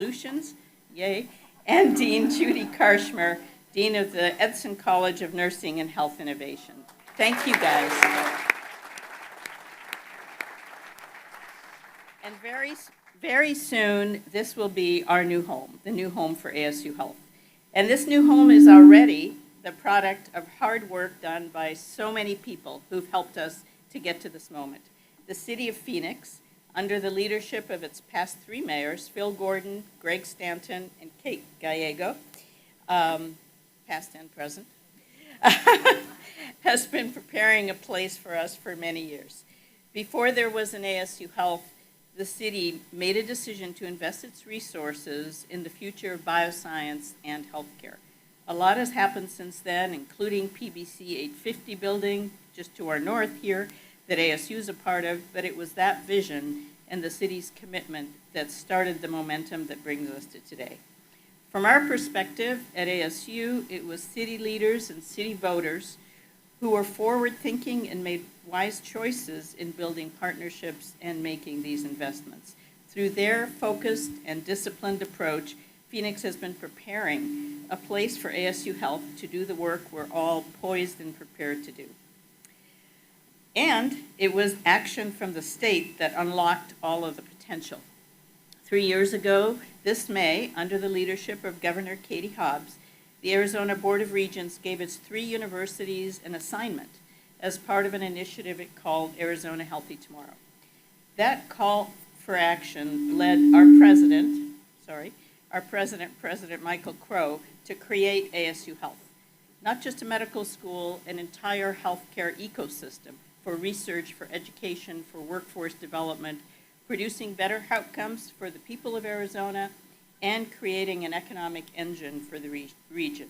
Solutions, yay, and Dean Judy Karshmer, Dean of the Edson College of Nursing and Health Innovation. Thank you, guys. And very soon, this will be our new home, the new home for ASU Health. And this new home is already the product of hard work done by so many people who've helped us to get to this moment. The City of Phoenix, under the leadership of its past three mayors, Phil Gordon, Greg Stanton, and Kate Gallego, past and present, has been preparing a place for us for many years. Before there was an ASU Health, the city made a decision to invest its resources in the future of bioscience and healthcare. A lot has happened since then, including PBC 850 building just to our north here that ASU is a part of, but it was that vision and the city's commitment that started the momentum that brings us to today. From our perspective at ASU, it was city leaders and city voters who were forward-thinking and made wise choices in building partnerships and making these investments. Through their focused and disciplined approach, Phoenix has been preparing a place for ASU Health to do the work we're all poised and prepared to do. And it was action from the state that unlocked all of the potential. 3 years ago, this May, under the leadership of Governor Katie Hobbs, the Arizona Board of Regents gave its 3 universities an assignment as part of an initiative it called Arizona Healthy Tomorrow. That call for action led our president, President Michael Crow, to create ASU Health. Not just a medical school, an entire healthcare ecosystem for research, for education, for workforce development, producing better outcomes for the people of Arizona, and creating an economic engine for the region.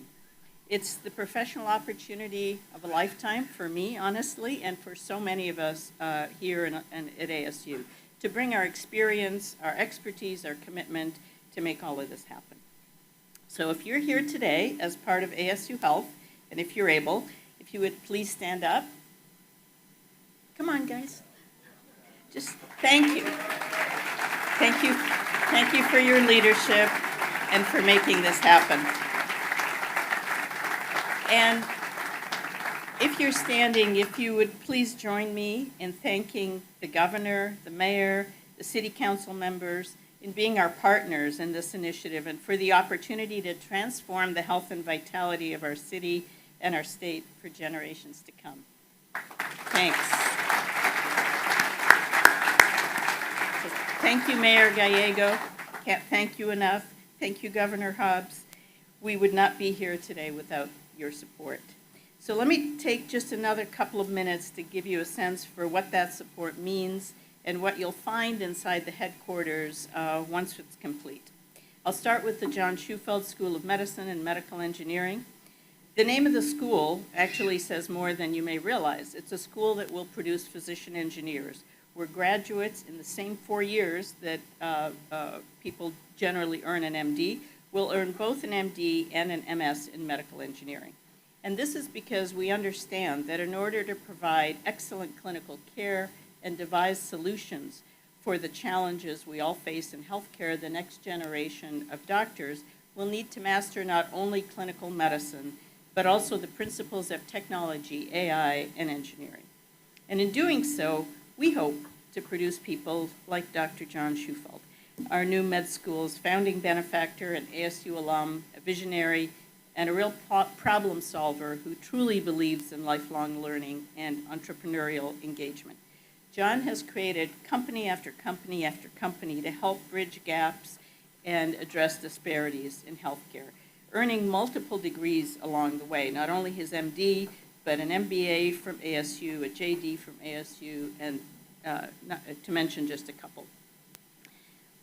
It's the professional opportunity of a lifetime for me, honestly, and for so many of us here at ASU, to bring our experience, our expertise, our commitment to make all of this happen. So if you're here today as part of ASU Health, and if you're able, if you would please stand up. Come on, guys. Just thank you. Thank you. Thank you for your leadership and for making this happen. And if you're standing, if you would please join me in thanking the governor, the mayor, the city council members, in being our partners in this initiative and for the opportunity to transform the health and vitality of our city and our state for generations to come. Thanks. So thank you, Mayor Gallego. Can't thank you enough. Thank you, Governor Hobbs. We would not be here today without your support. So let me take just another couple of minutes to give you a sense for what that support means and what you'll find inside the headquarters once it's complete. I'll start with the John Shufeld School of Medicine and Medical Engineering. The name of the school actually says more than you may realize. It's a school that will produce physician engineers. We're graduates in the same 4 years that people generally earn an MD. We'll earn both an MD and an MS in medical engineering. And this is because we understand that in order to provide excellent clinical care and devise solutions for the challenges we all face in healthcare, the next generation of doctors will need to master not only clinical medicine, but also the principles of technology, AI, and engineering. And in doing so, we hope to produce people like Dr. John Shufeld, our new med school's founding benefactor, an ASU alum, a visionary, and a real problem solver who truly believes in lifelong learning and entrepreneurial engagement. John has created company after company after company to help bridge gaps and address disparities in healthcare, earning multiple degrees along the way, not only his MD, but an MBA from ASU, a JD from ASU, and not to mention just a couple.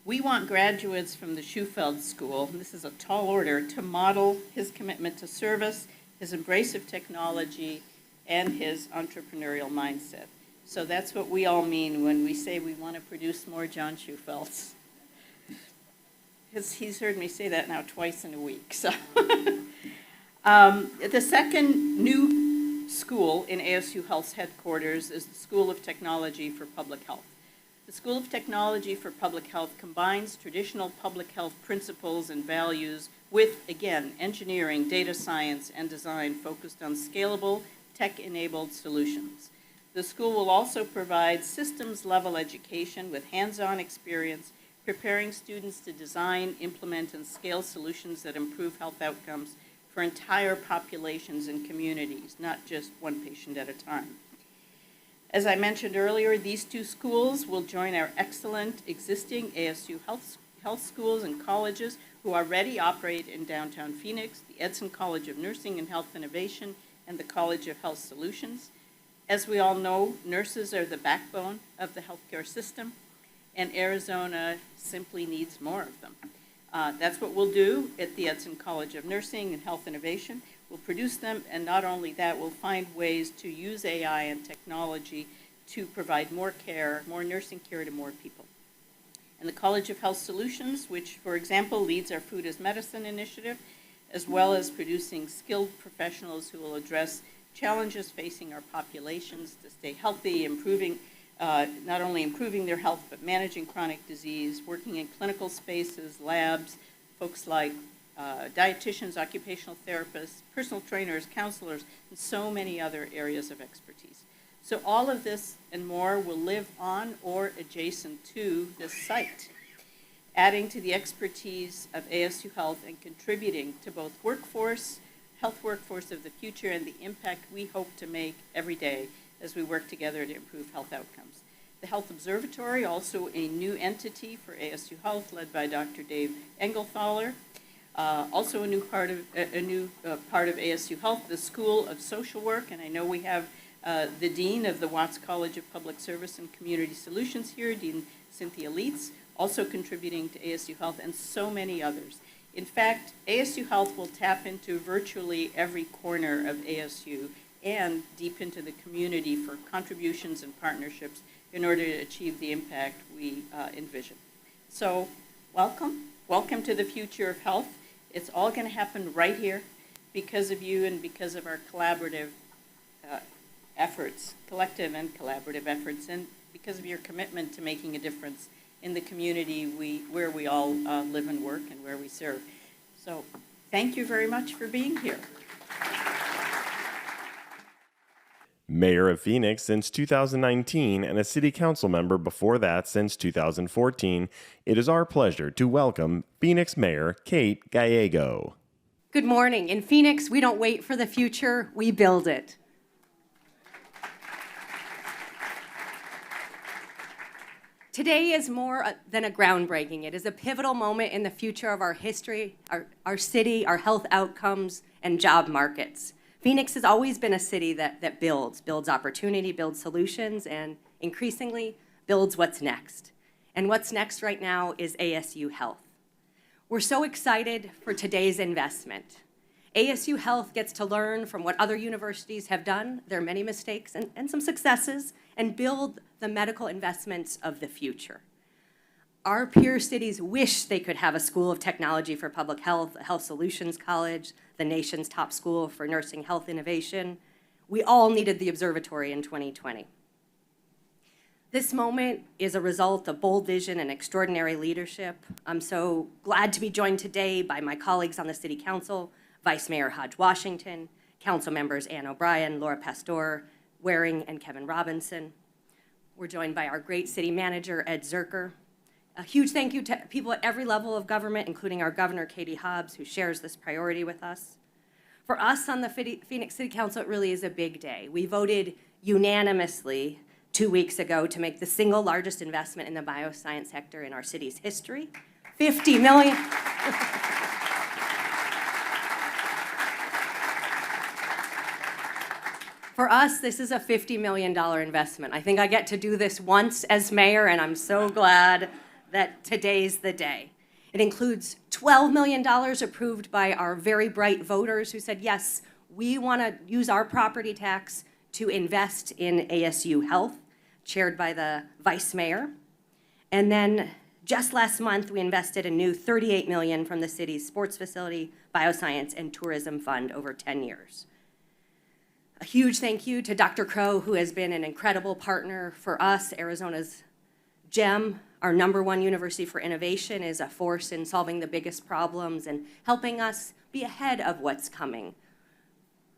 We want graduates from the Shufeld School, and this is a tall order, to model his commitment to service, his embrace of technology, and his entrepreneurial mindset. So that's what we all mean when we say we want to produce more John Shufelds. He's heard me say that now twice in a week. So, the second new school in ASU Health's headquarters is the School of Technology for Public Health. The School of Technology for Public Health combines traditional public health principles and values with, again, engineering, data science, and design focused on scalable, tech-enabled solutions. The school will also provide systems-level education with hands-on experience, preparing students to design, implement, and scale solutions that improve health outcomes for entire populations and communities, not just one patient at a time. As I mentioned earlier, these two schools will join our excellent existing ASU health schools and colleges who already operate in downtown Phoenix, the Edson College of Nursing and Health Innovation, and the College of Health Solutions. As we all know, nurses are the backbone of the healthcare system, and Arizona simply needs more of them. That's what we'll do at the Edson College of Nursing and Health Innovation. We'll produce them, and not only that, we'll find ways to use AI and technology to provide more care, more nursing care to more people. And the College of Health Solutions, which, for example, leads our Food as Medicine initiative, as well as producing skilled professionals who will address challenges facing our populations to stay healthy, not only improving their health, but managing chronic disease, working in clinical spaces, labs, folks like dietitians, occupational therapists, personal trainers, counselors, and so many other areas of expertise. So all of this and more will live on or adjacent to this site, adding to the expertise of ASU Health and contributing to both health workforce of the future and the impact we hope to make every day as we work together to improve health outcomes. The Health Observatory, also a new entity for ASU Health, led by Dr. Dave Engelthaler. Also a new part of ASU Health, the School of Social Work, and I know we have the Dean of the Watts College of Public Service and Community Solutions here, Dean Cynthia Leitz, also contributing to ASU Health, and so many others. In fact, ASU Health will tap into virtually every corner of ASU and deep into the community for contributions and partnerships in order to achieve the impact we envision. So welcome to the future of health. It's all going to happen right here because of you and because of our collaborative efforts, collective and collaborative efforts, and because of your commitment to making a difference in the community where we all live and work and where we serve. So thank you very much for being here. Mayor of Phoenix since 2019 and a city council member before that since 2014, it is our pleasure to welcome Phoenix Mayor Kate Gallego. Good morning. In Phoenix, we don't wait for the future, we build it. Today is more than a groundbreaking. It is a pivotal moment in the future of our history, our city, our health outcomes, and job markets. Phoenix has always been a city that builds opportunity, builds solutions, and increasingly builds what's next. And what's next right now is ASU Health. We're so excited for today's investment. ASU Health gets to learn from what other universities have done, their many mistakes and some successes, and build the medical investments of the future. Our peer cities wish they could have a School of Technology for Public Health, a Health Solutions College, the nation's top school for nursing health innovation. We all needed the observatory in 2020. This moment is a result of bold vision and extraordinary leadership. I'm so glad to be joined today by my colleagues on the City Council, Vice Mayor Hodge Washington, Council members Ann O'Brien, Laura Pastor, Waring, and Kevin Robinson. We're joined by our great city manager, Ed Zerker. A huge thank you to people at every level of government, including our governor, Katie Hobbs, who shares this priority with us. For us on the Phoenix City Council, it really is a big day. We voted unanimously 2 weeks ago to make the single largest investment in the bioscience sector in our city's history, $50 million. For us, this is a $50 million investment. I think I get to do this once as mayor, and I'm so glad that today's the day. It includes $12 million approved by our very bright voters who said, yes, we want to use our property tax to invest in ASU Health, chaired by the vice mayor. And then just last month, we invested a new $38 million from the city's sports facility, bioscience, and tourism fund over 10 years. A huge thank you to Dr. Crow, who has been an incredible partner for us, Arizona's GEM, our #1 university for innovation, is a force in solving the biggest problems and helping us be ahead of what's coming.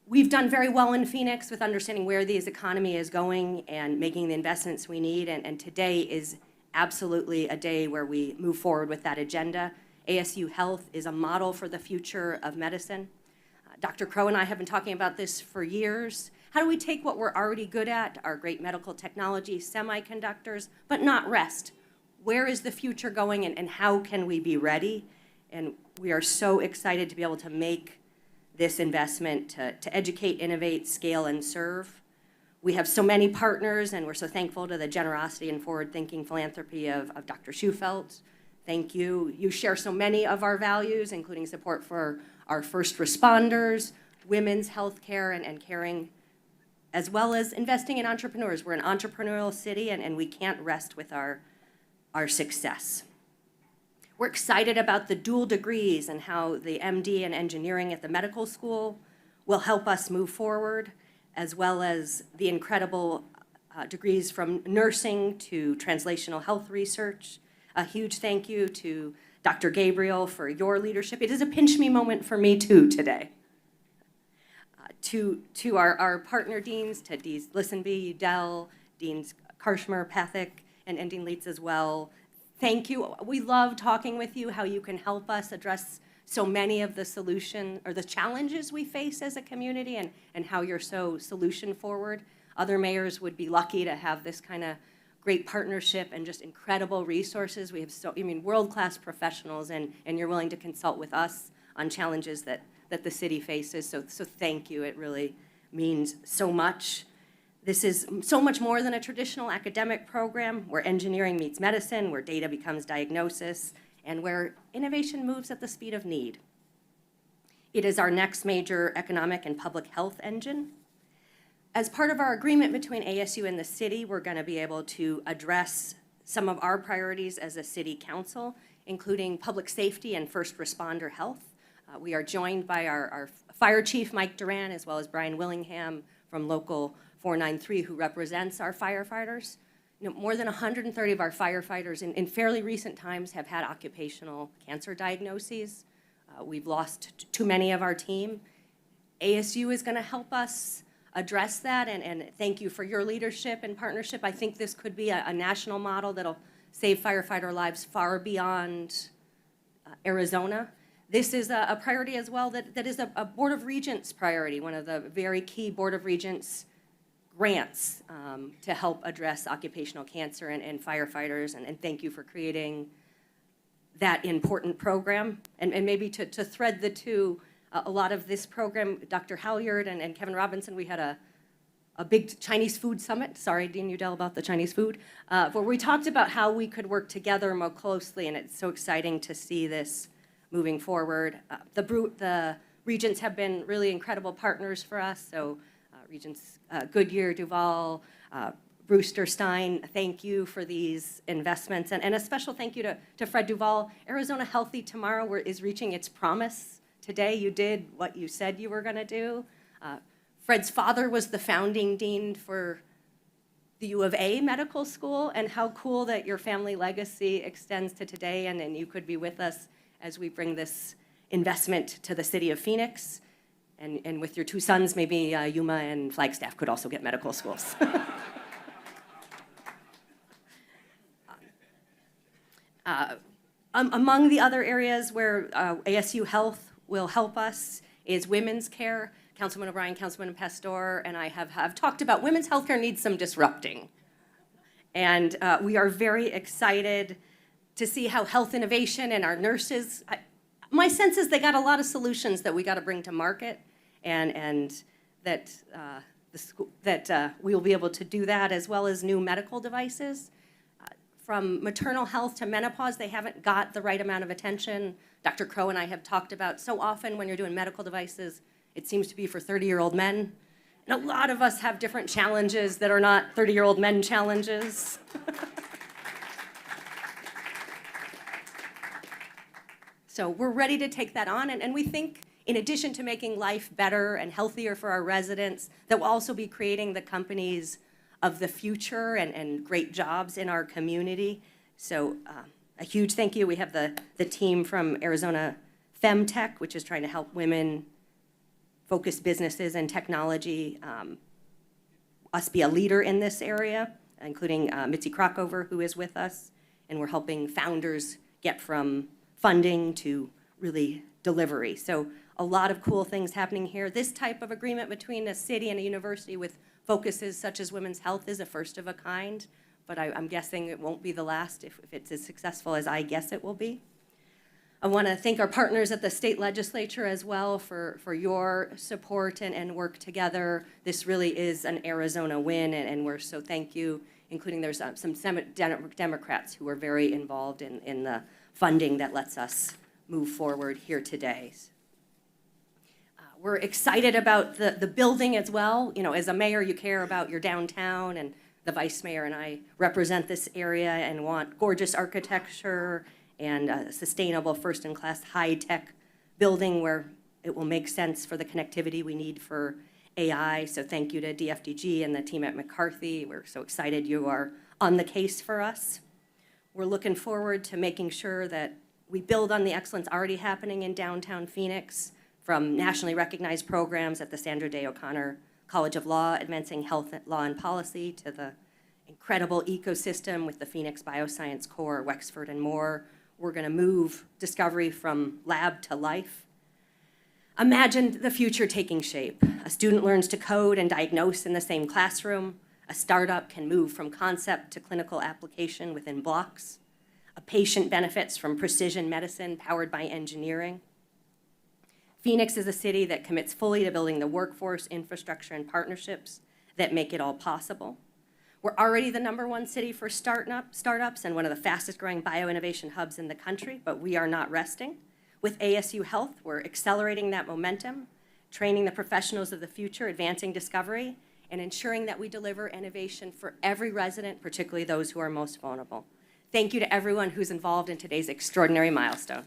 We've done very well in Phoenix with understanding where this economy is going and making the investments we need, and today is absolutely a day where we move forward with that agenda. ASU Health is a model for the future of medicine. Dr. Crow and I have been talking about this for years. How do we take what we're already good at, our great medical technology, semiconductors, but not rest? Where is the future going, and how can we be ready? And we are so excited to be able to make this investment to educate, innovate, scale, and serve. We have so many partners, and we're so thankful to the generosity and forward-thinking philanthropy of Dr. Schufelt. Thank you. You share so many of our values, including support for our first responders, women's health care, and caring, as well as investing in entrepreneurs. We're an entrepreneurial city, and we can't rest with our success. We're excited about the dual degrees and how the MD in engineering at the medical school will help us move forward, as well as the incredible degrees from nursing to translational health research. A huge thank you to Dr. Gabriel for your leadership. It is a pinch me moment for me too today. To our partner deans, to Deans Listenby, Udell, Deans Karshmer, Pathak, and Dean Leitz as well. Thank you. We love talking with you, how you can help us address so many of the solution or the challenges we face as a community, and how you're so solution forward. Other mayors would be lucky to have this kind of great partnership and just incredible resources. We have world-class professionals, and you're willing to consult with us on challenges that the city faces. So thank you. It really means so much. This is so much more than a traditional academic program where engineering meets medicine, where data becomes diagnosis, and where innovation moves at the speed of need. It is our next major economic and public health engine. As part of our agreement between ASU and the city, we're going to be able to address some of our priorities as a city council, including public safety and first responder health. We are joined by our fire chief, Mike Duran, as well as Brian Willingham from Local 493, who represents our firefighters. More than 130 of our firefighters in fairly recent times have had occupational cancer diagnoses. We've lost too many of our team. ASU is going to help us address that, and thank you for your leadership and partnership. I think this could be a national model that'll save firefighter lives far beyond Arizona. This is a priority as well that is a Board of Regents priority, one of the very key Board of Regents grants to help address occupational cancer and firefighters, and thank you for creating that important program. And maybe to thread the two, a lot of this program, Dr. Halyard and Kevin Robinson, we had a big Chinese food summit, sorry Dean Udell about the Chinese food, where we talked about how we could work together more closely, and it's so exciting to see this moving forward. The Regents have been really incredible partners for us, so Regents Goodyear, Duval, Brewster Stein, thank you for these investments. And a special thank you to Fred Duval. Arizona Healthy Tomorrow is reaching its promise. Today you did what you said you were going to do. Fred's father was the founding dean for the U of A Medical School, and how cool that your family legacy extends to today, and you could be with us as we bring this investment to the city of Phoenix. And with your two sons, maybe Yuma and Flagstaff could also get medical schools. Among the other areas where ASU Health will help us is women's care. Councilman O'Brien, Councilman Pastor, and I have talked about women's health care needs some disrupting. And we are very excited to see how health innovation and our nurses, my sense is they got a lot of solutions that we got to bring to market, and that we will be able to do that, as well as new medical devices. From maternal health to menopause, they haven't got the right amount of attention. Dr. Crow and I have talked about so often when you're doing medical devices, it seems to be for 30-year-old men. And a lot of us have different challenges that are not 30-year-old men challenges. So we're ready to take that on, and we think, in addition to making life better and healthier for our residents, that we'll also be creating the companies of the future and great jobs in our community. So a huge thank you. We have the team from Arizona FemTech, which is trying to help women-focused businesses and technology us be a leader in this area, including Mitzi Crockover, who is with us. And we're helping founders get from funding to really delivery. So a lot of cool things happening here. This type of agreement between a city and a university with focuses such as women's health is a first of a kind, but I'm guessing it won't be the last if it's as successful as I guess it will be. I want to thank our partners at the state legislature as well for your support and work together. This really is an Arizona win, and we're so thank you, including there's some Democrats who are very involved in the funding that lets us move forward here today. We're excited about the building as well. You know, as a mayor, you care about your downtown, and the vice mayor and I represent this area and want gorgeous architecture and a sustainable first-in-class high-tech building where it will make sense for the connectivity we need for AI. So thank you to DFDG and the team at McCarthy. We're so excited you are on the case for us. We're looking forward to making sure that we build on the excellence already happening in downtown Phoenix, from nationally recognized programs at the Sandra Day O'Connor College of Law, advancing health, law, and policy, to the incredible ecosystem with the Phoenix Bioscience Core, Wexford, and more. We're going to move discovery from lab to life. Imagine the future taking shape. A student learns to code and diagnose in the same classroom. A startup can move from concept to clinical application within blocks. A patient benefits from precision medicine powered by engineering. Phoenix is a city that commits fully to building the workforce, infrastructure, and partnerships that make it all possible. We're already the #1 city for startups and one of the fastest growing bioinnovation hubs in the country, but we are not resting. With ASU Health, we're accelerating that momentum, training the professionals of the future, advancing discovery, and ensuring that we deliver innovation for every resident, particularly those who are most vulnerable. Thank you to everyone who's involved in today's extraordinary milestone.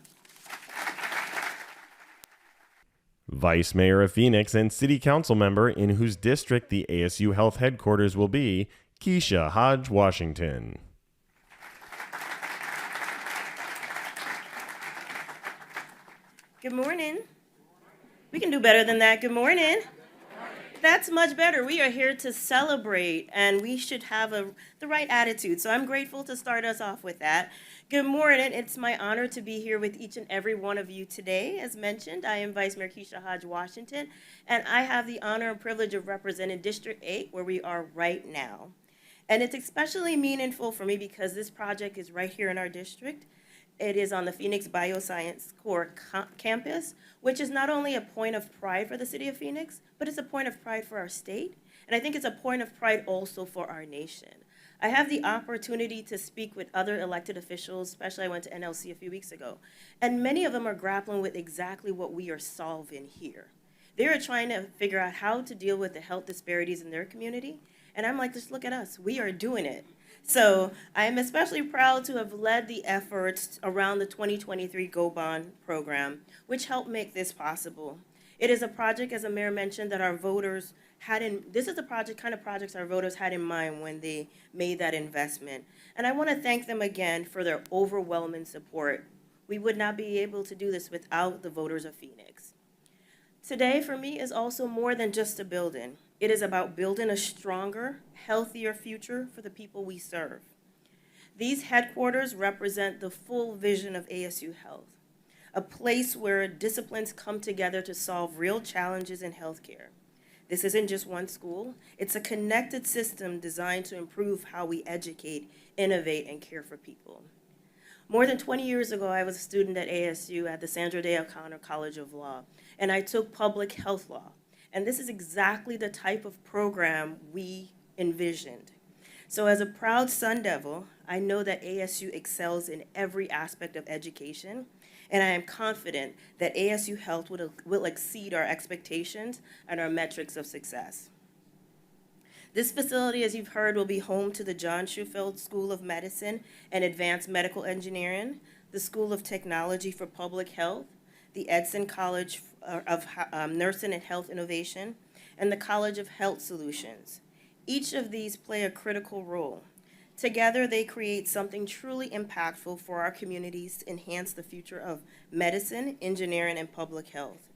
Vice Mayor of Phoenix and City Council member in whose district the ASU Health headquarters will be, Keisha Hodge Washington. Good morning. We can do better than that. Good morning. That's much better. We are here to celebrate, and we should have the right attitude. So I'm grateful to start us off with that. Good morning. It's my honor to be here with each and every one of you today. As mentioned, I am Vice Mayor Keisha Hodge Washington, and I have the honor and privilege of representing District 8, where we are right now. And it's especially meaningful for me because this project is right here in our district. It is on the Phoenix Bioscience Core campus, which is not only a point of pride for the city of Phoenix, but it's a point of pride for our state. And I think it's a point of pride also for our nation. I have the opportunity to speak with other elected officials, especially I went to NLC a few weeks ago, and many of them are grappling with exactly what we are solving here. They're trying to figure out how to deal with the health disparities in their community, and I'm like, just look at us, we are doing it. So I am especially proud to have led the efforts around the 2023 Go Bond program, which helped make this possible. It is a project, as the mayor mentioned, that our voters had in, this is the kind of projects our voters had in mind when they made that investment. And I want to thank them again for their overwhelming support. We would not be able to do this without the voters of Phoenix. Today, for me, is also more than just a building. It is about building a stronger, healthier future for the people we serve. These headquarters represent the full vision of ASU Health, a place where disciplines come together to solve real challenges in healthcare. This isn't just one school. It's a connected system designed to improve how we educate, innovate, and care for people. More than 20 years ago, I was a student at ASU at the Sandra Day O'Connor College of Law, and I took public health law. And this is exactly the type of program we envisioned. So as a proud Sun Devil, I know that ASU excels in every aspect of education, and I am confident that ASU Health will exceed our expectations and our metrics of success. This facility, as you've heard, will be home to the John Shufeld School of Medicine and Advanced Medical Engineering, the School of Technology for Public Health, the Edson College of Nursing and Health Innovation, and the College of Health Solutions. Each of these play a critical role. Together, they create something truly impactful for our communities to enhance the future of medicine, engineering, and public health.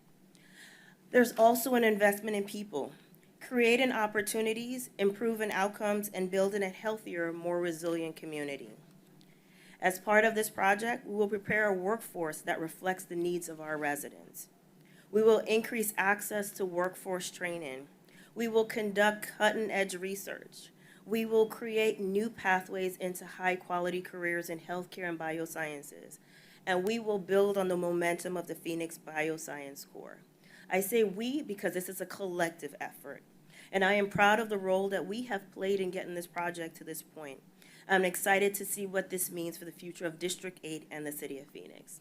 There's also an investment in people, creating opportunities, improving outcomes, and building a healthier, more resilient community. As part of this project, we will prepare a workforce that reflects the needs of our residents. We will increase access to workforce training. We will conduct cutting-edge research. We will create new pathways into high-quality careers in healthcare and biosciences. And we will build on the momentum of the Phoenix Bioscience Corps. I say we because this is a collective effort. And I am proud of the role that we have played in getting this project to this point. I'm excited to see what this means for the future of District 8 and the City of Phoenix.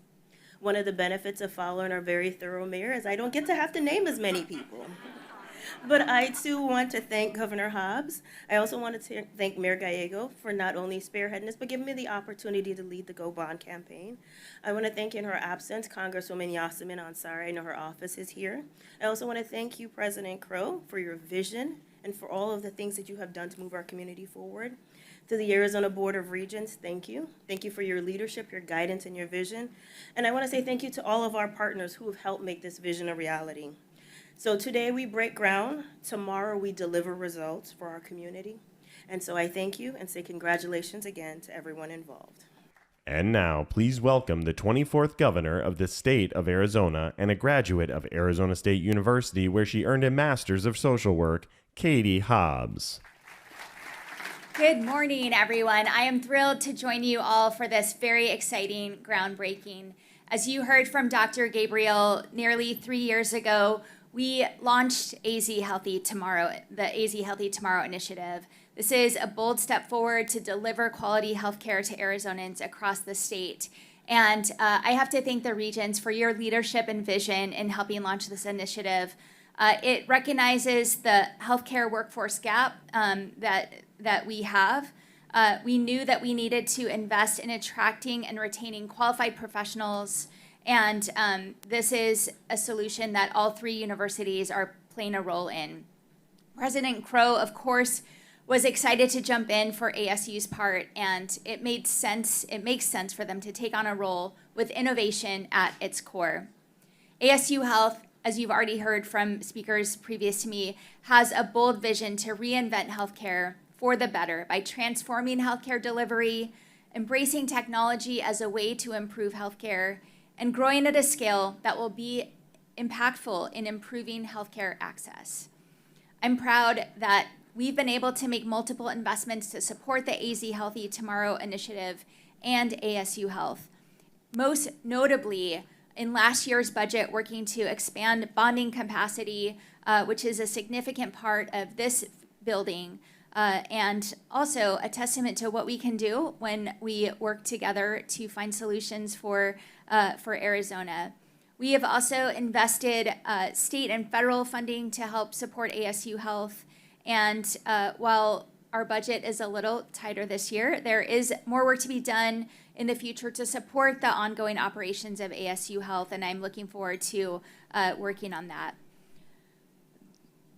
One of the benefits of following our very thorough mayor is I don't get to have to name as many people. But I, too, want to thank Governor Hobbs. I also want to thank Mayor Gallego for not only spearheading this, but giving me the opportunity to lead the Go Bond campaign. I want to thank, in her absence, Congresswoman Yasemin Ansari. I know her office is here. I also want to thank you, President Crow, for your vision and for all of the things that you have done to move our community forward. To the Arizona Board of Regents, thank you. Thank you for your leadership, your guidance, and your vision. And I want to say thank you to all of our partners who have helped make this vision a reality. So today we break ground. Tomorrow we deliver results for our community. And so I thank you and say congratulations again to everyone involved. And now, please welcome the 24th governor of the state of Arizona and a graduate of Arizona State University, where she earned a master's of social work, Katie Hobbs. Good morning, everyone. I am thrilled to join you all for this very exciting groundbreaking. As you heard from Dr. Gabriel, nearly 3 years ago, we launched AZ Healthy Tomorrow, the AZ Healthy Tomorrow initiative. This is a bold step forward to deliver quality healthcare to Arizonans across the state. And I have to thank the Regents for your leadership and vision in helping launch this initiative. It recognizes the healthcare workforce gap that we have. We knew that we needed to invest in attracting and retaining qualified professionals. And this is a solution that all 3 universities are playing a role in. President Crow, of course, was excited to jump in for ASU's part, and it makes sense for them to take on a role with innovation at its core. ASU Health, as you've already heard from speakers previous to me, has a bold vision to reinvent healthcare for the better by transforming healthcare delivery, embracing technology as a way to improve healthcare, and growing at a scale that will be impactful in improving healthcare access. I'm proud that we've been able to make multiple investments to support the AZ Healthy Tomorrow initiative and ASU Health. Most notably, in last year's budget, working to expand bonding capacity, which is a significant part of this building, and also a testament to what we can do when we work together to find solutions for Arizona. We have also invested state and federal funding to help support ASU Health. And while our budget is a little tighter this year, there is more work to be done in the future to support the ongoing operations of ASU Health, and I'm looking forward to working on that.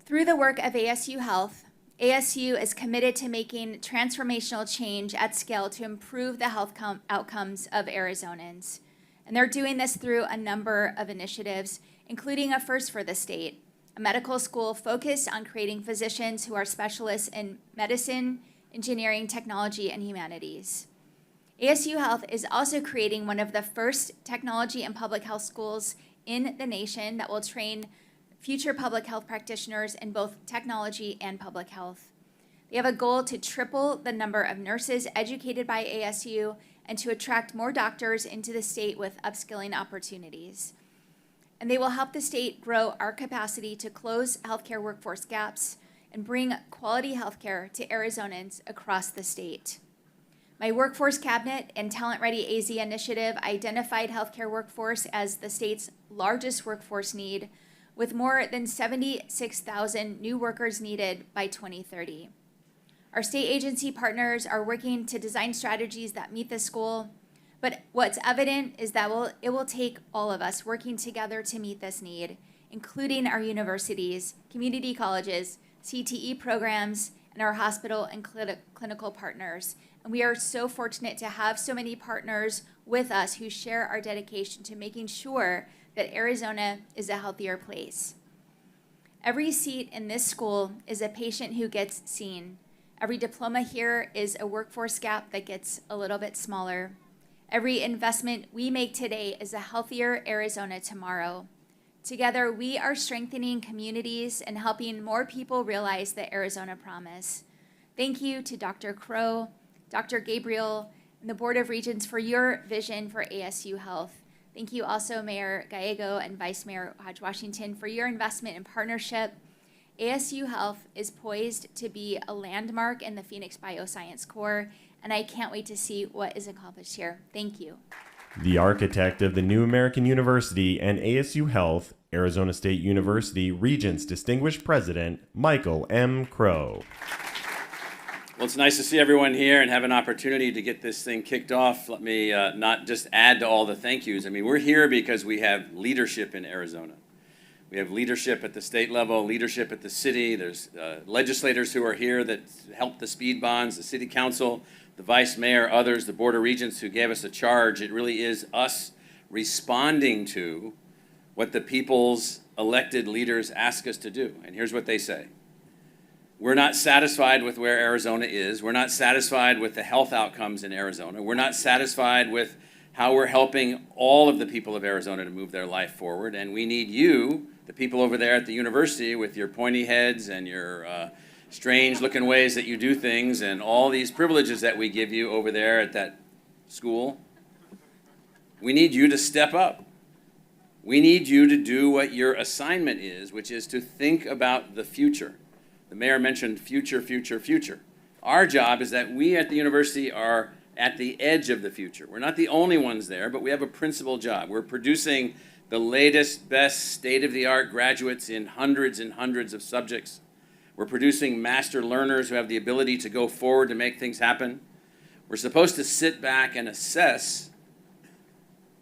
Through the work of ASU Health, ASU is committed to making transformational change at scale to improve the health outcomes of Arizonans. And they're doing this through a number of initiatives, including a first for the state, a medical school focused on creating physicians who are specialists in medicine, engineering, technology, and humanities. ASU Health is also creating one of the first technology and public health schools in the nation that will train future public health practitioners in both technology and public health. They have a goal to triple the number of nurses educated by ASU and to attract more doctors into the state with upskilling opportunities. And they will help the state grow our capacity to close healthcare workforce gaps and bring quality healthcare to Arizonans across the state. My Workforce Cabinet and Talent Ready AZ initiative identified healthcare workforce as the state's largest workforce need, with more than 76,000 new workers needed by 2030. Our state agency partners are working to design strategies that meet this goal, but what's evident is that it will take all of us working together to meet this need, including our universities, community colleges, CTE programs, and our hospital and clinical partners. And we are so fortunate to have so many partners with us who share our dedication to making sure that Arizona is a healthier place. Every seat in this school is a patient who gets seen. Every diploma here is a workforce gap that gets a little bit smaller. Every investment we make today is a healthier Arizona tomorrow. Together, we are strengthening communities and helping more people realize the Arizona promise. Thank you to Dr. Crow, Dr. Gabriel, and the Board of Regents for your vision for ASU Health. Thank you also, Mayor Gallego and Vice Mayor Hodge-Washington, for your investment and partnership. ASU Health is poised to be a landmark in the Phoenix Bioscience Core, and I can't wait to see what is accomplished here. Thank you. The architect of the New American University and ASU Health, Arizona State University Regents Distinguished President, Michael M. Crow. Well, it's nice to see everyone here and have an opportunity to get this thing kicked off. Let me not just add to all the thank yous. I mean, we're here because we have leadership in Arizona. We have leadership at the state level, leadership at the city. There's legislators who are here that helped the speed bonds, the city council, the vice mayor, others, the board of regents who gave us a charge. It really is us responding to what the people's elected leaders ask us to do. And here's what they say. We're not satisfied with where Arizona is. We're not satisfied with the health outcomes in Arizona. We're not satisfied with how we're helping all of the people of Arizona to move their life forward. And we need you, the people over there at the university, with your pointy heads and your strange-looking ways that you do things and all these privileges that we give you over there at that school. We need you to step up. We need you to do what your assignment is, which is to think about the future. The mayor mentioned future, future, future. Our job is that we at the university are at the edge of the future. We're not the only ones there, but we have a principal job. We're producing the latest, best, state-of-the-art graduates in hundreds and hundreds of subjects. We're producing master learners who have the ability to go forward to make things happen. We're supposed to sit back and assess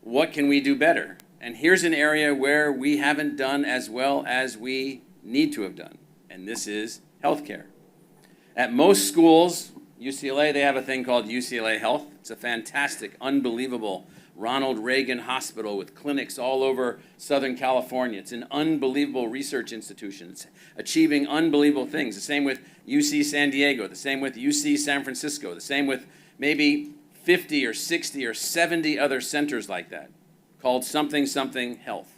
what can we do better. And here's an area where we haven't done as well as we need to have done. And this is healthcare. At most schools, UCLA, they have a thing called UCLA Health. It's a fantastic, unbelievable Ronald Reagan hospital with clinics all over Southern California. It's an unbelievable research institution. It's achieving unbelievable things. The same with UC San Diego, the same with UC San Francisco, the same with maybe 50 or 60 or 70 other centers like that called something, something health.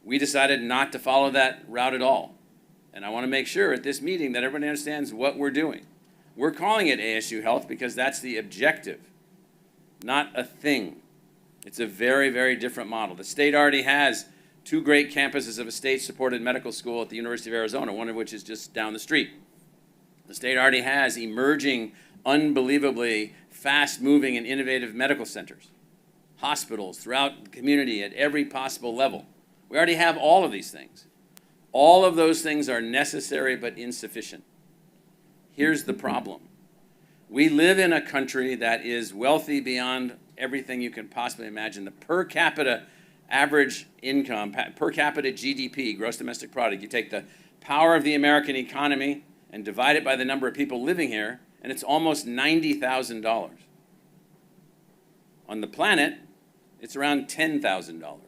We decided not to follow that route at all. And I want to make sure at this meeting that everybody understands what we're doing. We're calling it ASU Health because that's the objective, not a thing. It's a very, very different model. The state already has two great campuses of a state-supported medical school at the University of Arizona, one of which is just down the street. The state already has emerging, unbelievably fast-moving and innovative medical centers, hospitals throughout the community at every possible level. We already have all of these things. All of those things are necessary but insufficient. Here's the problem. We live in a country that is wealthy beyond everything you can possibly imagine. The per capita average income, per capita GDP, gross domestic product, you take the power of the American economy and divide it by the number of people living here, and it's almost $90,000. On the planet, it's around $10,000.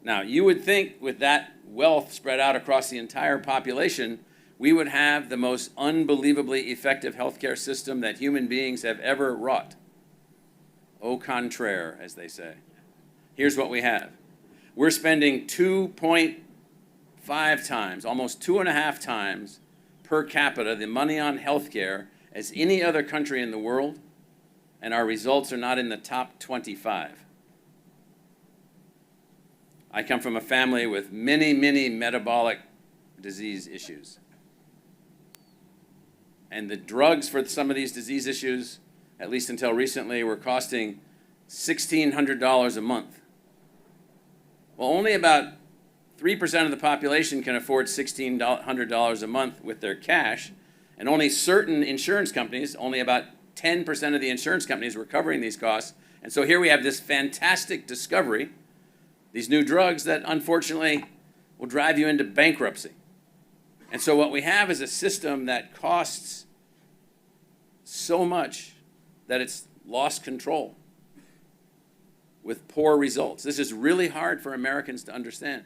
Now, you would think with that wealth spread out across the entire population, we would have the most unbelievably effective healthcare system that human beings have ever wrought. Au contraire, as they say. Here's what we have. We're spending 2.5 times, almost 2.5 times per capita the money on healthcare as any other country in the world, and our results are not in the top 25. I come from a family with many, many metabolic disease issues. And the drugs for some of these disease issues, at least until recently, were costing $1,600 a month. Well, only about 3% of the population can afford $1,600 a month with their cash, and only certain insurance companies, only about 10% of the insurance companies were covering these costs. And so here we have this fantastic discovery, these new drugs that unfortunately will drive you into bankruptcy. And so what we have is a system that costs so much that it's lost control with poor results. This is really hard for Americans to understand.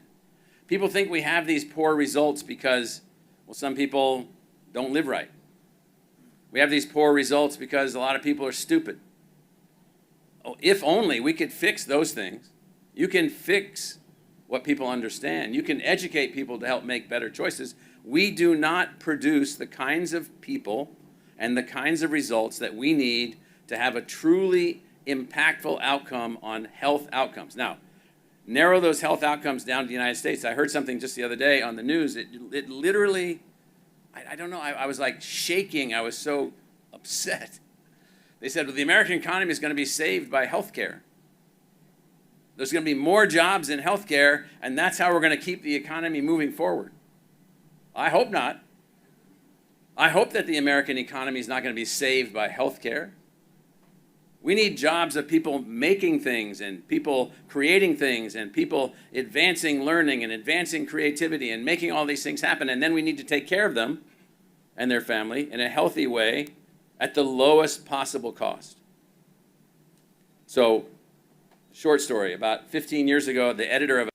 People think we have these poor results because, well, some people don't live right. We have these poor results because a lot of people are stupid. Oh, if only we could fix those things. You can fix what people understand. You can educate people to help make better choices. We do not produce the kinds of people and the kinds of results that we need to have a truly impactful outcome on health outcomes. Now, narrow those health outcomes down to the United States. I heard something just the other day on the news. It literally, I don't know, I was like shaking. I was so upset. They said, well, the American economy is going to be saved by healthcare. There's going to be more jobs in healthcare, and that's how we're going to keep the economy moving forward. I hope not. I hope that the American economy is not going to be saved by healthcare. We need jobs of people making things and people creating things and people advancing learning and advancing creativity and making all these things happen. And then we need to take care of them and their family in a healthy way at the lowest possible cost. So, short story, about 15 years ago, the editor of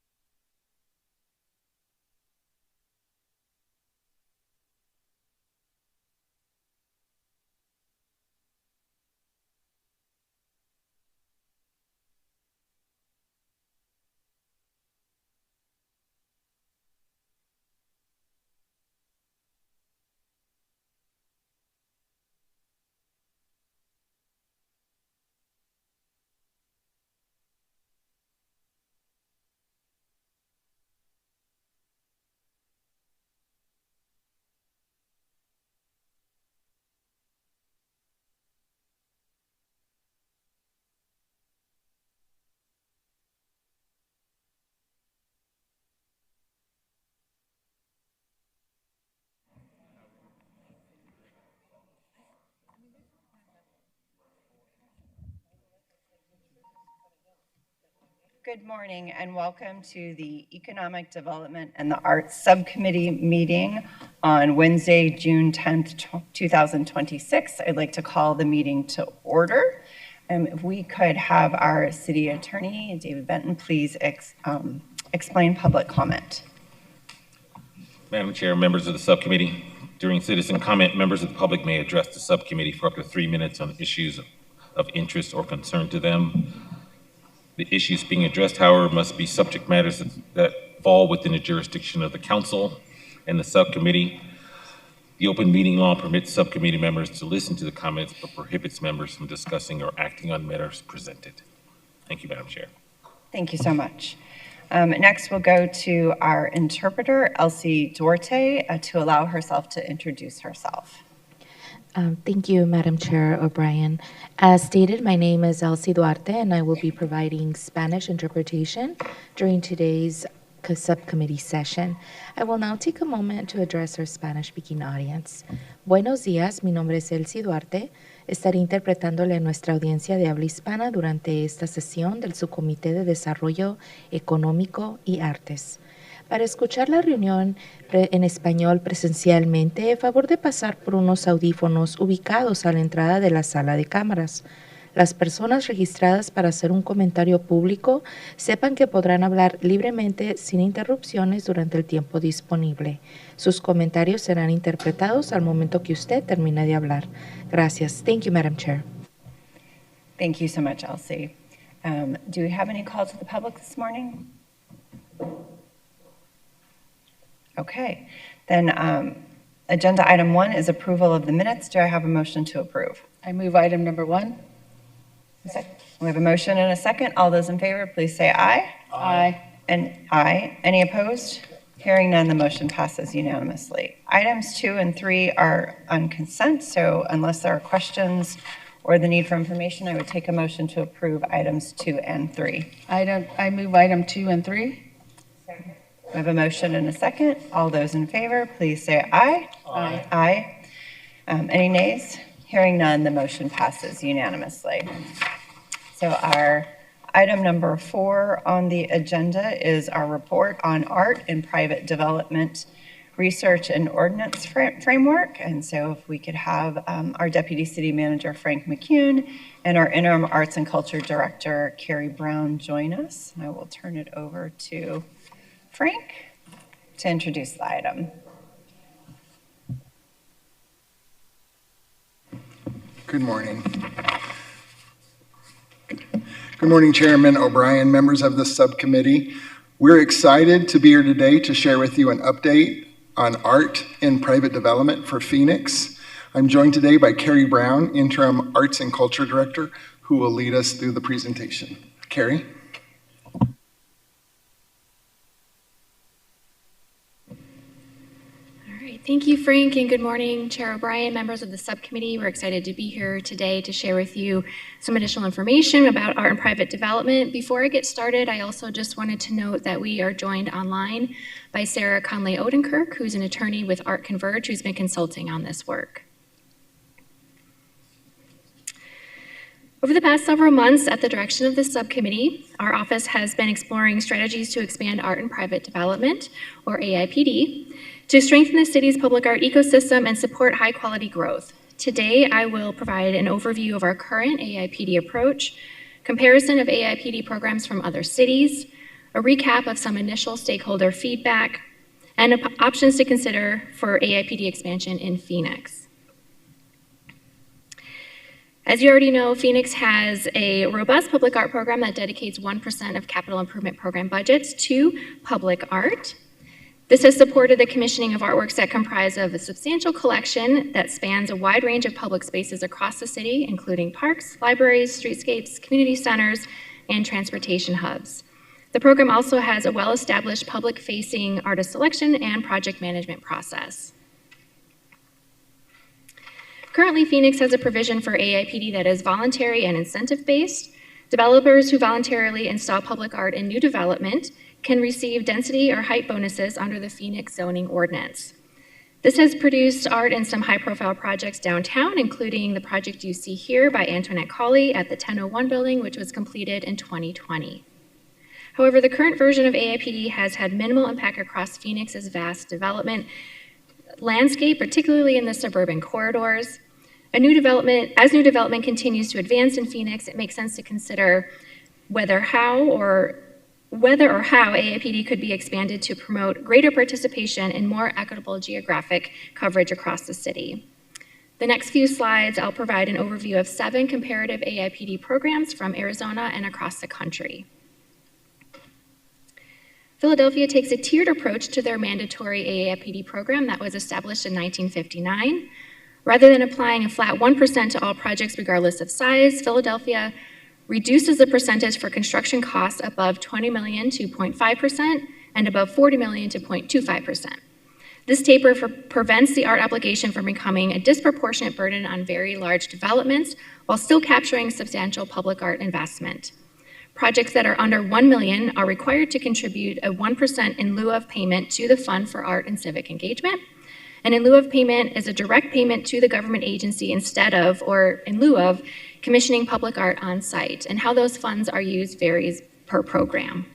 Good morning and welcome to the Economic Development and the Arts Subcommittee meeting on Wednesday, June 10th, 2026. I'd like to call the meeting to order. If we could have our city attorney, David Benton, please explain public comment. Madam Chair, members of the subcommittee, during citizen comment, members of the public may address the subcommittee for up to 3 minutes on issues of interest or concern to them. The issues being addressed, however, must be subject matters that fall within the jurisdiction of the council and the subcommittee. The open meeting law permits subcommittee members to listen to the comments, but prohibits members from discussing or acting on matters presented. Thank you, Madam Chair. Thank you so much. Next, we'll go to our interpreter, Elsie Duarte, to allow herself to introduce herself. Thank you, Madam Chair O'Brien. As stated, my name is Elsie Duarte, and I will be providing Spanish interpretation during today's subcommittee session. I will now take a moment to address our Spanish-speaking audience. Buenos días, mi nombre es Elsie Duarte. Estaré interpretándole a nuestra audiencia de habla hispana durante esta sesión del Subcomité de Desarrollo Económico y Artes. Para escuchar la reunión en español presencialmente, favor de pasar por unos audífonos ubicados a la entrada de la sala de cámaras. Las personas registradas para hacer un comentario público sepan que podrán hablar libremente sin interrupciones durante el tiempo disponible. Sus comentarios serán interpretados al momento que usted termine de hablar. Gracias. Thank you, Madam Chair. Thank you so much, Elsie. Do we have any call to the public this morning? Okay, then agenda item 1 is approval of the minutes. Do I have a motion to approve? I move item number 1. We have a motion and a second. All those in favor, please say aye. Aye. And aye. Any opposed? Hearing none, the motion passes unanimously. Items 2 and 3 are on consent, so unless there are questions or the need for information, I would take a motion to approve items 2 and 3. I move item 2 and 3. We have a motion and a second. All those in favor, please say aye. Aye. Aye. Any nays? Hearing none, the motion passes unanimously. So our item number 4 on the agenda is our report on art and private development research and ordinance framework. And so if we could have our Deputy City Manager, Frank McCune, and our Interim Arts and Culture Director, Carrie Brown, join us. And I will turn it over to Frank to introduce the item. Good morning. Good morning, Chairman O'Brien, members of the subcommittee. We're excited to be here today to share with you an update on art in private development for Phoenix. I'm joined today by Carrie Brown, Interim Arts and Culture Director, who will lead us through the presentation. Carrie? Thank you, Frank, and good morning, Chair O'Brien, members of the subcommittee. We're excited to be here today to share with you some additional information about art and private development. Before I get started, I also just wanted to note that we are joined online by Sarah Conley-Odenkirk, who's an attorney with Art Converge, who's been consulting on this work. Over the past several months, at the direction of the subcommittee, our office has been exploring strategies to expand art and private development, or AIPD, to strengthen the city's public art ecosystem and support high-quality growth. Today, I will provide an overview of our current AIPD approach, comparison of AIPD programs from other cities, a recap of some initial stakeholder feedback, and options to consider for AIPD expansion in Phoenix. As you already know, Phoenix has a robust public art program that dedicates 1% of capital improvement program budgets to public art. This has supported the commissioning of artworks that comprise of a substantial collection that spans a wide range of public spaces across the city, including parks, libraries, streetscapes, community centers, and transportation hubs. The program also has a well-established public-facing artist selection and project management process. Currently, Phoenix has a provision for AIPD that is voluntary and incentive-based. Developers who voluntarily install public art in new development can receive density or height bonuses under the Phoenix zoning ordinance. This has produced art in some high-profile projects downtown, including the project you see here by Antoinette Cawley at the 1001 building, which was completed in 2020. However, the current version of AIPD has had minimal impact across Phoenix's vast development landscape, particularly in the suburban corridors. As new development continues to advance in Phoenix, it makes sense to consider whether or how AIPD could be expanded to promote greater participation and more equitable geographic coverage across the city. The next few slides, I'll provide an overview of 7 comparative AIPD programs from Arizona and across the country. Philadelphia takes a tiered approach to their mandatory AIPD program that was established in 1959. Rather than applying a flat 1% to all projects regardless of size, Philadelphia reduces the percentage for construction costs above $20 million to 0.5% and above $40 million to 0.25%. This taper prevents the art obligation from becoming a disproportionate burden on very large developments while still capturing substantial public art investment. Projects that are under $1 million are required to contribute a 1% in lieu of payment to the Fund for Art and Civic Engagement. And in lieu of payment is a direct payment to the government agency instead of, or in lieu of, commissioning public art on site. And how those funds are used varies per program.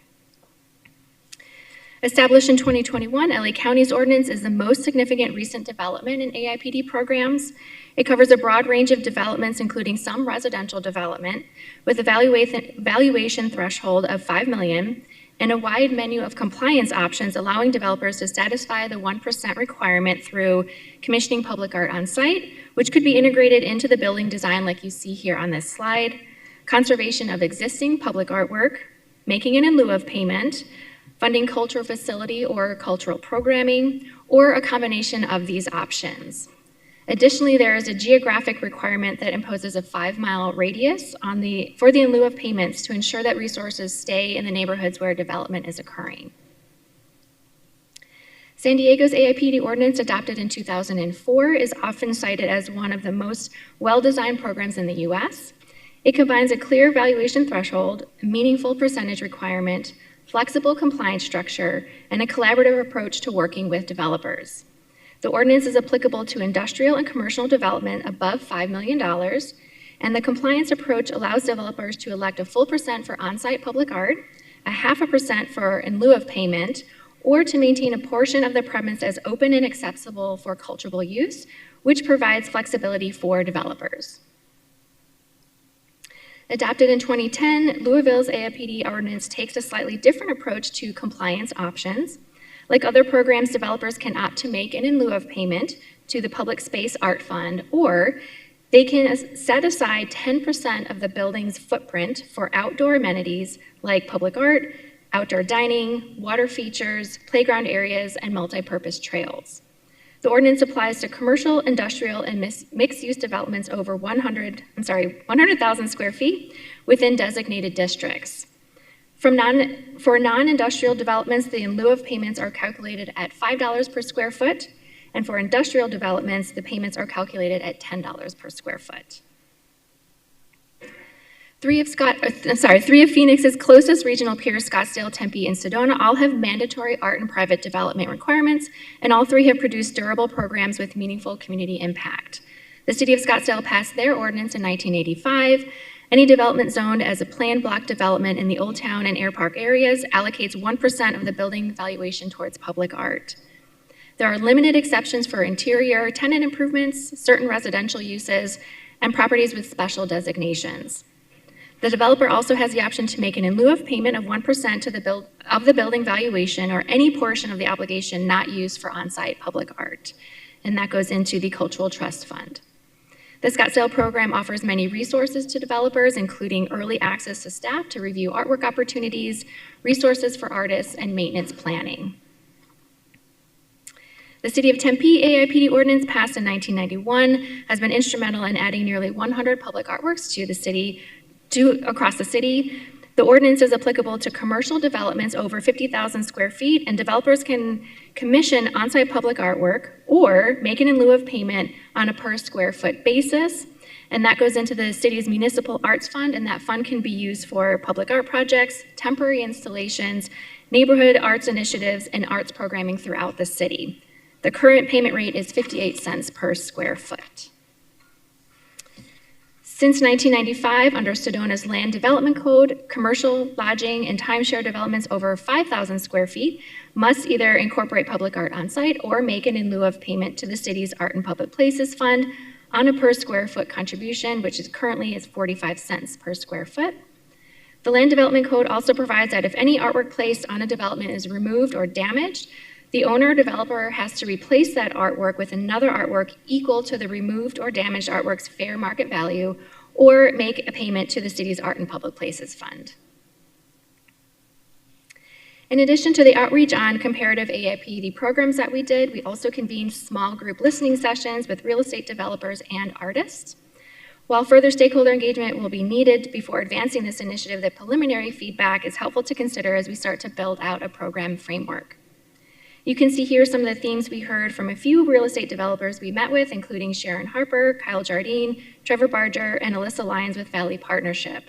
Established in 2021, LA County's ordinance is the most significant recent development in AIPD programs. It covers a broad range of developments, including some residential development, with a valuation threshold of $5 million and a wide menu of compliance options allowing developers to satisfy the 1% requirement through commissioning public art on site, which could be integrated into the building design like you see here on this slide, conservation of existing public artwork, making it in lieu of payment, funding cultural facility or cultural programming, or a combination of these options. Additionally, there is a geographic requirement that imposes a 5-mile radius for the in lieu of payments to ensure that resources stay in the neighborhoods where development is occurring. San Diego's AIPD ordinance, adopted in 2004, is often cited as one of the most well-designed programs in the US. It combines a clear valuation threshold, a meaningful percentage requirement, flexible compliance structure, and a collaborative approach to working with developers. The ordinance is applicable to industrial and commercial development above $5 million, and the compliance approach allows developers to elect a full % for on-site public art, a 0.5% for in lieu of payment, or to maintain a portion of the premise as open and accessible for cultural use, which provides flexibility for developers. Adopted in 2010, Louisville's AIPD ordinance takes a slightly different approach to compliance options. Like other programs, developers can opt to make an in lieu of payment to the Public Space Art Fund, or they can set aside 10% of the building's footprint for outdoor amenities like public art, outdoor dining, water features, playground areas, and multi-purpose trails. The ordinance applies to commercial, industrial, and mixed-use developments over 100,000 square feet within designated districts. For non-industrial developments, the in lieu of payments are calculated at $5 per square foot, and for industrial developments, the payments are calculated at $10 per square foot. Three of Phoenix's closest regional peers, Scottsdale, Tempe, and Sedona, all have mandatory art and private development requirements, and all three have produced durable programs with meaningful community impact. The City of Scottsdale passed their ordinance in 1985. Any development zoned as a planned block development in the Old Town and Air Park areas allocates 1% of the building valuation towards public art. There are limited exceptions for interior tenant improvements, certain residential uses, and properties with special designations. The developer also has the option to make an in lieu of payment of 1% of the building valuation or any portion of the obligation not used for on-site public art, and that goes into the Cultural Trust Fund. The Scottsdale program offers many resources to developers, including early access to staff to review artwork opportunities, resources for artists, and maintenance planning. The City of Tempe AIPD ordinance passed in 1991 has been instrumental in adding nearly 100 public artworks to the city across the city. The ordinance is applicable to commercial developments over 50,000 square feet, and developers can commission on-site public artwork or make an in lieu of payment on a per square foot basis. And that goes into the city's municipal arts fund, and that fund can be used for public art projects, temporary installations, neighborhood arts initiatives, and arts programming throughout the city. The current payment rate is 58 cents per square foot. Since 1995, under Sedona's Land Development Code, commercial, lodging, and timeshare developments over 5,000 square feet must either incorporate public art on site or make an in lieu of payment to the city's Art and Public Places Fund on a per square foot contribution, which is currently 45 cents per square foot. The Land Development Code also provides that if any artwork placed on a development is removed or damaged, the owner or developer has to replace that artwork with another artwork equal to the removed or damaged artwork's fair market value, or make a payment to the city's Art and Public Places Fund. In addition to the outreach on comparative AIPD programs that we did, we also convened small group listening sessions with real estate developers and artists. While further stakeholder engagement will be needed before advancing this initiative, the preliminary feedback is helpful to consider as we start to build out a program framework. You can see here some of the themes we heard from a few real estate developers we met with, including Sharon Harper, Kyle Jardine, Trevor Barger, and Alyssa Lyons with Valley Partnership.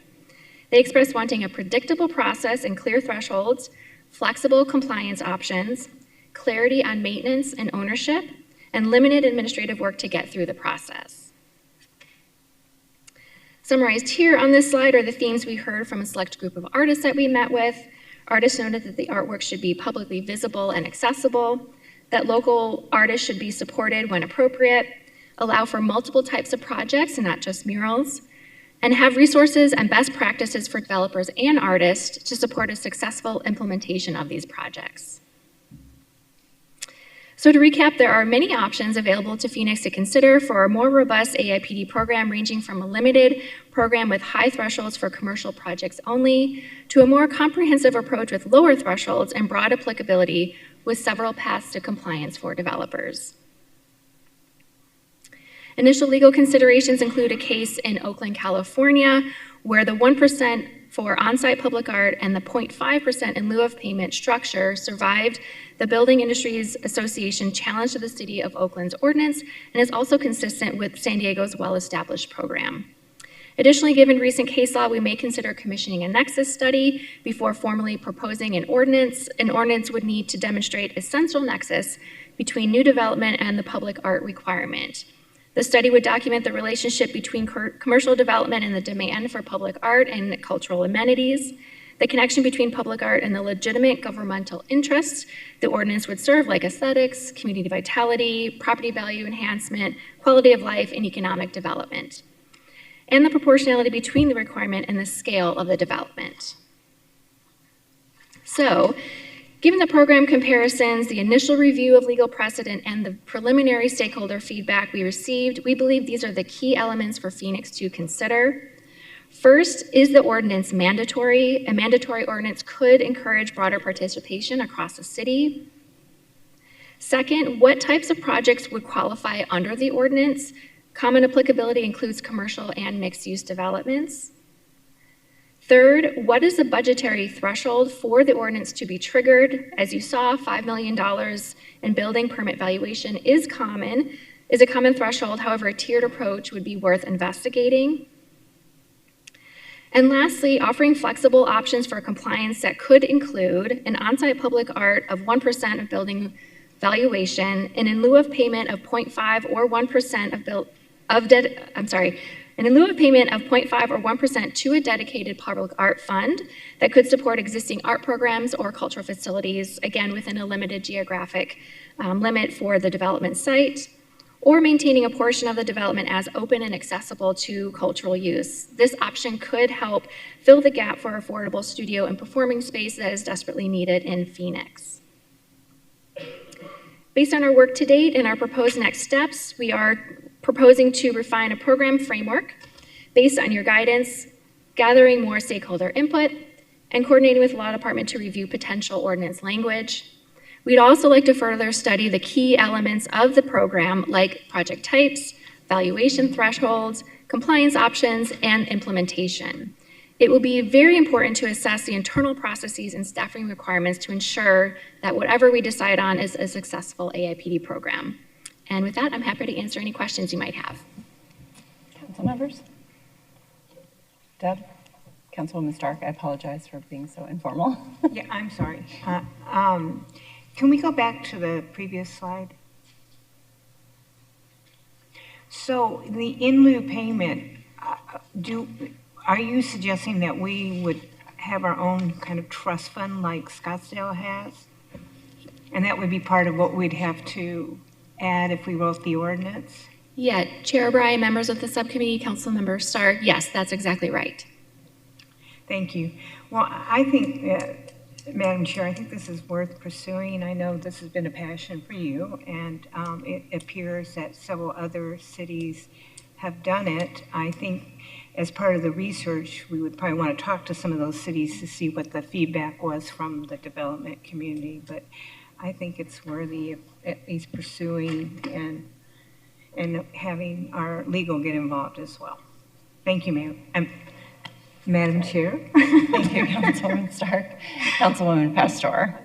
They expressed wanting a predictable process and clear thresholds, flexible compliance options, clarity on maintenance and ownership, and limited administrative work to get through the process. Summarized here on this slide are the themes we heard from a select group of artists that we met with. Artists noted that the artwork should be publicly visible and accessible, that local artists should be supported when appropriate, allow for multiple types of projects and not just murals, and have resources and best practices for developers and artists to support a successful implementation of these projects. So to recap, there are many options available to Phoenix to consider for a more robust AIPD program, ranging from a limited program with high thresholds for commercial projects only, to a more comprehensive approach with lower thresholds and broad applicability with several paths to compliance for developers. Initial legal considerations include a case in Oakland, California, where the 1% for on-site public art and the 0.5% in lieu of payment structure survived the Building Industries Association challenge to the City of Oakland's ordinance and is also consistent with San Diego's well-established program. Additionally, given recent case law, we may consider commissioning a nexus study before formally proposing an ordinance. An ordinance would need to demonstrate a central nexus between new development and the public art requirement. The study would document the relationship between commercial development and the demand for public art and cultural amenities. the connection between public art and the legitimate governmental interests the ordinance would serve, like aesthetics, community vitality, property value enhancement, quality of life, and economic development, and the proportionality between the requirement and the scale of the development. So, given the program comparisons, the initial review of legal precedent, and the preliminary stakeholder feedback we received, we believe these are the key elements for Phoenix to consider. First, is the ordinance mandatory? A mandatory ordinance could encourage broader participation across the city. Second, what types of projects would qualify under the ordinance? Common applicability includes commercial and mixed-use developments. Third, what is the budgetary threshold for the ordinance to be triggered? As you saw, $5 million in building permit valuation is a common threshold. However, a tiered approach would be worth investigating. And lastly, offering flexible options for compliance that could include an on-site public art of 1% of building valuation, and in lieu of payment of 0.5 or 1% to a dedicated public art fund that could support existing art programs or cultural facilities, again within a limited geographic limit for the development site, or maintaining a portion of the development as open and accessible to cultural use. This option could help fill the gap for affordable studio and performing space that is desperately needed in Phoenix. Based on our work to date and our proposed next steps, we are proposing to refine a program framework based on your guidance, gathering more stakeholder input, and coordinating with the law department to review potential ordinance language. We'd also like to further study the key elements of the program, like project types, valuation thresholds, compliance options, and implementation. It will be very important to assess the internal processes and staffing requirements to ensure that whatever we decide on is a successful AIPD program. And with that, I'm happy to answer any questions you might have. Council members? Deb? Councilwoman Stark, I apologize for being so informal. Yeah, I'm sorry. Can we go back to the previous slide? So the in lieu payment, are you suggesting that we would have our own kind of trust fund like Scottsdale has? And that would be part of what we'd have to add if we wrote the ordinance? Yeah, Chair O'Brien, members of the subcommittee, Councilmember Stark, yes, that's exactly right. Thank you. Well, I think, Madam Chair, I think this is worth pursuing. I know this has been a passion for you, and it appears that several other cities have done it. I think as part of the research, we would probably want to talk to some of those cities to see what the feedback was from the development community, but I think it's worthy of at least pursuing and having our legal get involved as well. Thank you, Madam Chair. Thank you, Councilwoman Stark. Councilwoman Pastor.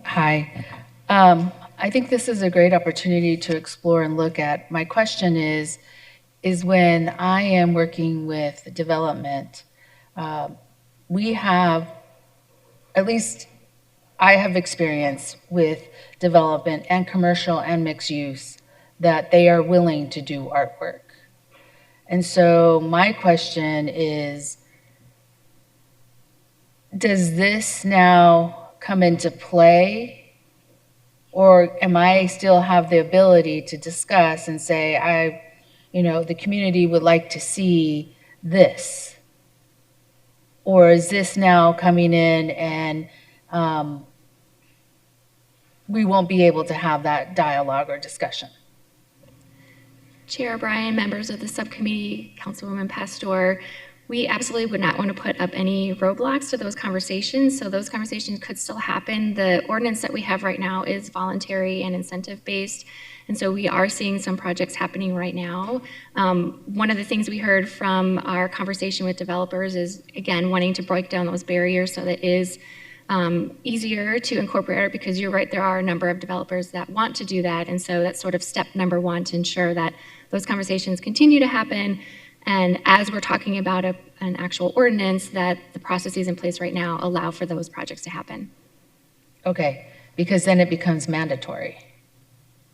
Hi. I think this is a great opportunity to explore and look at. My question is when I am working with development, we have, at least I have experience with development and commercial and mixed use that they are willing to do artwork. And so my question is, does this now come into play, or am I still have the ability to discuss and say, the community would like to see this? Or is this now coming in and we won't be able to have that dialogue or discussion? Chair O'Brien, members of the subcommittee, Councilwoman Pastor, we absolutely would not want to put up any roadblocks to those conversations. So those conversations could still happen. The ordinance that we have right now is voluntary and incentive-based. And so we are seeing some projects happening right now. One of the things we heard from our conversation with developers is, again, wanting to break down those barriers so that it is easier to incorporate art, because you're right, there are a number of developers that want to do that. And so that's sort of step number one to ensure that those conversations continue to happen. And as we're talking about an actual ordinance, that the processes in place right now allow for those projects to happen. Okay, because then it becomes mandatory,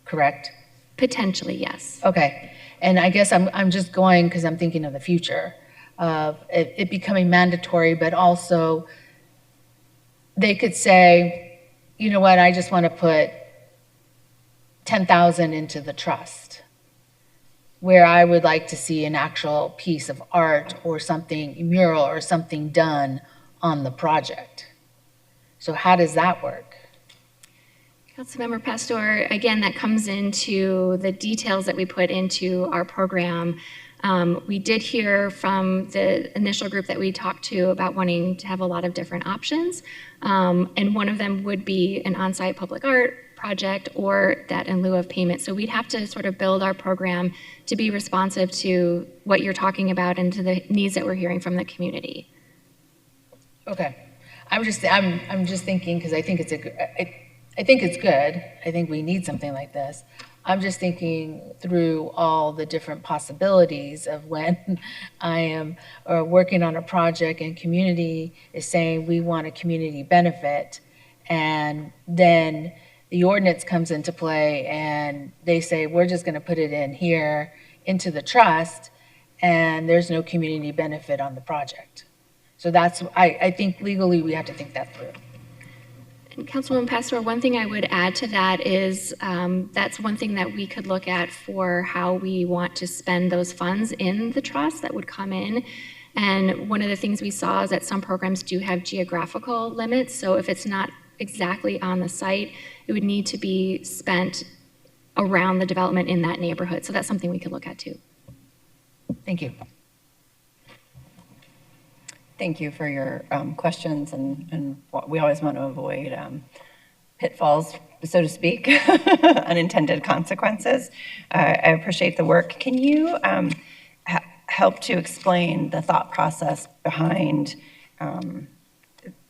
correct? Potentially, yes. Okay, and I guess I'm just going because I'm thinking of the future. of it becoming mandatory, but also they could say, you know what, I just want to put 10,000 into the trust, where I would like to see an actual piece of art or something, mural or something done on the project. So how does that work? Councilmember Pastor, again, that comes into the details that we put into our program. We did hear from the initial group that we talked to about wanting to have a lot of different options. And one of them would be an on-site public art project or that in lieu of payment. So we'd have to sort of build our program to be responsive to what you're talking about and to the needs that we're hearing from the community. Okay. I'm just thinking, because I think it's I think it's good. I think we need something like this. I'm just thinking through all the different possibilities of when I am working on a project and community is saying we want a community benefit, and then the ordinance comes into play and they say we're just going to put it in here into the trust, and there's no community benefit on the project. So that's, I think legally we have to think that through. And Councilwoman Pastor, one thing I would add to that is that's one thing that we could look at for how we want to spend those funds in the trust that would come in. And one of the things we saw is that some programs do have geographical limits. So if it's not exactly on the site, it would need to be spent around the development in that neighborhood. So that's something we could look at too. Thank you. Thank you for your questions, and we always want to avoid pitfalls, so to speak, unintended consequences. I appreciate the work. Can you help to explain the thought process behind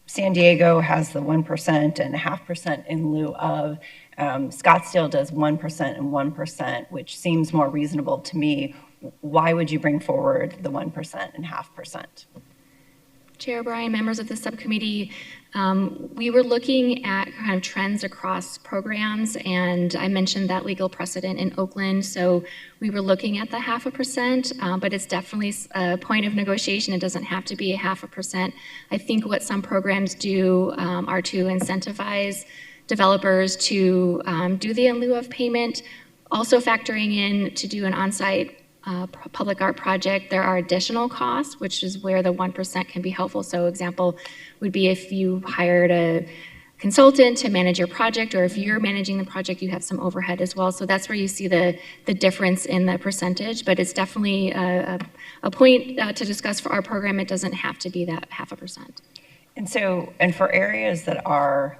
San Diego has the 1% and 0.5% in lieu of, Scottsdale does 1% and 1%, which seems more reasonable to me. Why would you bring forward the 1% and 0.5%? Chair O'Brien, members of the subcommittee, we were looking at kind of trends across programs, and I mentioned that legal precedent in Oakland, so we were looking at the 0.5%, but it's definitely a point of negotiation. It doesn't have to be 0.5%. I think what some programs do are to incentivize developers to do the in lieu of payment, also factoring in to do an on-site public art project, there are additional costs, which is where the 1% can be helpful. So example would be if you hired a consultant to manage your project, or if you're managing the project, you have some overhead as well. So that's where you see the difference in the percentage, but it's definitely a point to discuss for our program. It doesn't have to be that 0.5%. And so, and for areas that are,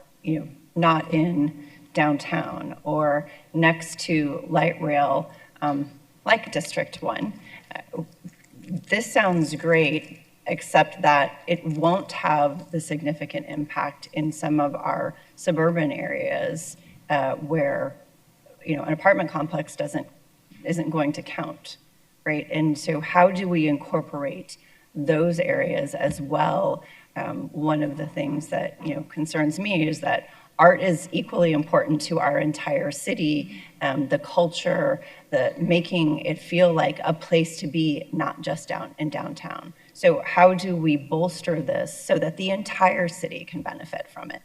not in downtown or next to light rail, like District 1. This sounds great, except that it won't have the significant impact in some of our suburban areas where, an apartment complex isn't going to count, right? And so how do we incorporate those areas as well? One of the things that, concerns me is that art is equally important to our entire city, the culture, the making it feel like a place to be, not just downtown. So how do we bolster this so that the entire city can benefit from it?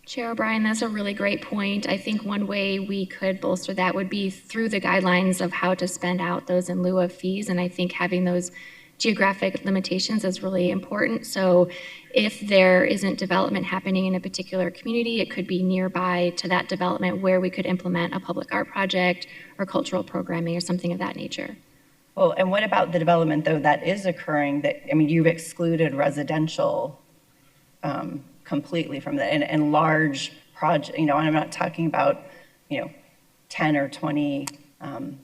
Chair O'Brien, that's a really great point. I think one way we could bolster that would be through the guidelines of how to spend out those in lieu of fees, and I think having those geographic limitations is really important. So if there isn't development happening in a particular community, it could be nearby to that development where we could implement a public art project or cultural programming or something of that nature. Well, and what about the development, though, that is occurring you've excluded residential completely from that, and large project, and I'm not talking about, 10 or 20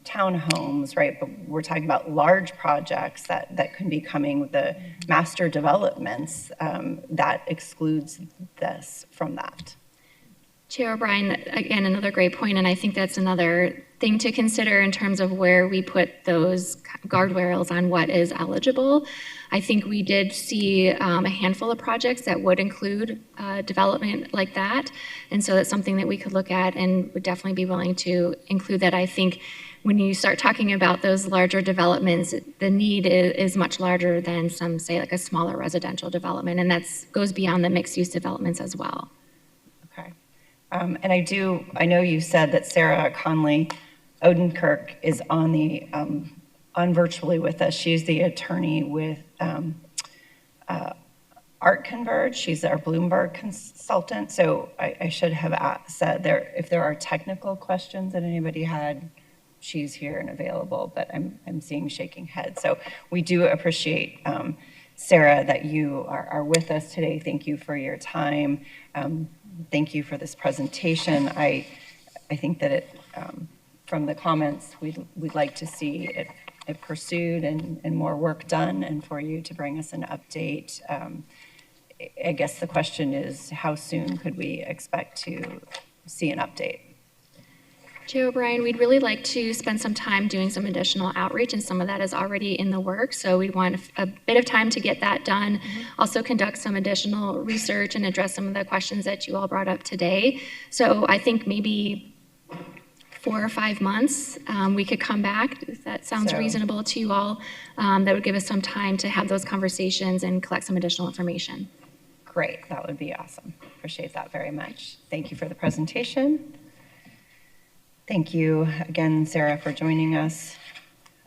townhomes, right? But we're talking about large projects that can be coming with the master developments that excludes this from that. Chair O'Brien, again, another great point, and I think that's another thing to consider in terms of where we put those guardrails on what is eligible. I think we did see a handful of projects that would include development like that, and so that's something that we could look at and would definitely be willing to include that. I think when you start talking about those larger developments, the need is much larger than some, say, like a smaller residential development, and that goes beyond the mixed-use developments as well. Okay. And I know you said that Sarah Conley Odenkirk is on virtually with us. She's the attorney with Art Converge. She's our Bloomberg consultant. So I should have said if there are technical questions that anybody had, she's here and available, but I'm seeing shaking heads. So we do appreciate, Sarah, that you are with us today. Thank you for your time. Thank you for this presentation. I think that from the comments, we'd like to see it pursued and more work done, and for you to bring us an update. I guess the question is, how soon could we expect to see an update? Chair O'Brien, we'd really like to spend some time doing some additional outreach, and some of that is already in the works. So we want a bit of time to get that done. Also conduct some additional research and address some of the questions that you all brought up today. So I think maybe 4 or 5 months, we could come back, if that sounds reasonable to you all. That would give us some time to have those conversations and collect some additional information. Great, that would be awesome. Appreciate that very much. Thank you for the presentation. Thank you again, Sarah, for joining us.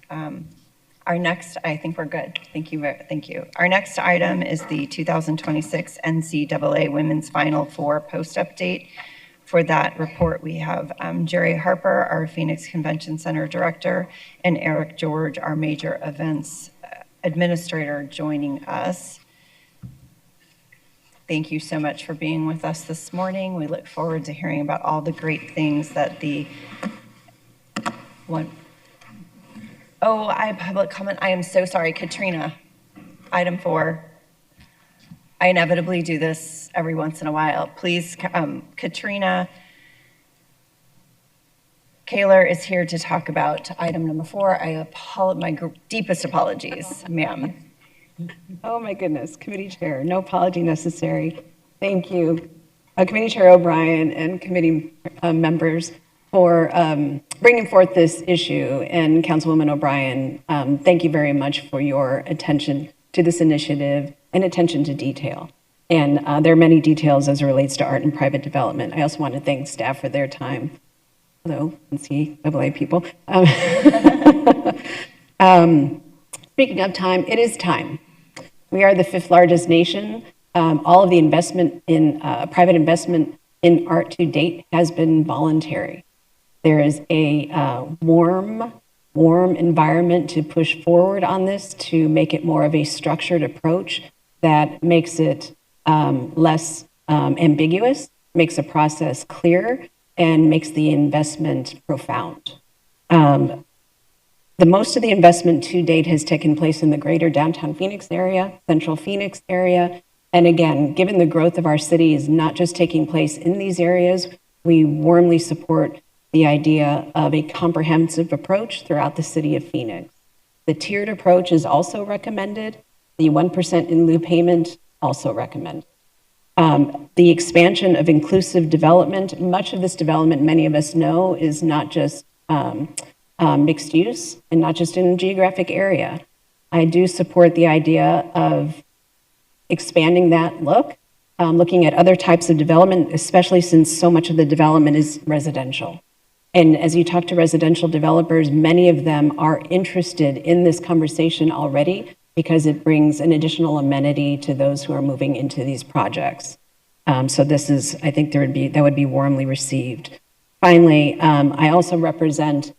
Our next, I think we're good. Thank you. Our next item is the 2026 NCAA Women's Final Four post update. For that report, we have Jerry Harper, our Phoenix Convention Center Director, and Eric George, our Major Events Administrator, joining us. Thank you so much for being with us this morning. We look forward to hearing about all the great things that I have public comment. I am so sorry, Katrina. Item 4. I inevitably do this every once in a while. Please, Katrina Kaler is here to talk about item number 4. My deepest apologies, ma'am. Oh my goodness, committee chair, no apology necessary. Thank you, Committee Chair O'Brien and committee members for bringing forth this issue. And Councilwoman O'Brien, thank you very much for your attention to this initiative and attention to detail. And there are many details as it relates to art and private development. I also want to thank staff for their time. Hello, NCAA people. Speaking of time, it is time. We are the 5th largest nation. All of the investment in private investment in art to date has been voluntary. There is a warm environment to push forward on this, to make it more of a structured approach that makes it less ambiguous, makes the process clear, and makes the investment profound. The most of the investment to date has taken place in the greater downtown Phoenix area, central Phoenix area. And again, given the growth of our city is not just taking place in these areas, we warmly support the idea of a comprehensive approach throughout the city of Phoenix. The tiered approach is also recommended. The 1% in lieu payment also recommended. The expansion of inclusive development, much of this development, many of us know, is not just mixed use and not just in a geographic area. I do support the idea of expanding that look, looking at other types of development, especially since so much of the development is residential. And as you talk to residential developers, many of them are interested in this conversation already because it brings an additional amenity to those who are moving into these projects. So this is, I think that would be warmly received. Finally, I also represent,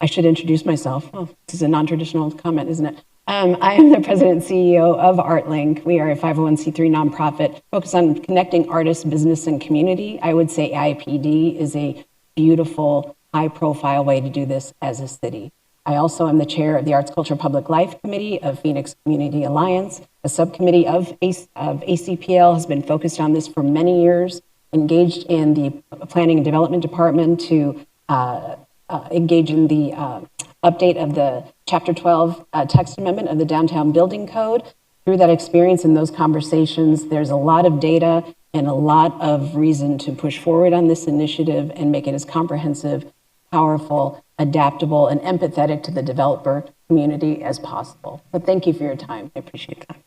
I should introduce myself. Oh, this is a non-traditional comment, isn't it? I am the president and CEO of ArtLink. We are a 501c3 nonprofit focused on connecting artists, business, and community. I would say IPD is a beautiful, high-profile way to do this as a city. I also am the chair of the Arts, Culture, Public Life Committee of Phoenix Community Alliance. A subcommittee of ACPL has been focused on this for many years, engaged in the Planning and Development Department to engage in the update of the Chapter 12 text amendment of the Downtown Building Code. Through that experience and those conversations, there's a lot of data and a lot of reason to push forward on this initiative and make it as comprehensive, powerful, adaptable, and empathetic to the developer community as possible. But thank you for your time. I appreciate that.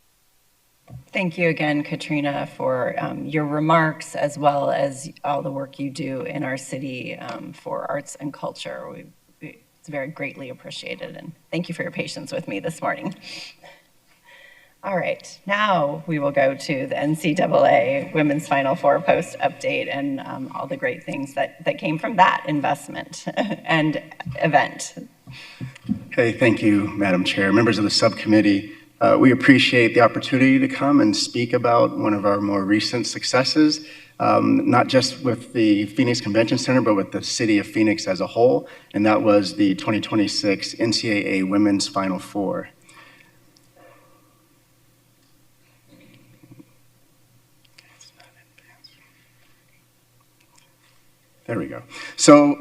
Thank you again, Katrina, for your remarks as well as all the work you do in our city for arts and culture. It's very greatly appreciated, and thank you for your patience with me this morning. All right, now we will go to the NCAA Women's Final Four post update and all the great things that came from that investment and event. Okay, thank you, Madam Chair. Members of the subcommittee, we appreciate the opportunity to come and speak about one of our more recent successes, not just with the Phoenix Convention Center, but with the city of Phoenix as a whole, and that was the 2026 NCAA Women's Final Four. There we go. So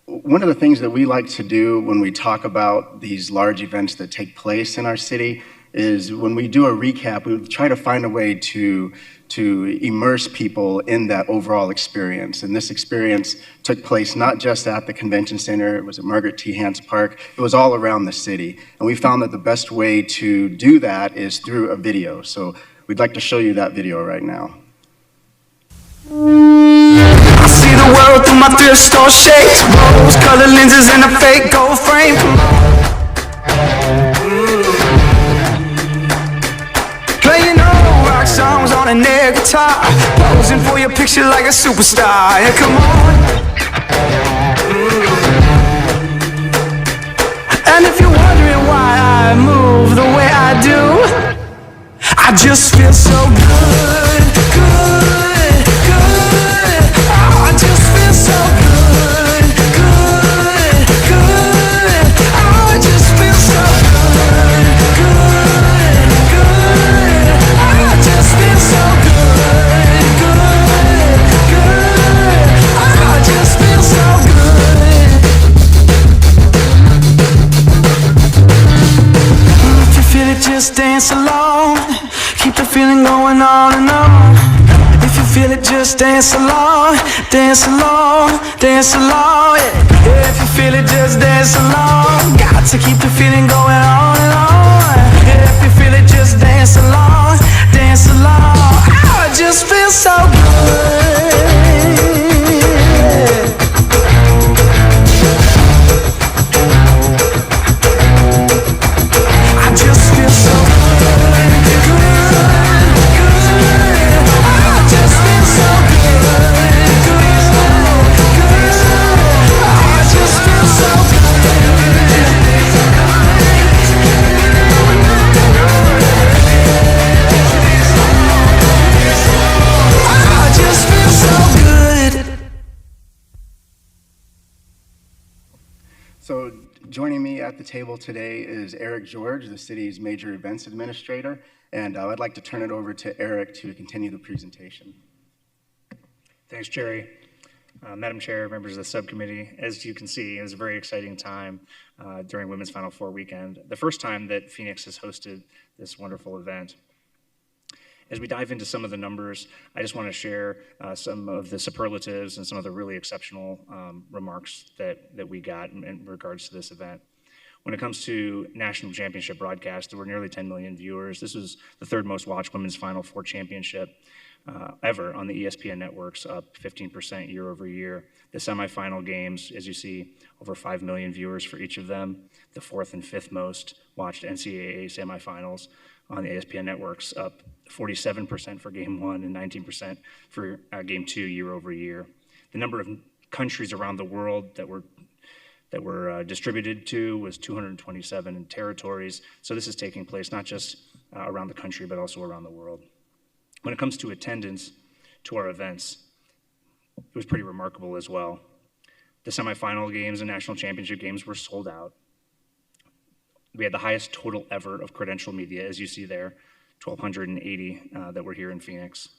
one of the things that we like to do when we talk about these large events that take place in our city is when we do a recap, we try to find a way to immerse people in that overall experience. And this experience took place not just at the convention center, it was at Margaret T. Hance Park, it was all around the city. And we found that the best way to do that is through a video. So we'd like to show you that video right now. I see the world through my thrift store shades, rose-colored lenses and a fake gold frame. Playing old rock songs on an air guitar, posing for your picture like a superstar. Yeah, come on. And if you're wondering why I move the way I do, I just feel so good, good, good. Oh, I just feel so good, good, good. Oh, I just feel so good, good, good. Oh, I just feel so good, good, good. Oh, I just feel so good. If you feel it, just dance along. Keep the feeling going on and on. If you feel it, just dance along, dance along, dance along. Yeah. If you feel it, just dance along. Got to keep the feeling going on and on. Yeah. If you feel it, just dance along, dance along. Oh, it just feels so good. I just feel so good. So joining me at the table today is Eric George, the city's major events administrator, and I'd like to turn it over to Eric to continue the presentation. Thanks, Jerry. Madam Chair, members of the subcommittee, as you can see, it was a very exciting time during Women's Final Four weekend, the first time that Phoenix has hosted this wonderful event. As we dive into some of the numbers, I just want to share some of the superlatives and some of the really exceptional remarks that we got in regards to this event. When it comes to national championship broadcast, there were nearly 10 million viewers. This was the third most watched Women's Final Four championship ever on the ESPN networks, up 15% year over year. The semifinal games, as you see, over 5 million viewers for each of them. The fourth and fifth most watched NCAA semifinals on the ESPN networks, up 47% for game one and 19% for game two year over year. The number of countries around the world that were distributed to was 227 territories. So this is taking place not just around the country, but also around the world. When it comes to attendance to our events, it was pretty remarkable as well. The semifinal games and national championship games were sold out. We had the highest total ever of credential media, as you see there, 1,280 that were here in Phoenix.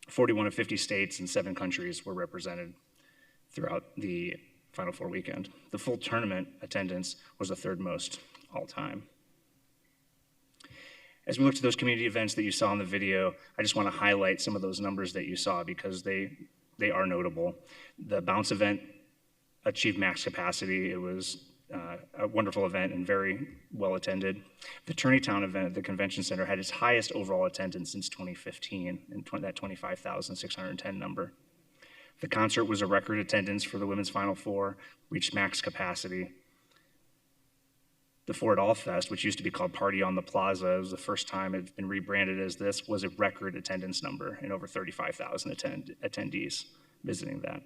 41 of 50 states and 7 countries were represented throughout the Final Four weekend. The full tournament attendance was the third most all time. As we look to those community events that you saw in the video, I just want to highlight some of those numbers that you saw because they are notable. The bounce event achieved max capacity. It was a wonderful event and very well attended. The Tourneytown event at the convention center had its highest overall attendance since 2015, and that 25,610 number. The concert was a record attendance for the Women's Final Four, reached max capacity. The For It All Fest, which used to be called Party on the Plaza, it was the first time it's been rebranded as this, was a record attendance number and over 35,000 attendees visiting that.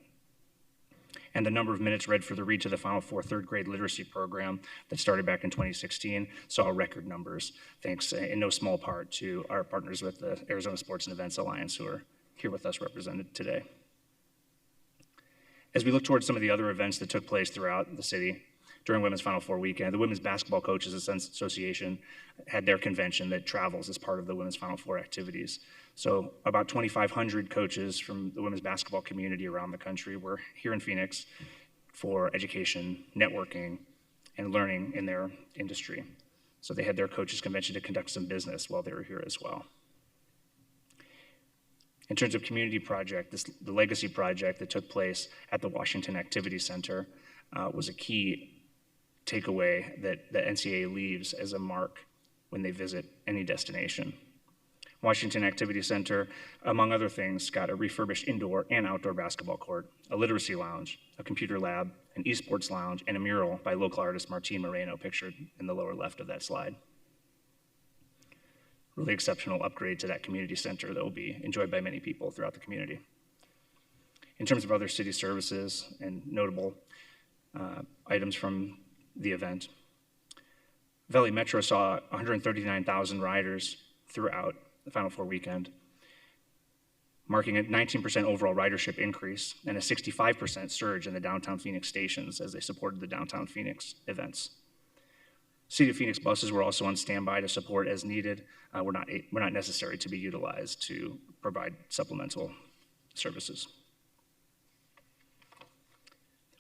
And the number of minutes read for the Read to the Final Four third grade literacy program that started back in 2016 saw record numbers, thanks in no small part to our partners with the Arizona Sports and Events Alliance, who are here with us represented today. As we look towards some of the other events that took place throughout the city during Women's Final Four weekend, the Women's Basketball Coaches Association had their convention that travels as part of the Women's Final Four activities. So about 2,500 coaches from the women's basketball community around the country were here in Phoenix for education, networking, and learning in their industry. So they had their coaches convention to conduct some business while they were here as well. In terms of community project, the legacy project that took place at the Washington Activity Center was a key takeaway that the NCAA leaves as a mark when they visit any destination. Washington Activity Center, among other things, got a refurbished indoor and outdoor basketball court, a literacy lounge, a computer lab, an esports lounge, and a mural by local artist Martin Moreno, pictured in the lower left of that slide. Really exceptional upgrade to that community center that will be enjoyed by many people throughout the community. In terms of other city services and notable items from the event, Valley Metro saw 139,000 riders throughout the Final Four weekend, marking a 19% overall ridership increase and a 65% surge in the downtown Phoenix stations as they supported the downtown Phoenix events. City of Phoenix buses were also on standby to support as needed. Were not necessary to be utilized to provide supplemental services.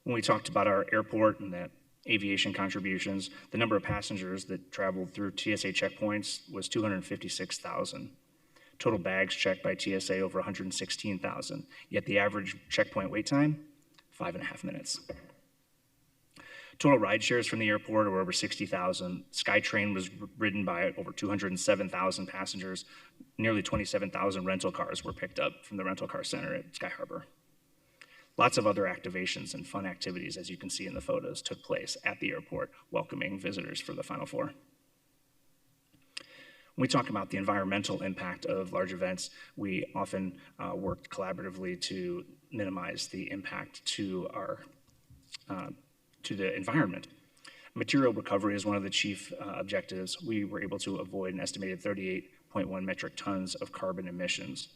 When we talked about our airport and the aviation contributions, the number of passengers that traveled through TSA checkpoints was 256,000. Total bags checked by TSA over 116,000, yet the average checkpoint wait time, 5.5 minutes. Total ride shares from the airport were over 60,000. SkyTrain was ridden by over 207,000 passengers. Nearly 27,000 rental cars were picked up from the rental car center at Sky Harbor. Lots of other activations and fun activities, as you can see in the photos, took place at the airport, welcoming visitors for the Final Four. When we talk about the environmental impact of large events, we often work collaboratively to minimize the impact to the environment. Material recovery is one of the chief objectives. We were able to avoid an estimated 38.1 metric tons of carbon emissions.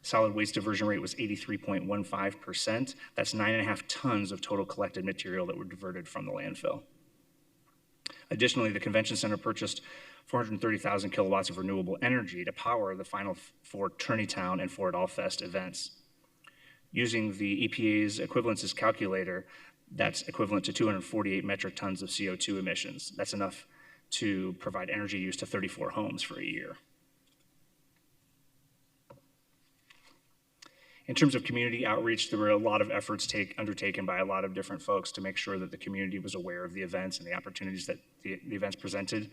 Solid waste diversion rate was 83.15%. That's 9.5 tons of total collected material that were diverted from the landfill. Additionally, the convention center purchased 430,000 kilowatts of renewable energy to power the Final Four Tourneytown and For It All Fest events. Using the EPA's equivalences calculator, that's equivalent to 248 metric tons of CO2 emissions. That's enough to provide energy use to 34 homes for a year. In terms of community outreach, there were a lot of efforts undertaken by a lot of different folks to make sure that the community was aware of the events and the opportunities that the events presented.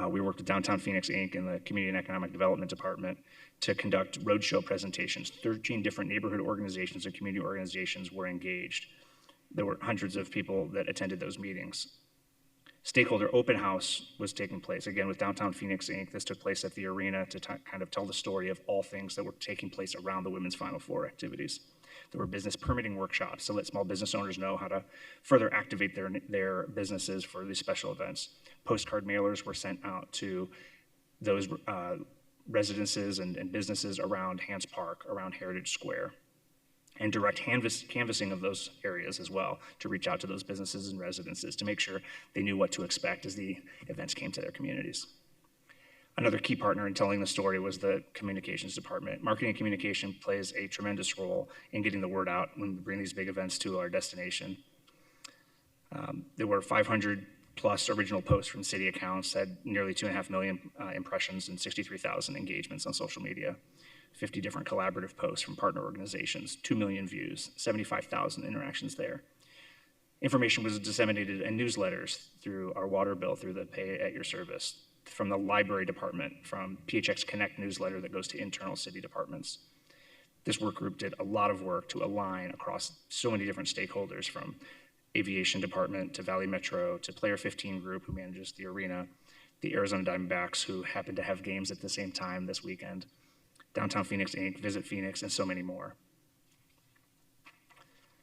We worked with Downtown Phoenix, Inc. and the Community and Economic Development Department to conduct roadshow presentations. 13 different neighborhood organizations and community organizations were engaged. There were hundreds of people that attended those meetings. Stakeholder open house was taking place, again with Downtown Phoenix, Inc. This took place at the arena to kind of tell the story of all things that were taking place around the Women's Final Four activities. There were business permitting workshops to let small business owners know how to further activate their businesses for these special events. Postcard mailers were sent out to those residences and businesses around Hans Park, around Heritage Square, and direct canvassing of those areas as well to reach out to those businesses and residences to make sure they knew what to expect as the events came to their communities. Another key partner in telling the story was the communications department. Marketing and communication plays a tremendous role in getting the word out when we bring these big events to our destination. There were 500 plus original posts from city accounts, had nearly 2.5 million impressions and 63,000 engagements on social media. 50 different collaborative posts from partner organizations, 2 million views, 75,000 interactions there. Information was disseminated in newsletters through our water bill, through the Pay at Your Service, from the library department, from PHX Connect newsletter that goes to internal city departments. This work group did a lot of work to align across so many different stakeholders, from aviation department to Valley Metro to Player 15 Group, who manages the arena, the Arizona Diamondbacks, who happen to have games at the same time this weekend, Downtown Phoenix Inc., Visit Phoenix, and so many more.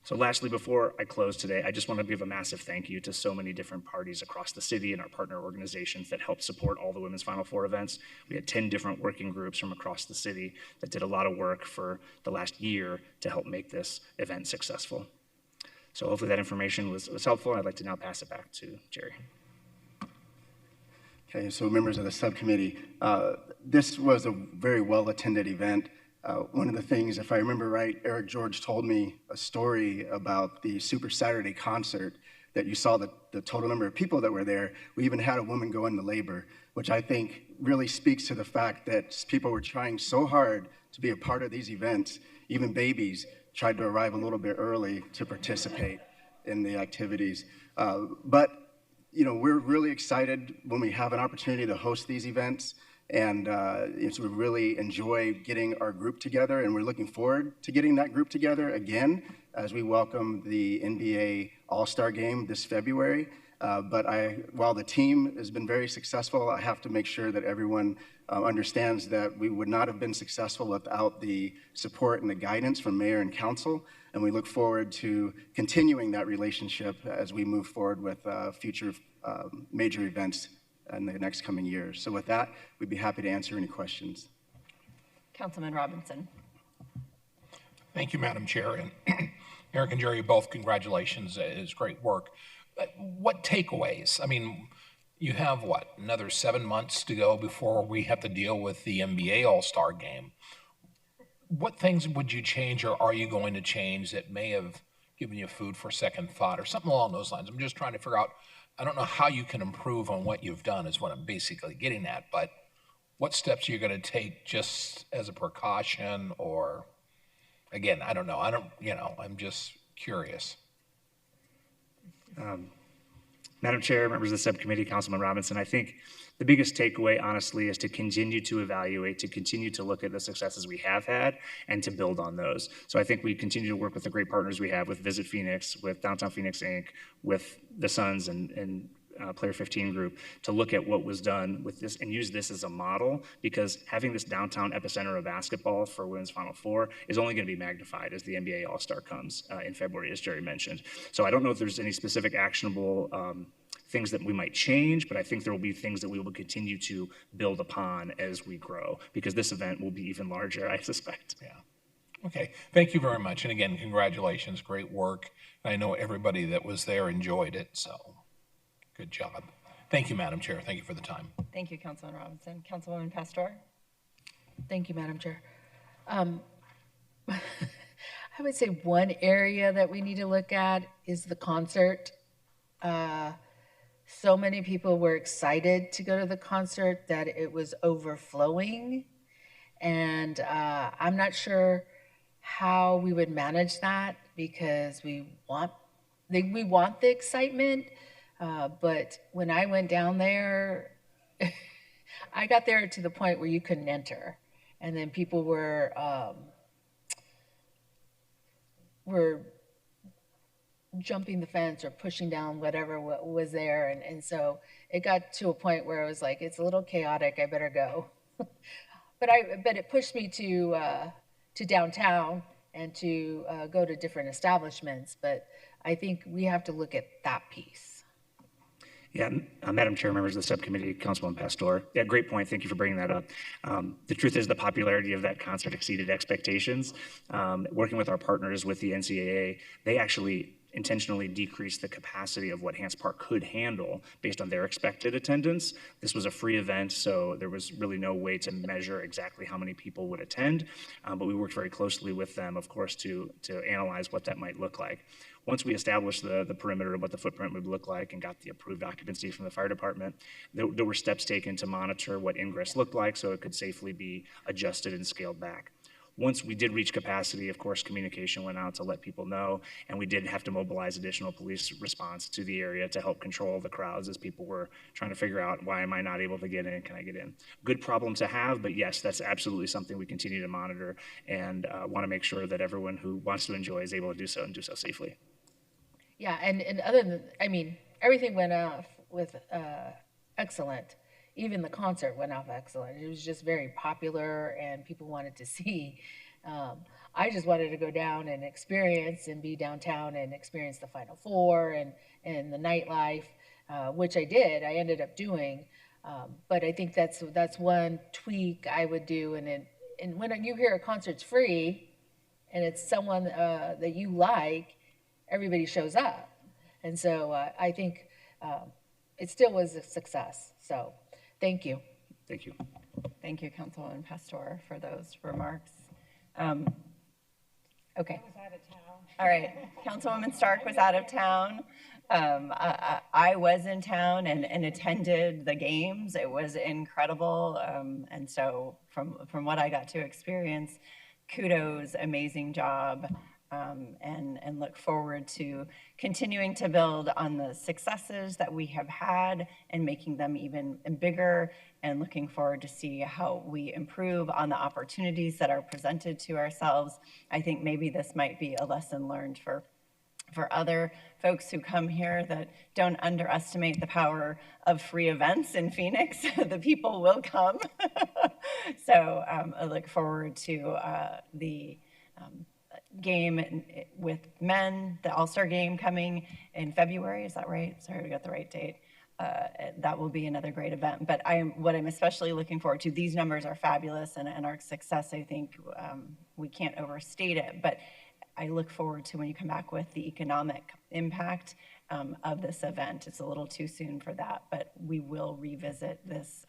So lastly, before I close today, I just want to give a massive thank you to so many different parties across the city and our partner organizations that helped support all the Women's Final Four events. We had 10 different working groups from across the city that did a lot of work for the last year to help make this event successful. So hopefully that information was helpful. I'd like to now pass it back to Jerry. Okay, so members of the subcommittee, this was a very well-attended event. One of the things, if I remember right, Eric George told me a story about the Super Saturday concert, that you saw the total number of people that were there. We even had a woman go into labor, which I think really speaks to the fact that people were trying so hard to be a part of these events. Even babies tried to arrive a little bit early to participate in the activities. But you know, we're really excited when we have an opportunity to host these events, and we really enjoy getting our group together, and we're looking forward to getting that group together again as we welcome the NBA All-Star Game this February. But while the team has been very successful, I have to make sure that everyone understands that we would not have been successful without the support and the guidance from mayor and council. And we look forward to continuing that relationship as we move forward with future major events in the next coming years. So with that, we'd be happy to answer any questions. Councilman Robinson. Thank you, Madam Chair. And Eric and Jerry, both congratulations. It's great work. But what takeaways? I mean, you have what, another 7 months to go before we have to deal with the NBA All-Star Game. What things would you change, or are you going to change, that may have given you food for second thought or something along those lines? I'm just trying to figure out, I don't know how you can improve on what you've done is what I'm basically getting at, but what steps are you going to take just as a precaution, or again, I don't know. I'm just curious. Madam Chair, members of the subcommittee, Councilman Robinson, I think the biggest takeaway, honestly, is to continue to evaluate, to continue to look at the successes we have had, and to build on those. So I think we continue to work with the great partners we have with Visit Phoenix, with Downtown Phoenix Inc., with the Suns and Player 15 Group, to look at what was done with this and use this as a model, because having this downtown epicenter of basketball for Women's Final Four is only going to be magnified as the NBA All-Star comes in February, as Jerry mentioned. So I don't know if there's any specific actionable things that we might change, but I think there will be things that we will continue to build upon as we grow, because this event will be even larger, I suspect. Yeah. Okay. Thank you very much. And again, congratulations. Great work. I know everybody that was there enjoyed it, so good job. Thank you, Madam Chair. Thank you for the time. Thank you, Councilman Robinson. Councilwoman Pastor. Thank you, Madam Chair. I would say one area that we need to look at is the concert. So many people were excited to go to the concert that it was overflowing. And I'm not sure how we would manage that, because we want the excitement. But when I went down there, I got there to the point where you couldn't enter. And then people were jumping the fence or pushing down whatever was there. And so it got to a point where it was like, it's a little chaotic, I better go. But it pushed me to downtown and to go to different establishments. But I think we have to look at that piece. Yeah, Madam Chair, members of the subcommittee, Councilwoman Pastor. Yeah, great point. Thank you for bringing that up. The truth is the popularity of that concert exceeded expectations. Working with our partners with the NCAA, they actually intentionally decreased the capacity of what Hance Park could handle based on their expected attendance. This was a free event, so there was really no way to measure exactly how many people would attend, but we worked very closely with them, of course, to analyze what that might look like. Once we established the perimeter of what the footprint would look like and got the approved occupancy from the fire department, there were steps taken to monitor what ingress looked like so it could safely be adjusted and scaled back. Once we did reach capacity, of course, communication went out to let people know, and we did have to mobilize additional police response to the area to help control the crowds as people were trying to figure out, why am I not able to get in? Can I get in? Good problem to have, but yes, that's absolutely something we continue to monitor and want to make sure that everyone who wants to enjoy is able to do so and do so safely. Yeah, and other than, I mean, everything went off with excellent. Even the concert went off excellent. It was just very popular and people wanted to see. I just wanted to go down and experience and be downtown and experience the Final Four and the nightlife, which I did. I ended up doing. But I think that's one tweak I would do. And when you hear a concert's free and it's someone that you like, everybody shows up. And so I think it still was a success. So thank you. Thank you. Thank you, Councilwoman Pastor, for those remarks. Okay. All right. Councilwoman Stark was out of town. I was in town and attended the games. It was incredible. And so from what I got to experience, kudos, amazing job. And look forward to continuing to build on the successes that we have had and making them even bigger, and looking forward to see how we improve on the opportunities that are presented to ourselves. I think maybe this might be a lesson learned for other folks who come here, that don't underestimate the power of free events in Phoenix. The people will come. So I look forward to the game with men, the All-Star game coming in February. Is that right? Sorry, we got the right date. That will be another great event. But what I'm especially looking forward to, these numbers are fabulous, and our success, I think, we can't overstate it. But I look forward to when you come back with the economic impact of this event. It's a little too soon for that, but we will revisit this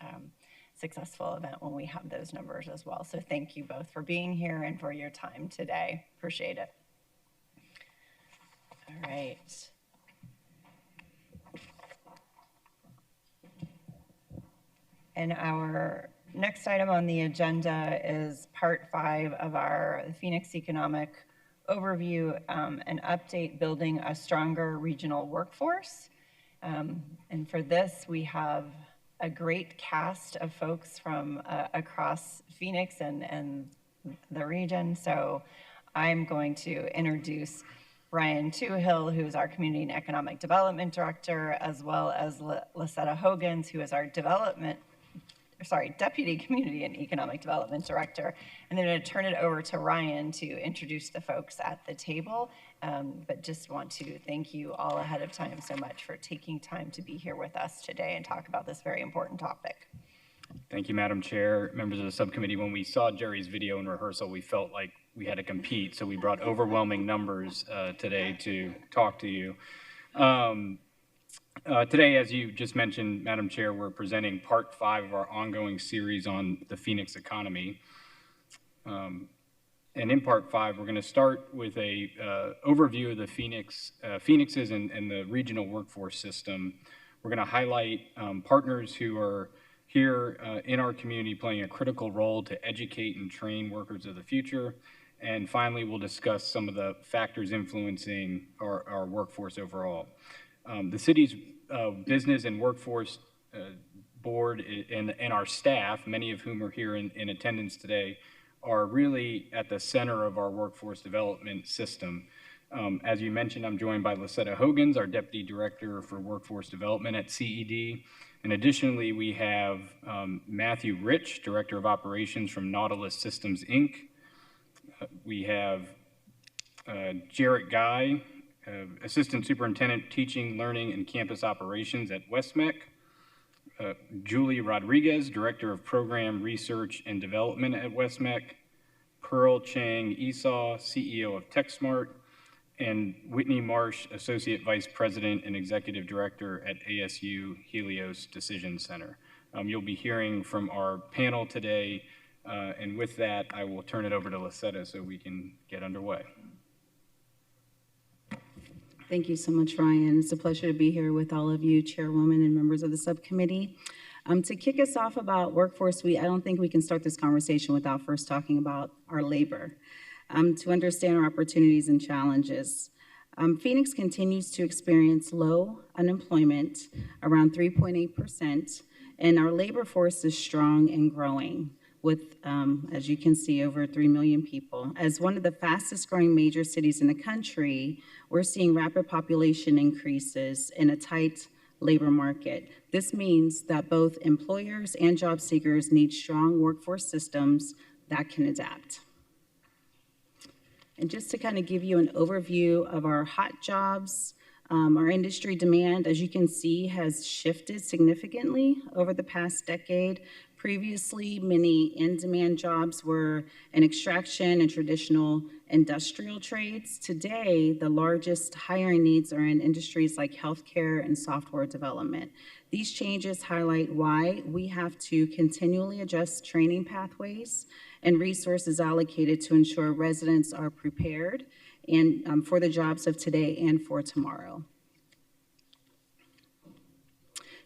successful event when we have those numbers as well. So thank you both for being here and for your time today. Appreciate it. All right. And our next item on the agenda is part 5 of our Phoenix Economic Overview, and update, building a stronger regional workforce. And for this, we have a great cast of folks from across Phoenix and the region. So I'm going to introduce Brian Toohill, who is our Community and Economic Development Director, as well as Lisetta Hogans, who is our Deputy Community and Economic Development Director. And then I'm going to turn it over to Ryan to introduce the folks at the table. But just want to thank you all ahead of time so much for taking time to be here with us today and talk about this very important topic. Thank you, Madam Chair, members of the subcommittee. When we saw Jerry's video in rehearsal, we felt like we had to compete, so we brought overwhelming numbers today to talk to you. Today, as you just mentioned, Madam Chair, we're presenting part 5 of our ongoing series on the Phoenix economy. And in part 5, we're going to start with a overview of the Phoenix's and the regional workforce system. We're going to highlight partners who are here in our community playing a critical role to educate and train workers of the future. And finally, we'll discuss some of the factors influencing our workforce overall. The city's business and workforce board and our staff, many of whom are here in attendance today, are really at the center of our workforce development system. As you mentioned, I'm joined by Lisetta Hogans, our Deputy Director for Workforce Development at CED. And additionally, we have Matthew Rich, Director of Operations from Nautilus Systems, Inc. We have Jarrett Guy, Assistant Superintendent, Teaching, Learning, and Campus Operations at WestMec. Julie Rodriguez, Director of Program Research and Development at WestMec. Pearl Chang Esau, CEO of TechSmart. and Whitney Marsh, Associate Vice President and Executive Director at ASU Helios Decision Center. You'll be hearing from our panel today, and with that, I will turn it over to Lisetta so we can get underway. Thank you so much, Ryan. It's a pleasure to be here with all of you, Chairwoman and members of the subcommittee. To kick us off about Workforce Week, I don't think we can start this conversation without first talking about our labor. To understand our opportunities and challenges. Phoenix continues to experience low unemployment, around 3.8%, and our labor force is strong and growing with, as you can see, over 3 million people. As one of the fastest growing major cities in the country, we're seeing rapid population increases in a tight labor market. This means that both employers and job seekers need strong workforce systems that can adapt. And just to kind of give you an overview of our hot jobs, our industry demand, as you can see, has shifted significantly over the past decade. Previously, many in-demand jobs were in extraction and traditional industrial trades. Today, the largest hiring needs are in industries like healthcare and software development. These changes highlight why we have to continually adjust training pathways and resources allocated to ensure residents are prepared and for the jobs of today and for tomorrow.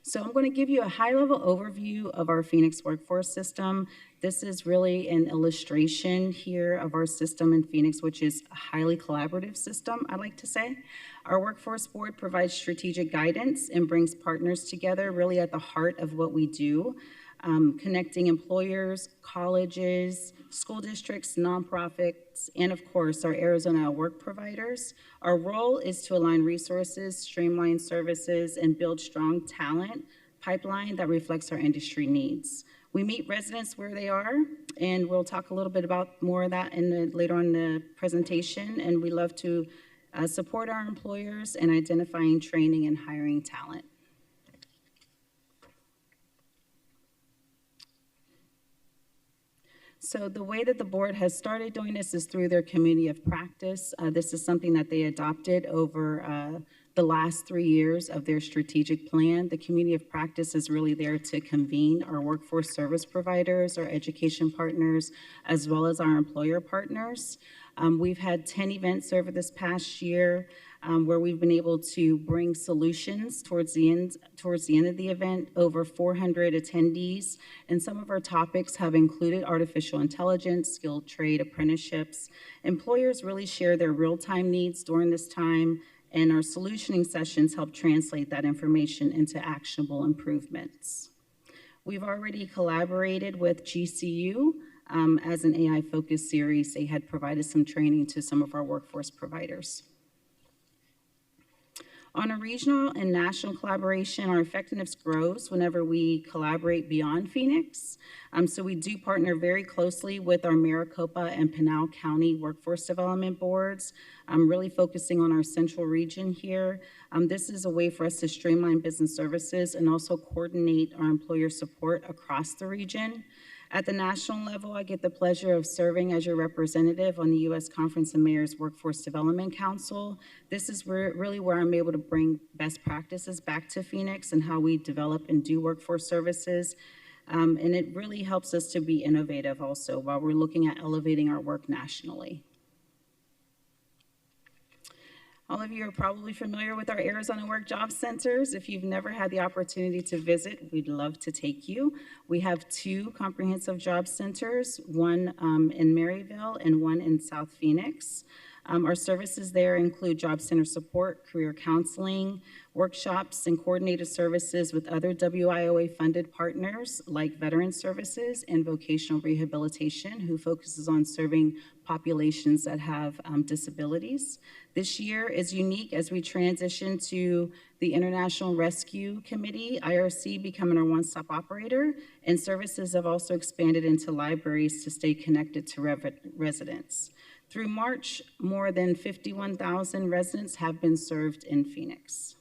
So I'm going to give you a high-level overview of our Phoenix workforce system. This is really an illustration here of our system in Phoenix, which is a highly collaborative system, I like to say. Our workforce board provides strategic guidance and brings partners together really at the heart of what we do, connecting employers, colleges, school districts, nonprofits, and of course, our Arizona work providers. Our role is to align resources, streamline services, and build strong talent pipeline that reflects our industry needs. We meet residents where they are, and we'll talk a little bit about more of that later on in the presentation, and we love to support our employers in identifying, training, and hiring talent. So the way that the board has started doing this is through their community of practice. This is something that they adopted over the last 3 years of their strategic plan. The community of practice is really there to convene our workforce service providers, our education partners, as well as our employer partners. We've had 10 events over this past year where we've been able to bring solutions towards the end of the event, over 400 attendees, and some of our topics have included artificial intelligence, skilled trade apprenticeships. Employers really share their real-time needs during this time, and our solutioning sessions help translate that information into actionable improvements. We've already collaborated with GCU as an AI-focused series. They had provided some training to some of our workforce providers. On a regional and national collaboration, our effectiveness grows whenever we collaborate beyond Phoenix. So we do partner very closely with our Maricopa and Pinal County workforce development boards. Really focusing on our central region here. This is a way for us to streamline business services and also coordinate our employer support across the region. At the national level, I get the pleasure of serving as your representative on the U.S. Conference of Mayors Workforce Development Council. This is really where I'm able to bring best practices back to Phoenix and how we develop and do workforce services. And it really helps us to be innovative also while we're looking at elevating our work nationally. All of you are probably familiar with our Arizona Work Job Centers. If you've never had the opportunity to visit, we'd love to take you. We have 2 comprehensive job centers, one in Maryville and one in South Phoenix. Our services there include job center support, career counseling, workshops, and coordinated services with other WIOA-funded partners like Veteran Services and Vocational Rehabilitation, who focuses on serving populations that have disabilities. This year is unique as we transition to the International Rescue Committee, IRC, becoming our one-stop operator, and services have also expanded into libraries to stay connected to residents. Through March, more than 51,000 residents have been served in Phoenix.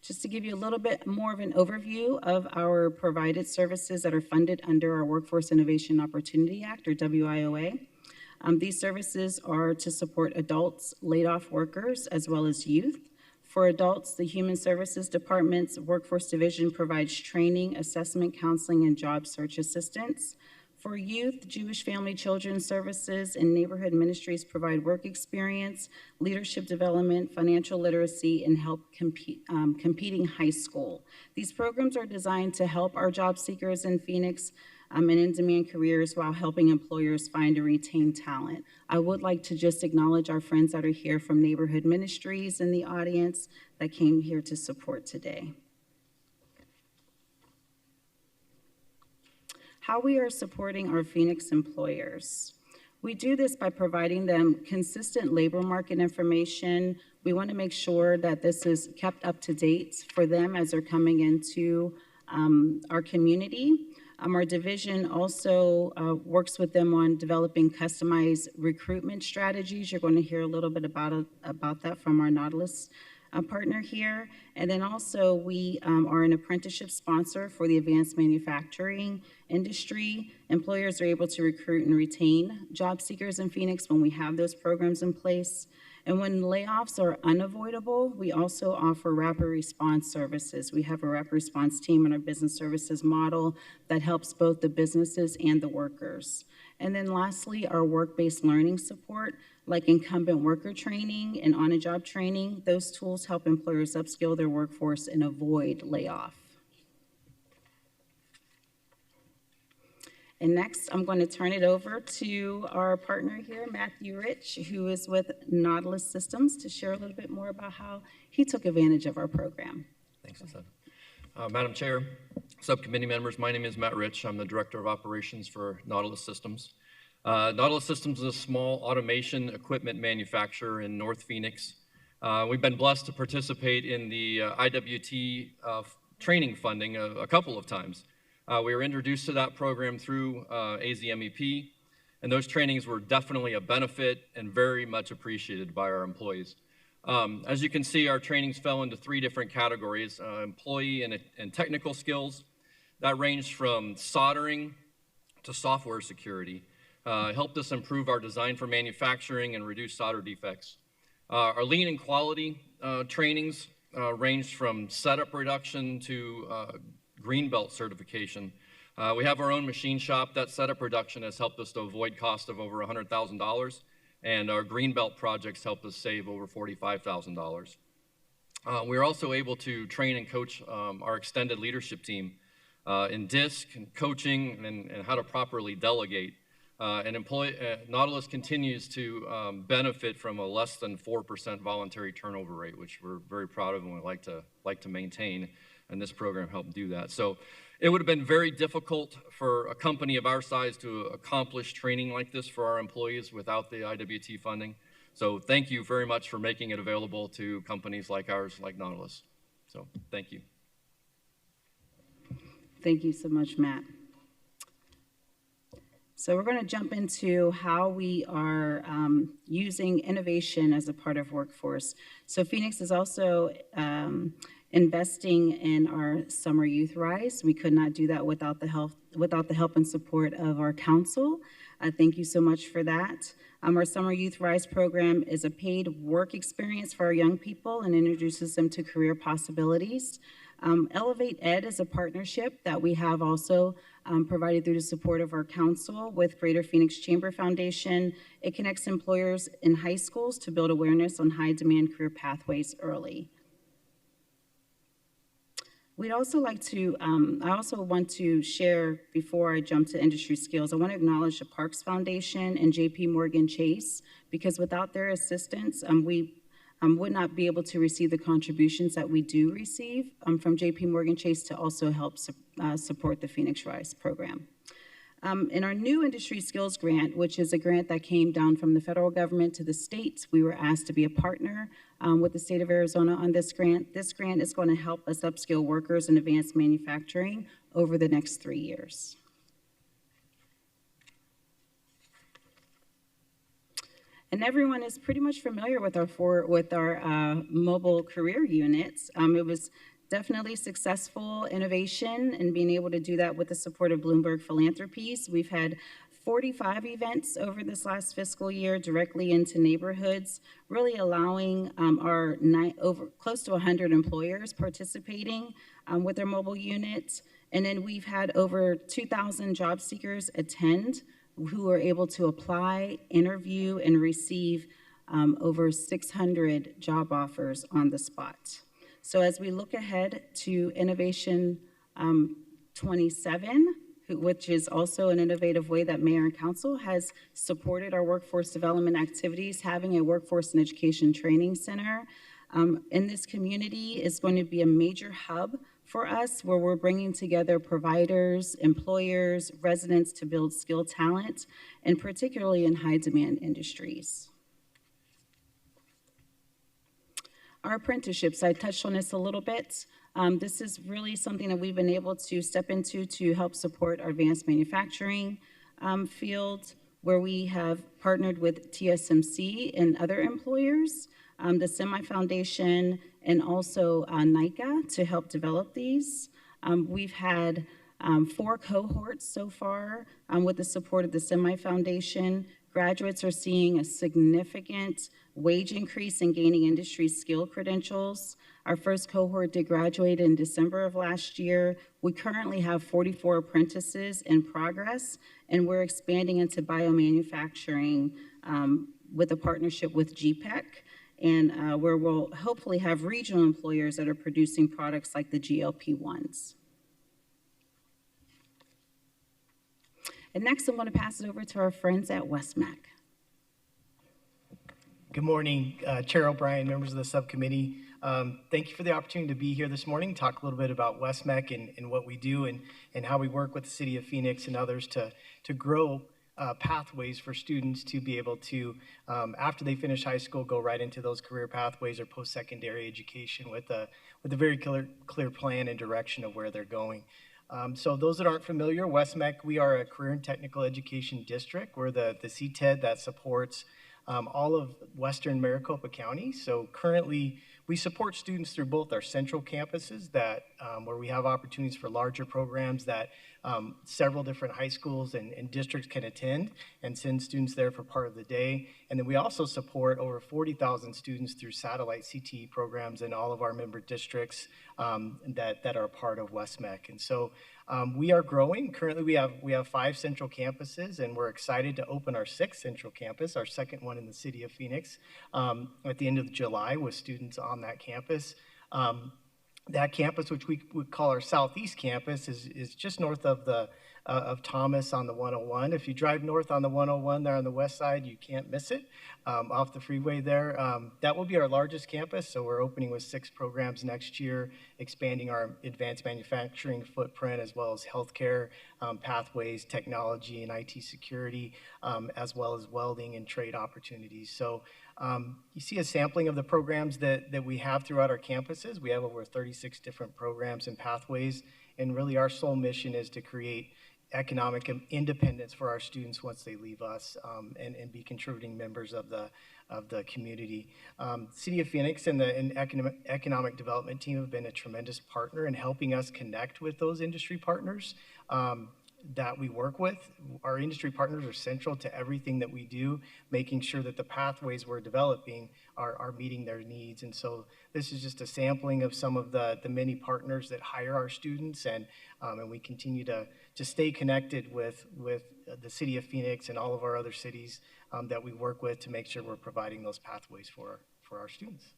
Just to give you a little bit more of an overview of our provided services that are funded under our Workforce Innovation Opportunity Act, or WIOA. These services are to support adults, laid-off workers, as well as youth. For adults, the Human Services Department's Workforce Division provides training, assessment, counseling, and job search assistance. For youth, Jewish Family Children's Services and Neighborhood Ministries provide work experience, leadership development, financial literacy, and help competing high school. These programs are designed to help our job seekers in Phoenix and in-demand careers while helping employers find and retain talent. I would like to just acknowledge our friends that are here from Neighborhood Ministries in the audience that came here to support today. How we are supporting our Phoenix employers. We do this by providing them consistent labor market information. We want to make sure that this is kept up to date for them as they're coming into our community. Our division also works with them on developing customized recruitment strategies. You're going to hear a little bit about that from our Nautilus partner here. And then also we are an apprenticeship sponsor for the advanced manufacturing industry. Employers are able to recruit and retain job seekers in Phoenix when we have those programs in place. And when layoffs are unavoidable, we also offer rapid response services. We have a rapid response team in our business services model that helps both the businesses and the workers. And then lastly, our work-based learning support, like incumbent worker training and on-the-job training. Those tools help employers upskill their workforce and avoid layoff. And next, I'm going to turn it over to our partner here, Matthew Rich, who is with Nautilus Systems, to share a little bit more about how he took advantage of our program. Thanks, Lisa. Madam Chair, subcommittee members, my name is Matt Rich. I'm the Director of Operations for Nautilus Systems. Nautilus Systems is a small automation equipment manufacturer in North Phoenix. We've been blessed to participate in the IWT training funding a couple of times. We were introduced to that program through AZMEP, and those trainings were definitely a benefit and very much appreciated by our employees. As you can see, our trainings fell into three different categories: employee and technical skills. That ranged from soldering to software security. Helped us improve our design for manufacturing and reduce solder defects. Our lean and quality trainings ranged from setup reduction to green belt certification. We have our own machine shop. That setup reduction has helped us to avoid cost of over $100,000, and our green belt projects helped us save over $45,000. We're also able to train and coach our extended leadership team in DISC and coaching and how to properly delegate. Nautilus continues to benefit from a less than 4% voluntary turnover rate, which we're very proud of and we like to maintain, and this program helped do that. So it would have been very difficult for a company of our size to accomplish training like this for our employees without the IWT funding. So thank you very much for making it available to companies like ours, like Nautilus. So thank you. Thank you so much, Matt. So we're going to jump into how we are using innovation as a part of workforce. So Phoenix is also investing in our Summer Youth Rise. We could not do that without the help and support of our council. Thank you so much for that. Our Summer Youth Rise program is a paid work experience for our young people and introduces them to career possibilities. Elevate Ed is a partnership that we have also provided through the support of our council with Greater Phoenix Chamber Foundation. It connects employers in high schools to build awareness on high demand career pathways early. We'd also like to, I also want to share, before I jump to industry skills, I want to acknowledge the Parks Foundation and JP Morgan Chase, because without their assistance, we would not be able to receive the contributions that we do receive from JP Morgan Chase to also help support the Phoenix Rise program. In our new industry skills grant, which is a grant that came down from the federal government to the states, we were asked to be a partner with the state of Arizona on this grant. This grant is going to help us upskill workers in advanced manufacturing over the next 3 years. And everyone is pretty much familiar with our mobile career units. It was definitely successful innovation and being able to do that with the support of Bloomberg Philanthropies. We've had 45 events over this last fiscal year directly into neighborhoods, really allowing our close to 100 employers participating with their mobile units. And then we've had over 2,000 job seekers attend who are able to apply, interview, and receive over 600 job offers on the spot. So as we look ahead to Innovation 27, which is also an innovative way that Mayor and Council has supported our workforce development activities, having a workforce and education training center in this community is going to be a major hub for us, where we're bringing together providers, employers, residents to build skilled talent, and particularly in high demand industries. Our apprenticeships, I touched on this a little bit. This is really something that we've been able to step into to help support our advanced manufacturing field, where we have partnered with TSMC and other employers, the Semi Foundation, and also NICA to help develop these. We've had 4 cohorts so far with the support of the Semi Foundation. Graduates are seeing a significant wage increase in gaining industry skill credentials. Our first cohort did graduate in December of last year. We currently have 44 apprentices in progress, and we're expanding into biomanufacturing with a partnership with GPEC, and where we'll hopefully have regional employers that are producing products like the GLP-1s. And next, I'm going to pass it over to our friends at WestMac. Good morning, Chair O'Brien, members of the subcommittee. Thank you for the opportunity to be here this morning, talk a little bit about WestMac and what we do and how we work with the City of Phoenix and others to grow pathways for students to be able to, after they finish high school, go right into those career pathways or post-secondary education with a very clear plan and direction of where they're going. So those that aren't familiar, WestMac, we are a career and technical education district. We're the CTED that supports all of Western Maricopa County. So currently, we support students through both our central campuses that where we have opportunities for larger programs that several different high schools and districts can attend and send students there for part of the day. And then we also support over 40,000 students through satellite CTE programs in all of our member districts that are part of WestMac. And so we are growing. Currently, we have 5 central campuses, and we're excited to open our 6th central campus, our second one in the City of Phoenix, at the end of July with students on that campus. That campus, which we would call our Southeast campus, is just north of Thomas on the 101. If you drive north on the 101 there on the west side, you can't miss it off the freeway there. That will be our largest campus, so we're opening with 6 programs next year, expanding our advanced manufacturing footprint as well as healthcare pathways, technology, and IT security, as well as welding and trade opportunities. So you see a sampling of the programs that we have throughout our campuses. We have over 36 different programs and pathways, and really our sole mission is to create economic independence for our students once they leave us and be contributing members of the community. City of Phoenix and the economic development team have been a tremendous partner in helping us connect with those industry partners that we work with. Our industry partners are central to everything that we do, making sure that the pathways we're developing are meeting their needs. And so this is just a sampling of some of the many partners that hire our students, and we continue to stay connected with the City of Phoenix and all of our other cities that we work with to make sure we're providing those pathways for our students.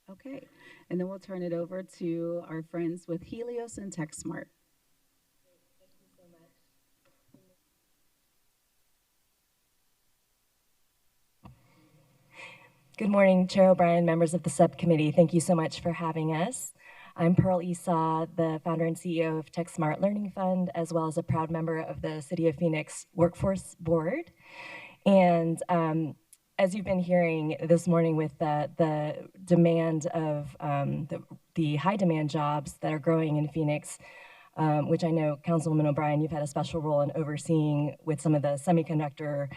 Okay, and then we'll turn it over to our friends with Helios and TechSmart. Good morning, Chair O'Brien, members of the subcommittee. Thank you so much for having us. I'm Pearl Esau, the founder and CEO of TechSmart Learning Fund, as well as a proud member of the City of Phoenix Workforce Board. And as you've been hearing this morning with the demand of the high demand jobs that are growing in Phoenix, which I know, Councilwoman O'Brien, you've had a special role in overseeing with some of the semiconductor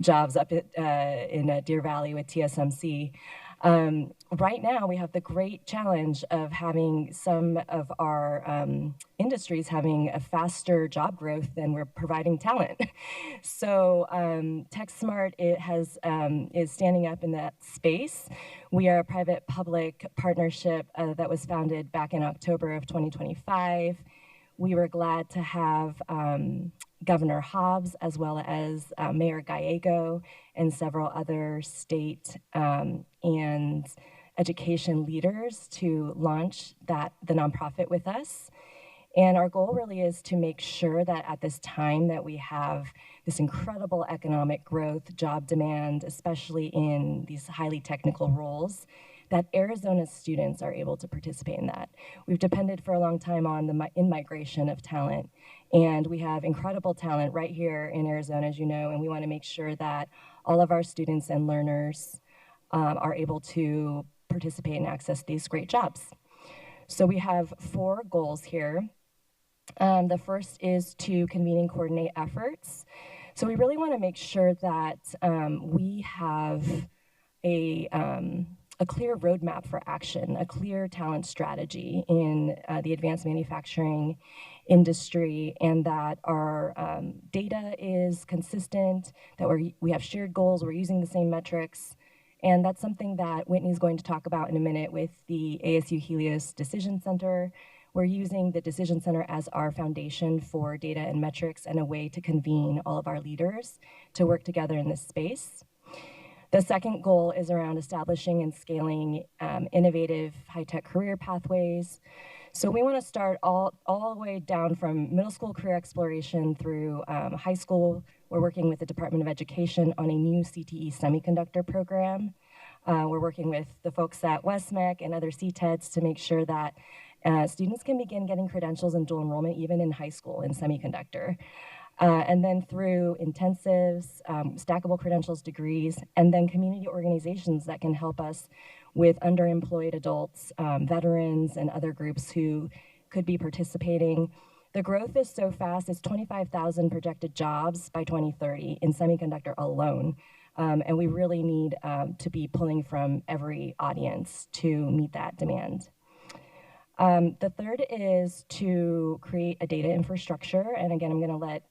jobs up in Deer Valley with TSMC. Right now, we have the great challenge of having some of our industries having a faster job growth than we're providing talent. So TechSmart is standing up in that space. We are a private-public partnership that was founded back in October of 2025. We were glad to have Governor Hobbs, as well as Mayor Gallego, and several other state and education leaders to launch the nonprofit with us. And our goal really is to make sure that at this time that we have this incredible economic growth, job demand, especially in these highly technical roles, that Arizona students are able to participate in that. We've depended for a long time on the in-migration of talent, and we have incredible talent right here in Arizona, as you know, and we want to make sure that all of our students and learners are able to participate and access these great jobs. So we have 4 goals here. The first is to convene and coordinate efforts. So we really want to make sure that we have a clear roadmap for action, a clear talent strategy in the advanced manufacturing industry, and that our data is consistent, that we have shared goals, we're using the same metrics. And that's something that Whitney's going to talk about in a minute with the ASU Helios Decision Center. We're using the Decision Center as our foundation for data and metrics and a way to convene all of our leaders to work together in this space. The second goal is around establishing and scaling innovative high-tech career pathways. So we want to start all the way down from middle school career exploration through high school. We're working with the Department of Education on a new CTE semiconductor program. We're working with the folks at WestMech and other CTEDs to make sure that students can begin getting credentials in dual enrollment even in high school in semiconductor. And then through intensives, stackable credentials degrees, and then community organizations that can help us with underemployed adults, veterans, and other groups who could be participating. The growth is so fast, it's 25,000 projected jobs by 2030 in semiconductor alone. And we really need to be pulling from every audience to meet that demand. The third is to create a data infrastructure. And again, I'm going to let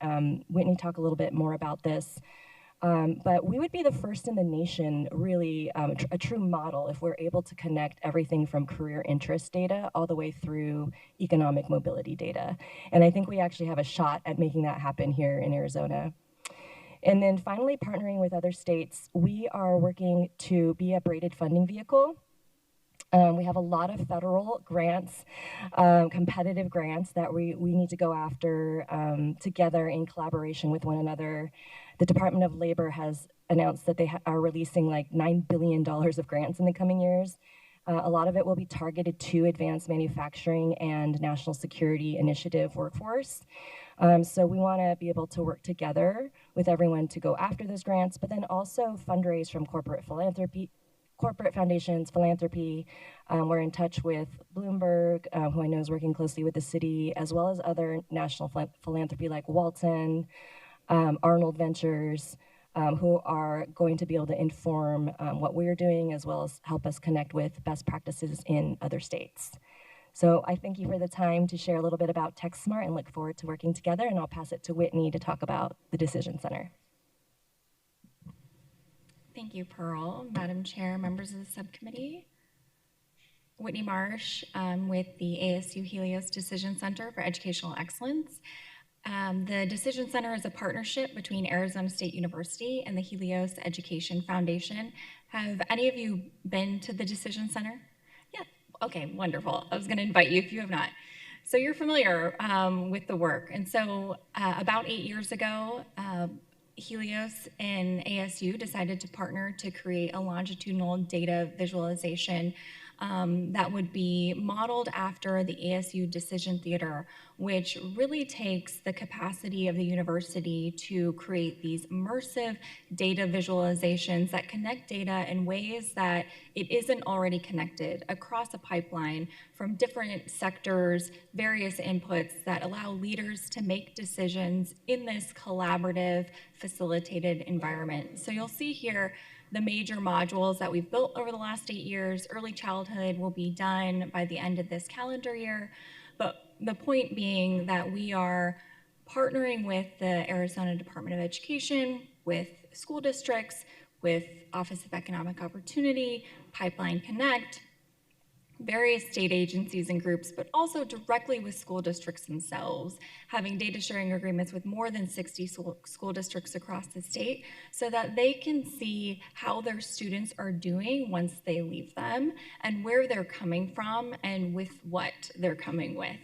Whitney talk a little bit more about this. But we would be the first in the nation, really, a true model if we're able to connect everything from career interest data all the way through economic mobility data. And I think we actually have a shot at making that happen here in Arizona. And then finally, partnering with other states, we are working to be a braided funding vehicle. We have a lot of federal grants, competitive grants that we need to go after together in collaboration with one another. The Department of Labor has announced that they are releasing like $9 billion of grants in the coming years. A lot of it will be targeted to advanced manufacturing and national security initiative workforce. So we want to be able to work together with everyone to go after those grants, but then also fundraise from corporate foundations, philanthropy. We're in touch with Bloomberg, who I know is working closely with the city, as well as other national philanthropy like Walton, Arnold Ventures, who are going to be able to inform what we're doing, as well as help us connect with best practices in other states. So I thank you for the time to share a little bit about TechSmart and look forward to working together, and I'll pass it to Whitney to talk about the Decision Center. Thank you, Pearl. Madam Chair, members of the subcommittee. Whitney Marsh with the ASU Helios Decision Center for Educational Excellence. The Decision Center is a partnership between Arizona State University and the Helios Education Foundation. Have any of you been to the Decision Center? Yeah, okay, wonderful. I was gonna invite you if you have not. So you're familiar with the work. And so about 8 years ago, Helios and ASU decided to partner to create a longitudinal data visualization that would be modeled after the ASU Decision Theater, which really takes the capacity of the university to create these immersive data visualizations that connect data in ways that it isn't already connected across a pipeline from different sectors, various inputs that allow leaders to make decisions in this collaborative, facilitated environment. So you'll see here the major modules that we've built over the last 8 years. Early childhood will be done by the end of this calendar year. But the point being that we are partnering with the Arizona Department of Education, with school districts, with Office of Economic Opportunity, Pipeline Connect, various state agencies and groups, but also directly with school districts themselves, having data sharing agreements with more than 60 school districts across the state so that they can see how their students are doing once they leave them and where they're coming from and with what they're coming with.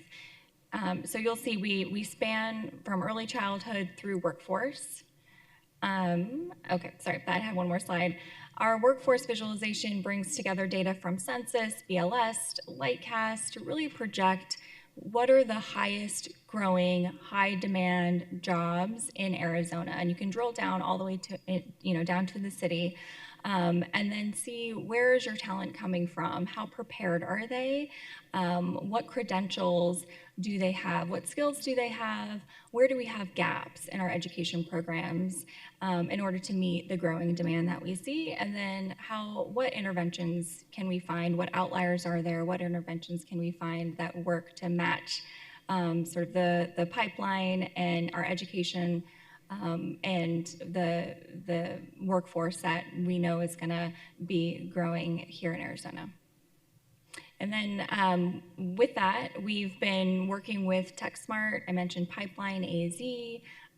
So you'll see we span from early childhood through workforce. Okay, sorry, I had one more slide. Our workforce visualization brings together data from census, BLS, Lightcast to really project what are the highest growing, high demand jobs in Arizona. And you can drill down all the way to, down to the city. And then see where is your talent coming from? How prepared are they? What credentials do they have? What skills do they have? Where do we have gaps in our education programs in order to meet the growing demand that we see? And then what interventions can we find? What outliers are there? What interventions can we find that work to match sort of the pipeline and our education and the workforce that we know is going to be growing here in Arizona. And then with that, we've been working with TechSmart. I mentioned Pipeline, AZ,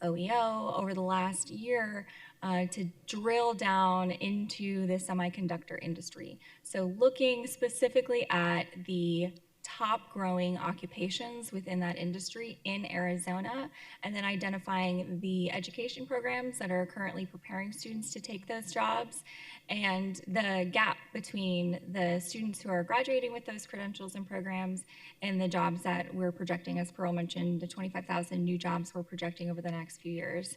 OEO over the last year to drill down into the semiconductor industry. So looking specifically at the top growing occupations within that industry in Arizona, and then identifying the education programs that are currently preparing students to take those jobs, and the gap between the students who are graduating with those credentials and programs and the jobs that we're projecting, as Pearl mentioned, the 25,000 new jobs we're projecting over the next few years,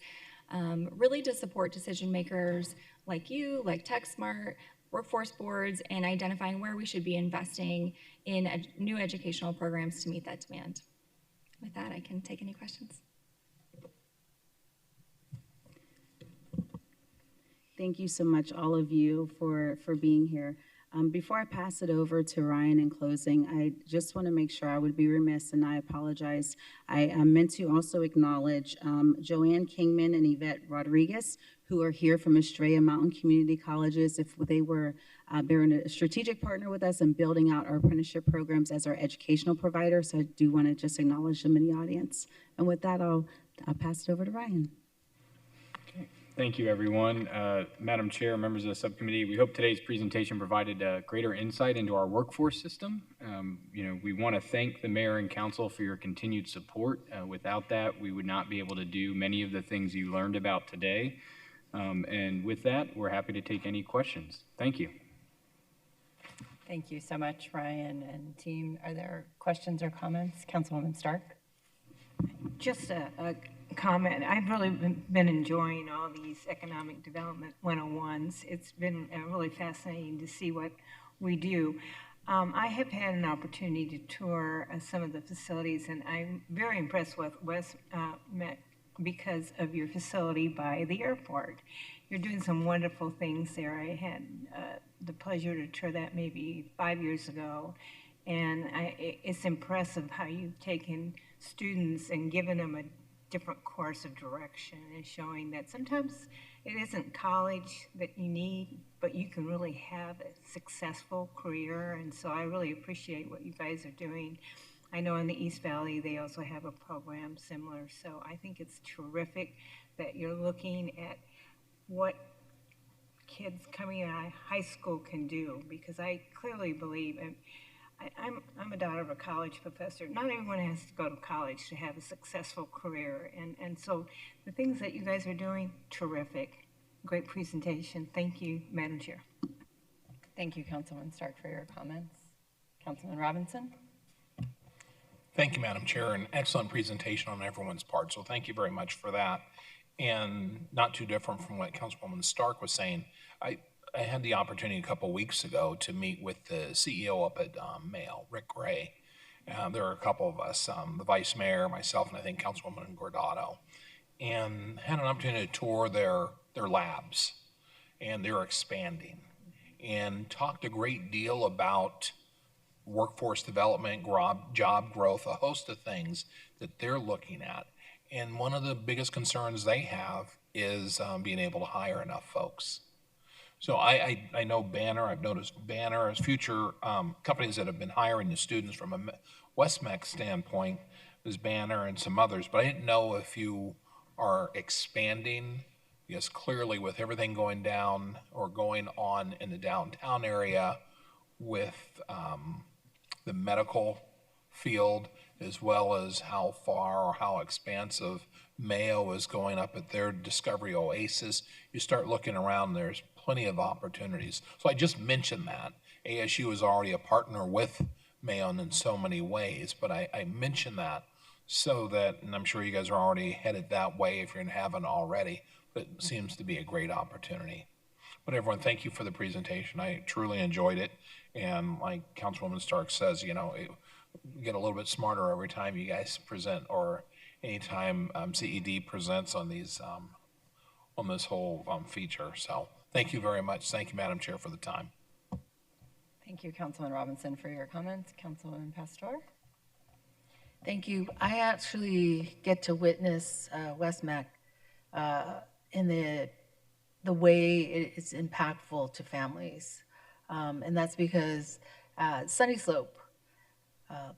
really to support decision makers like you, like TechSmart, workforce boards, and identifying where we should be investing in new educational programs to meet that demand. With that, I can take any questions. Thank you so much, all of you, for being here. Before I pass it over to Ryan in closing, I just want to make sure, I would be remiss, and I apologize. I meant to also acknowledge Joanne Kingman and Yvette Rodriguez, who are here from Estrella Mountain Community Colleges. If they were they're a strategic partner with us in building out our apprenticeship programs as our educational provider. So I do want to just acknowledge them in the audience. And with that, I'll pass it over to Ryan. Thank you, everyone. Madam Chair, members of the subcommittee, we hope today's presentation provided greater insight into our workforce system. We want to thank the mayor and council for your continued support. Without that, we would not be able to do many of the things you learned about today. And with that, we're happy to take any questions. Thank you. Thank you so much, Ryan and team. Are there questions or comments? Councilwoman Stark? Just a comment. I've really been enjoying all these economic development 101s. It's been really fascinating to see what we do. I have had an opportunity to tour some of the facilities, and I'm very impressed with WestMec because of your facility by the airport. You're doing some wonderful things there. I had the pleasure to tour that maybe 5 years ago, and it's impressive how you've taken students and given them a different course of direction and showing that sometimes it isn't college that you need, but you can really have a successful career. And so I really appreciate what you guys are doing. I know in the East Valley, they also have a program similar. So I think it's terrific that you're looking at what kids coming out of high school can do, because I clearly believe, and I'm a daughter of a college professor. Not everyone has to go to college to have a successful career. And so the things that you guys are doing, terrific. Great presentation. Thank you, Madam Chair. Thank you, Councilman Stark, for your comments. Councilman Robinson? Thank you, Madam Chair. An excellent presentation on everyone's part. So thank you very much for that. And not too different from what Councilwoman Stark was saying. I had the opportunity a couple weeks ago to meet with the CEO up at Mail, Rick Gray. There are a couple of us, the Vice Mayor, myself, and I think Councilwoman Gordado, and had an opportunity to tour their labs. and they're expanding, and talked a great deal about workforce development, job growth, a host of things that they're looking at. And one of the biggest concerns they have is being able to hire enough folks. So I know Banner, I've noticed Banner as future companies that have been hiring the students from a WestMec standpoint is Banner and some others, but I didn't know if you are expanding, because clearly with everything going down or going on in the downtown area with the medical field, as well as how far or how expansive Mayo is going up at their Discovery Oasis, you start looking around, there's plenty of opportunities. So I just mentioned that. ASU is already a partner with Mayo in so many ways, but I mentioned that so that, and I'm sure you guys are already headed that way if you haven't already, but it seems to be a great opportunity. But everyone, thank you for the presentation. I truly enjoyed it. And like Councilwoman Stark says, you know, you get a little bit smarter every time you guys present, or anytime CED presents on these, on this whole feature. So thank you very much. Thank you, Madam Chair, for the time. Thank you, Councilman Robinson, for your comments. Councilwoman Pastor. Thank you. I actually get to witness WestMec in the way it's impactful to families. And that's because Sunny Slope,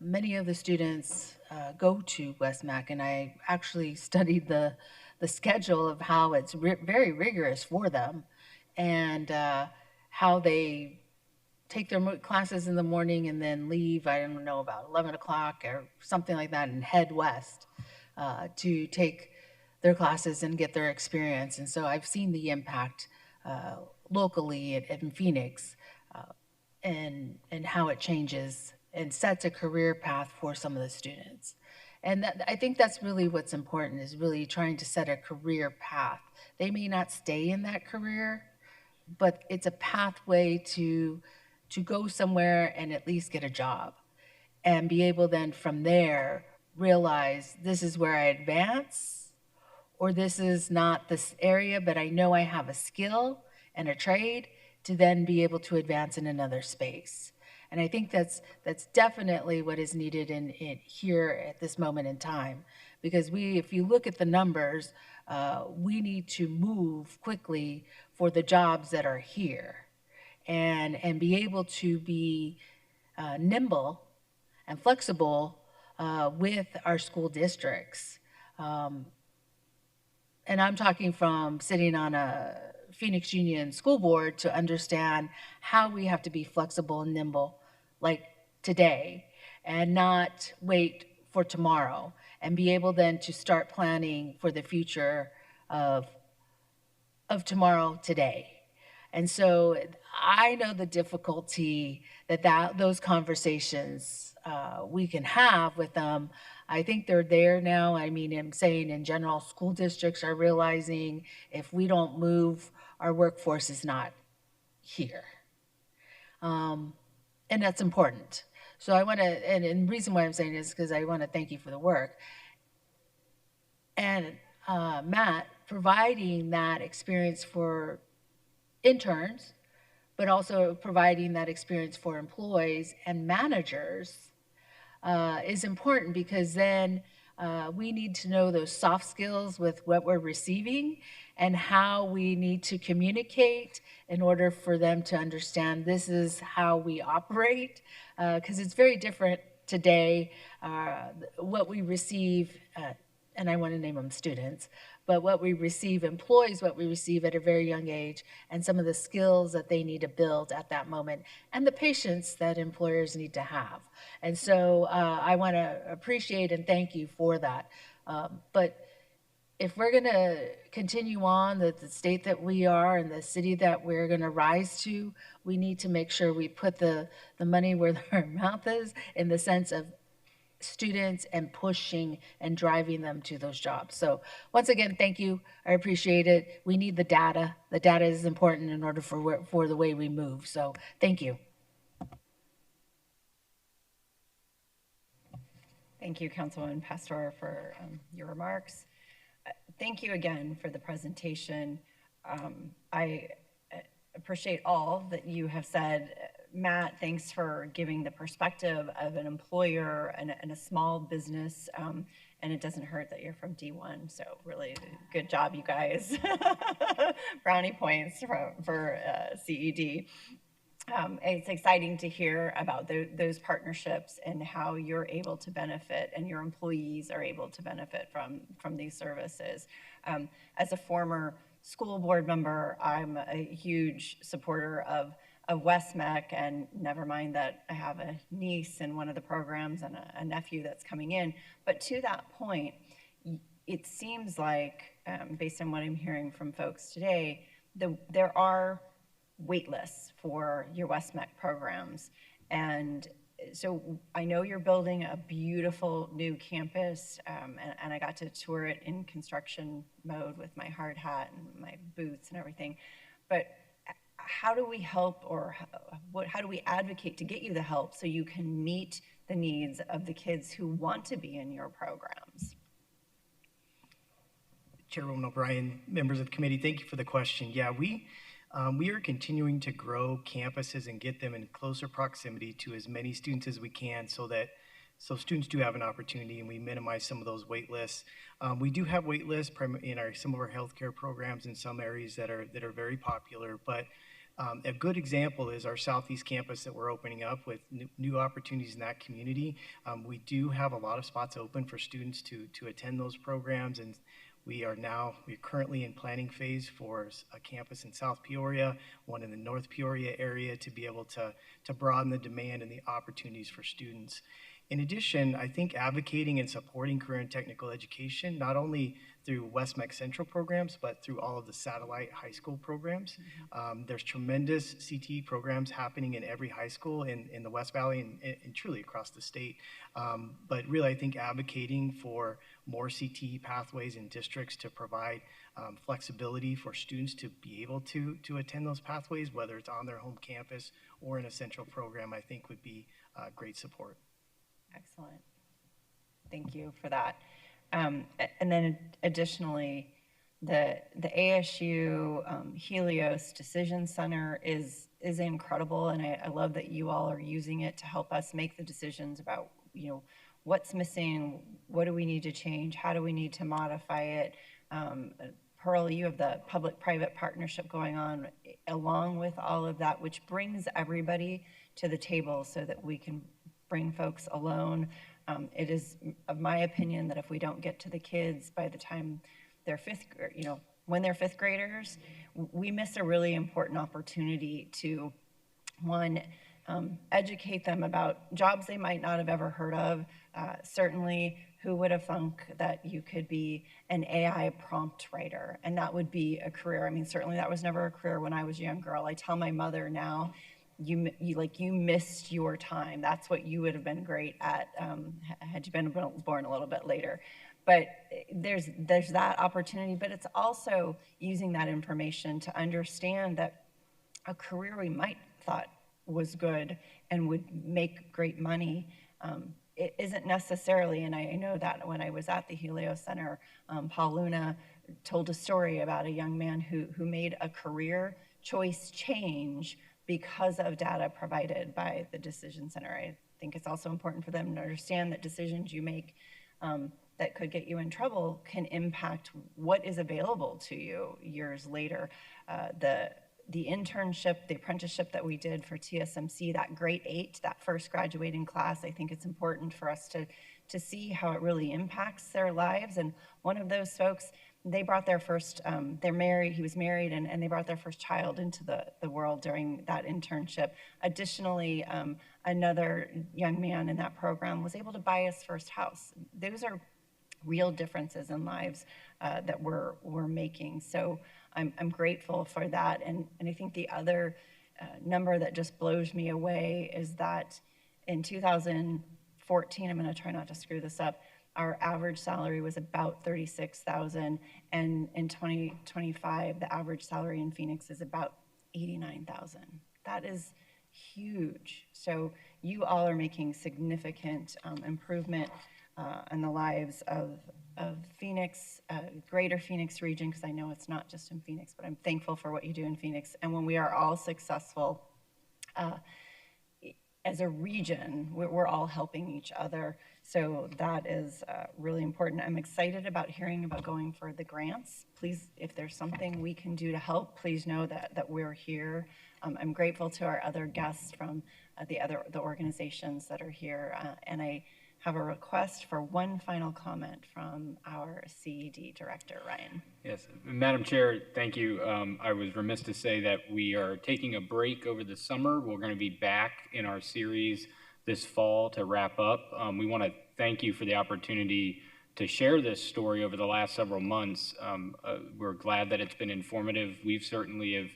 many of the students go to WestMec, and I actually studied the schedule of how it's very rigorous for them, and how they take their classes in the morning and then leave, I don't know, about 11 o'clock or something like that, and head west to take their classes and get their experience. And so I've seen the impact locally in Phoenix, and how it changes and sets a career path for some of the students. And I think that's really what's important, is really trying to set a career path. They may not stay in that career, but it's a pathway to go somewhere and at least get a job, and be able then from there realize this is where I advance, or this is not this area, but I know I have a skill and a trade to then be able to advance in another space. And I think that's definitely what is needed in here at this moment in time, because if you look at the numbers, we need to move quickly for the jobs that are here, and be able to be nimble and flexible with our school districts. And I'm talking from sitting on a Phoenix Union School Board to understand how we have to be flexible and nimble like today, and not wait for tomorrow, and be able then to start planning for the future of tomorrow today. And so I know the difficulty that those conversations we can have with them. I think they're there now. I mean, I'm saying in general, school districts are realizing if we don't move, our workforce is not here. And that's important. So I want to, and the reason why I'm saying this is because I want to thank you for the work. And Matt, providing that experience for interns, but also providing that experience for employees and managers is important, because then we need to know those soft skills with what we're receiving, and how we need to communicate in order for them to understand this is how we operate, because it's very different today, what we receive, and I want to name them students, but what we receive, employees, what we receive at a very young age, and some of the skills that they need to build at that moment, and the patience that employers need to have. And so I want to appreciate and thank you for that. But if we're going to continue on the state that we are and the city that we're going to rise to, we need to make sure we put the money where our mouth is, in the sense of students and pushing and driving them to those jobs. So once again, thank you. I appreciate it. We need the data. The data is important in order for the way we move. So thank you. Thank you, Councilwoman Pastor, for your remarks. Thank you again for the presentation. I appreciate all that you have said. Matt, thanks for giving the perspective of an employer and a small business. And it doesn't hurt that you're from D1, so really good job, you guys. Brownie points for CED. It's exciting to hear about those partnerships and how you're able to benefit and your employees are able to benefit from these services. As a former school board member, I'm a huge supporter of WestMec, and never mind that I have a niece in one of the programs and a nephew that's coming in. But to that point, it seems like, based on what I'm hearing from folks today, there are wait lists for your WestMec programs. And so I know you're building a beautiful new campus, and I got to tour it in construction mode with my hard hat and my boots and everything. But how do we help, or how do we advocate to get you the help so you can meet the needs of the kids who want to be in your programs? Chairwoman O'Brien, members of the committee, thank you for the question. Yeah, we are continuing to grow campuses and get them in closer proximity to as many students as we can so students do have an opportunity, and we minimize some of those wait lists. We do have wait lists in some of our healthcare programs in some areas that are very popular, but a good example is our Southeast campus that we're opening up with new opportunities in that community. We do have a lot of spots open for students to attend those programs, and we're currently in planning phase for a campus in South Peoria, one in the North Peoria area, to be able to broaden the demand and the opportunities for students. In addition, I think advocating and supporting career and technical education, not only through WestMec Central programs, but through all of the satellite high school programs. There's tremendous CTE programs happening in every high school in the West Valley and truly across the state. But really, I think advocating for more CTE pathways in districts to provide flexibility for students to be able to attend those pathways, whether it's on their home campus or in a central program, I think would be great support. Excellent. Thank you for that. And then additionally, the ASU Helios Decision Center is incredible, and I love that you all are using it to help us make the decisions about, what's missing, what do we need to change, how do we need to modify it. Pearl, you have the public-private partnership going on along with all of that, which brings everybody to the table so that we can bring folks alone. It is of my opinion that if we don't get to the kids by the time they're when they're fifth graders, we miss a really important opportunity to, one, educate them about jobs they might not have ever heard of. Certainly, who would have thunk that you could be an AI prompt writer, and that would be a career. I mean, certainly that was never a career when I was a young girl. I tell my mother now, you missed your time. That's what you would have been great at had you been born a little bit later. But there's that opportunity, but it's also using that information to understand that a career we might thought was good and would make great money, it isn't necessarily, and I know that when I was at the Helios Center, Paul Luna told a story about a young man who made a career choice change because of data provided by the Decision Center. I think it's also important for them to understand that decisions you make that could get you in trouble can impact what is available to you years later. The internship, the apprenticeship that we did for TSMC, that grade 8, that first graduating class, I think it's important for us to see how it really impacts their lives. And one of those folks, they brought their first, he was married, and they brought their first child into the world during that internship. Additionally, another young man in that program was able to buy his first house. Those are real differences in lives that we're making. So I'm grateful for that. And I think the other number that just blows me away is that in 2014, I'm going to try not to screw this up, our average salary was about $36,000, and in 2025, the average salary in Phoenix is about $89,000. That is huge. So you all are making significant improvement and the lives of Phoenix, greater Phoenix region, because I know it's not just in Phoenix, but I'm thankful for what you do in Phoenix. And when we are all successful as a region, we're all helping each other. So that is really important. I'm excited about hearing about going for the grants. Please, if there's something we can do to help, please know that we're here. I'm grateful to our other guests from the organizations that are here. And I have a request for one final comment from our CED director, Ryan. Yes, Madam Chair, thank you. I was remiss to say that we are taking a break over the summer. We're going to be back in our series this fall to wrap up. We want to thank you for the opportunity to share this story over the last several months. We're glad that it's been informative. We've certainly have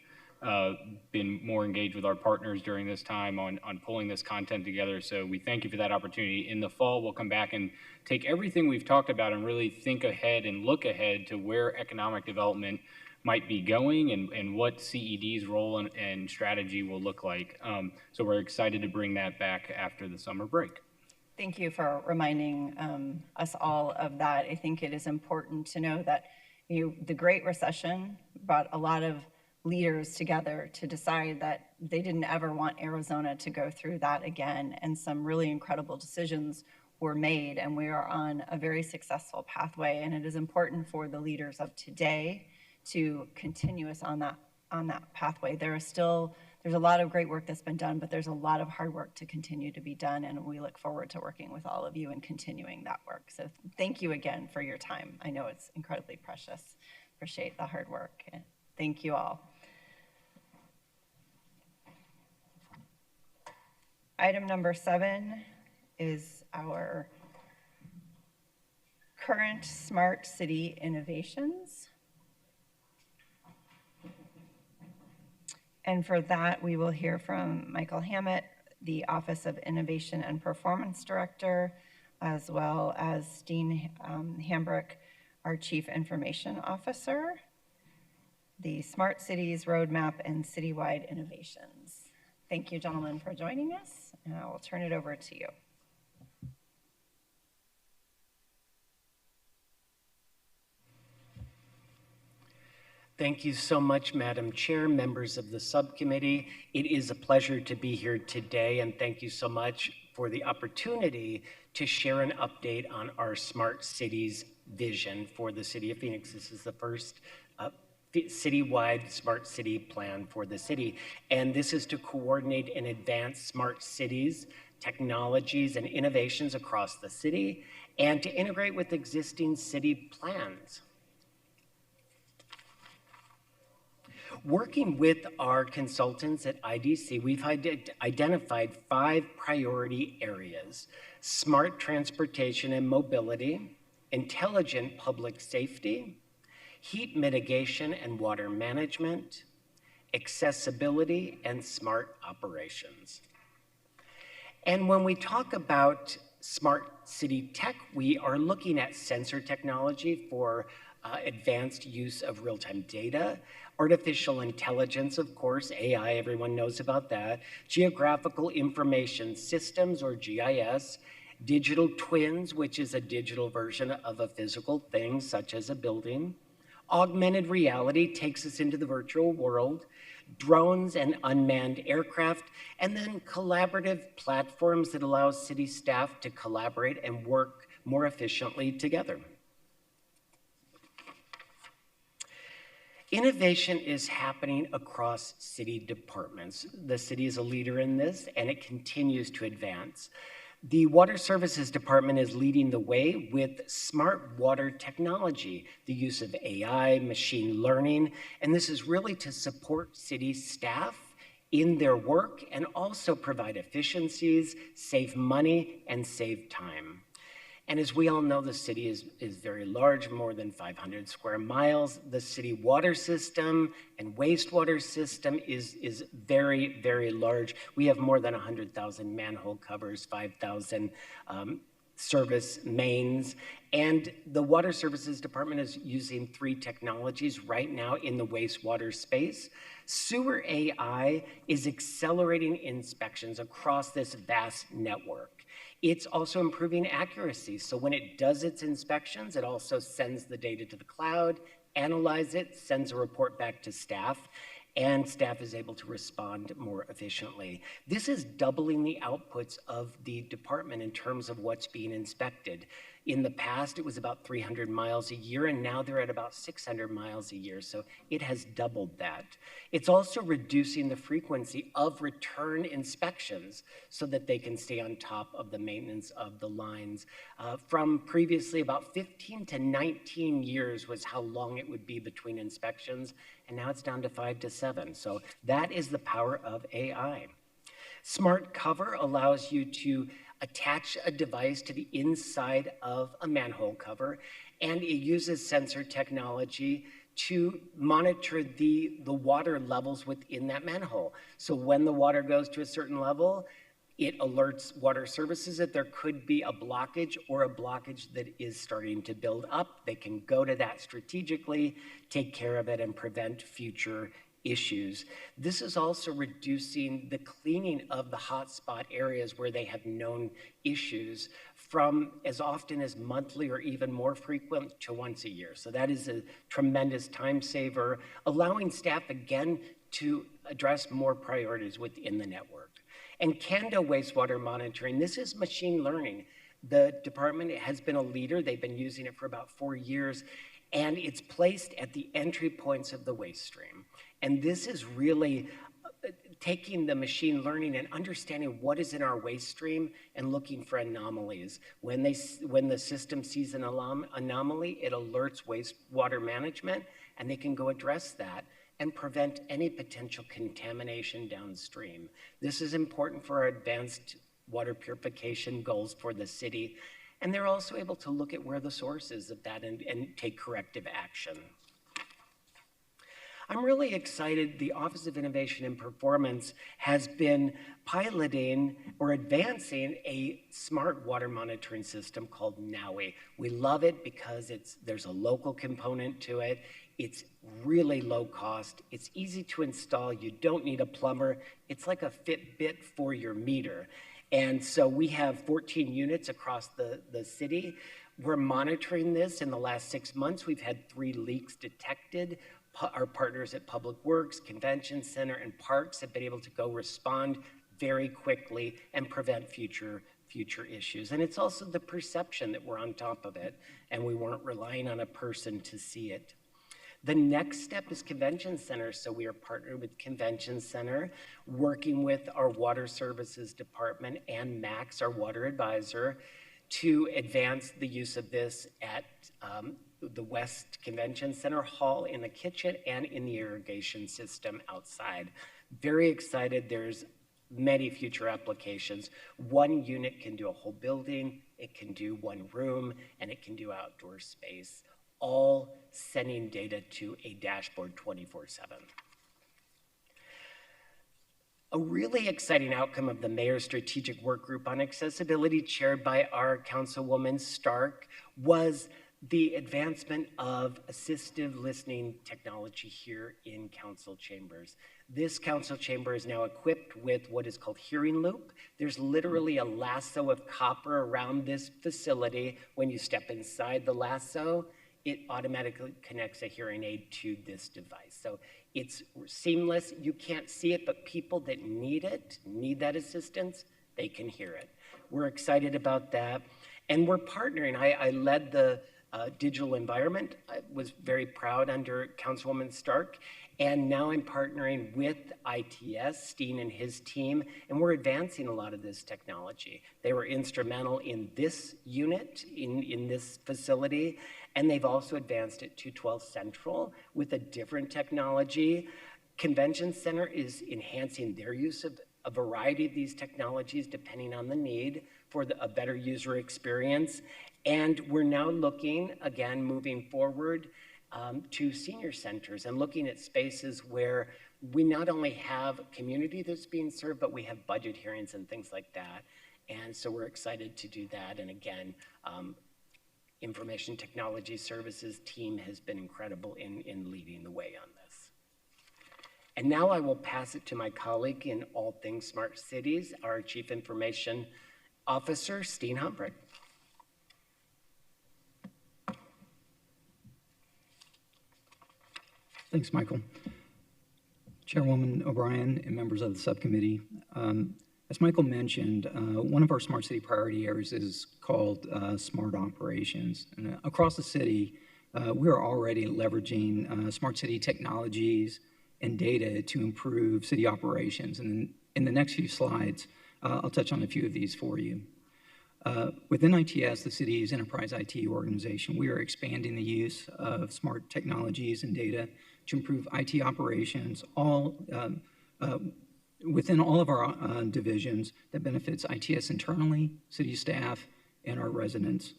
been more engaged with our partners during this time on pulling this content together. So we thank you for that opportunity. In the fall, we'll come back and take everything we've talked about and really think ahead and look ahead to where economic development might be going and what CED's role and strategy will look like. So we're excited to bring that back after the summer break. Thank you for reminding us all of that. I think it is important to know that the Great Recession brought a lot of leaders together to decide that they didn't ever want Arizona to go through that again. And some really incredible decisions were made, and we are on a very successful pathway. And it is important for the leaders of today to continue us on that pathway. There's a lot of great work that's been done, but there's a lot of hard work to continue to be done, and we look forward to working with all of you and continuing that work. So thank you again for your time. I know it's incredibly precious. Appreciate the hard work. Thank you all. Item number 7 is our current smart city innovations. And for that, we will hear from Michael Hammett, the Office of Innovation and Performance Director, as well as Steen Hambrick, our Chief Information Officer, the Smart Cities Roadmap and Citywide Innovations. Thank you, gentlemen, for joining us, and I will turn it over to you. Thank you so much, Madam Chair, members of the subcommittee. It is a pleasure to be here today, and thank you so much for the opportunity to share an update on our smart cities vision for the city of Phoenix. This is the first citywide smart city plan for the city, and this is to coordinate and advance smart cities, technologies, and innovations across the city, and to integrate with existing city plans. Working with our consultants at IDC, we've identified 5 priority areas: smart transportation and mobility, intelligent public safety, heat mitigation and water management, accessibility, and smart operations. And when we talk about smart city tech, we are looking at sensor technology for advanced use of real-time data, artificial intelligence, of course, AI, everyone knows about that, geographical information systems, or GIS, digital twins, which is a digital version of a physical thing, such as a building. Augmented reality takes us into the virtual world, drones and unmanned aircraft, and then collaborative platforms that allow city staff to collaborate and work more efficiently together. Innovation is happening across city departments. The city is a leader in this, and it continues to advance. The Water Services Department is leading the way with smart water technology, the use of AI, machine learning, and this is really to support city staff in their work and also provide efficiencies, save money, and save time. And as we all know, the city is very large, more than 500 square miles. The city water system and wastewater system is very, very large. We have more than 100,000 manhole covers, 5,000 service mains. And the Water Services Department is using 3 technologies right now in the wastewater space. Sewer AI is accelerating inspections across this vast network. It's also improving accuracy. So when it does its inspections, it also sends the data to the cloud, analyzes it, sends a report back to staff, and staff is able to respond more efficiently. This is doubling the outputs of the department in terms of what's being inspected. In the past, it was about 300 miles a year, and now they're at about 600 miles a year, so it has doubled that. It's also reducing the frequency of return inspections so that they can stay on top of the maintenance of the lines. From previously about 15 to 19 years was how long it would be between inspections, and now it's down to 5 to 7. So that is the power of AI. Smart Cover allows you to attach a device to the inside of a manhole cover, and it uses sensor technology to monitor the water levels within that manhole. So when the water goes to a certain level, it alerts water services that there could be a blockage or a blockage that is starting to build up. They can go to that strategically, take care of it, and prevent future issues. This is also reducing the cleaning of the hotspot areas where they have known issues from as often as monthly or even more frequent to once a year. So that is a tremendous time saver, allowing staff again to address more priorities within the network. And Cando wastewater monitoring, this is machine learning. The department has been a leader. They've been using it for about 4 years, and it's placed at the entry points of the waste stream. And this is really taking the machine learning and understanding what is in our waste stream and looking for anomalies. When the system sees an anomaly, it alerts wastewater management, and they can go address that and prevent any potential contamination downstream. This is important for our advanced water purification goals for the city. And they're also able to look at where the source is of that and take corrective action. I'm really excited. The Office of Innovation and Performance has been piloting or advancing a smart water monitoring system called NOWI. We love it because there's a local component to it. It's really low cost. It's easy to install. You don't need a plumber. It's like a Fitbit for your meter. And so we have 14 units across the city. We're monitoring this. In the last 6 months, we've had 3 leaks detected. Our partners at Public Works, Convention Center, and Parks have been able to go respond very quickly and prevent future issues. And it's also the perception that we're on top of it, and we weren't relying on a person to see it. The next step is Convention Center. So we are partnered with Convention Center, working with our Water Services Department and Max, our water advisor, to advance the use of this at the West Convention Center Hall, in the kitchen, and in the irrigation system outside. Very excited. There's many future applications. One unit can do a whole building, it can do one room, and it can do outdoor space, all sending data to a dashboard 24/7. A really exciting outcome of the Mayor's Strategic Work Group on Accessibility, chaired by our Councilwoman Stark, was the advancement of assistive listening technology here in council chambers. This council chamber is now equipped with what is called Hearing Loop. There's literally a lasso of copper around this facility. When you step inside the lasso, it automatically connects a hearing aid to this device. So it's seamless. You can't see it, but people that need it, need that assistance, they can hear it. We're excited about that. And we're partnering. I led the digital environment. I was very proud under Councilwoman Stark. And now I'm partnering with ITS, Steen and his team, and we're advancing a lot of this technology. They were instrumental in this unit, in this facility, and they've also advanced it to 12 Central with a different technology. Convention Center is enhancing their use of a variety of these technologies depending on the need for a better user experience. And we're now looking, again, moving forward, to senior centers and looking at spaces where we not only have community that's being served, but we have budget hearings and things like that. And so we're excited to do that. And again, Information Technology Services team has been incredible in leading the way on this. And now I will pass it to my colleague in all things smart cities, our Chief Information Officer Steen Humbrick. Thanks, Michael. Chairwoman O'Brien and members of the subcommittee. As Michael mentioned, one of our smart city priority areas is called smart operations. And, across the city, we are already leveraging smart city technologies and data to improve city operations. And in the next few slides, I'll touch on a few of these for you. Within ITS, the city's enterprise IT organization, we are expanding the use of smart technologies and data to improve IT operations within all of our divisions that benefits ITS internally, city staff, and our residents.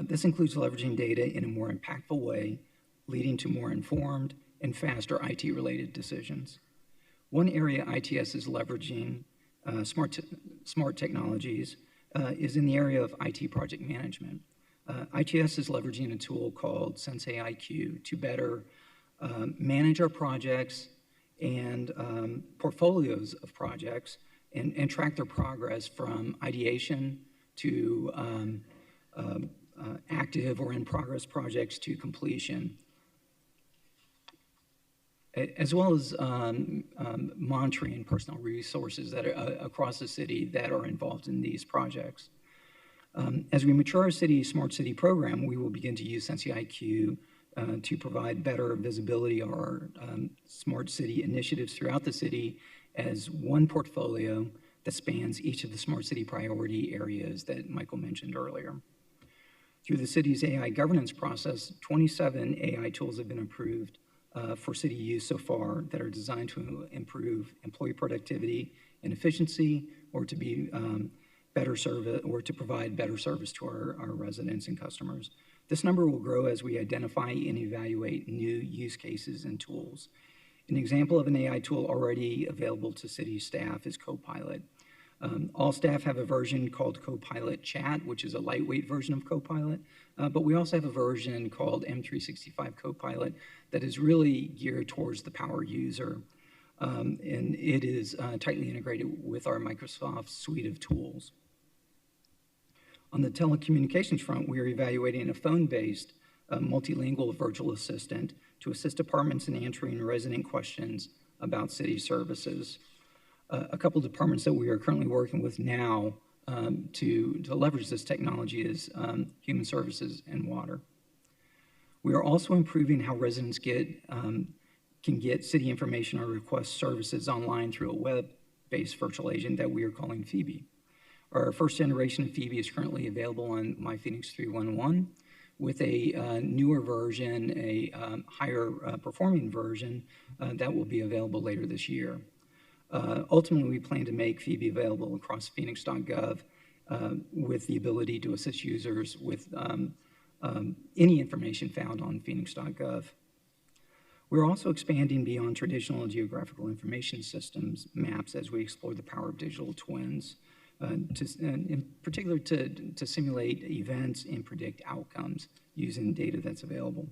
This includes leveraging data in a more impactful way, leading to more informed and faster IT-related decisions. One area ITS is leveraging smart technologies is in the area of IT project management. ITS is leveraging a tool called Sensei IQ to better manage our projects and portfolios of projects and track their progress from ideation to active or in progress projects to completion, as well as monitoring personal resources that are across the city that are involved in these projects. As we mature our smart city program, we will begin to use Sensei IQ to provide better visibility of our smart city initiatives throughout the city as one portfolio that spans each of the smart city priority areas that Michael mentioned earlier. Through the city's AI governance process, 27 AI tools have been approved for city use so far that are designed to improve employee productivity and efficiency, or to be better service, or to provide better service to our residents and customers. This number will grow as we identify and evaluate new use cases and tools. An example of an AI tool already available to city staff is Copilot. All staff have a version called Copilot Chat, which is a lightweight version of Copilot, but we also have a version called M365 Copilot that is really geared towards the power user, and it is tightly integrated with our Microsoft suite of tools. On the telecommunications front, we are evaluating a phone-based multilingual virtual assistant to assist departments in answering resident questions about city services. A couple of departments that we are currently working with now to leverage this technology is Human Services and Water. We are also improving how residents can get city information or request services online through a web-based virtual agent that we are calling Phoebe. Our first generation of Phoebe is currently available on MyPhoenix 311, with a newer version, a higher performing version that will be available later this year. Ultimately, we plan to make Phoebe available across phoenix.gov with the ability to assist users with any information found on phoenix.gov. We're also expanding beyond traditional geographical information systems maps as we explore the power of digital twins, in particular to simulate events and predict outcomes using data that's available.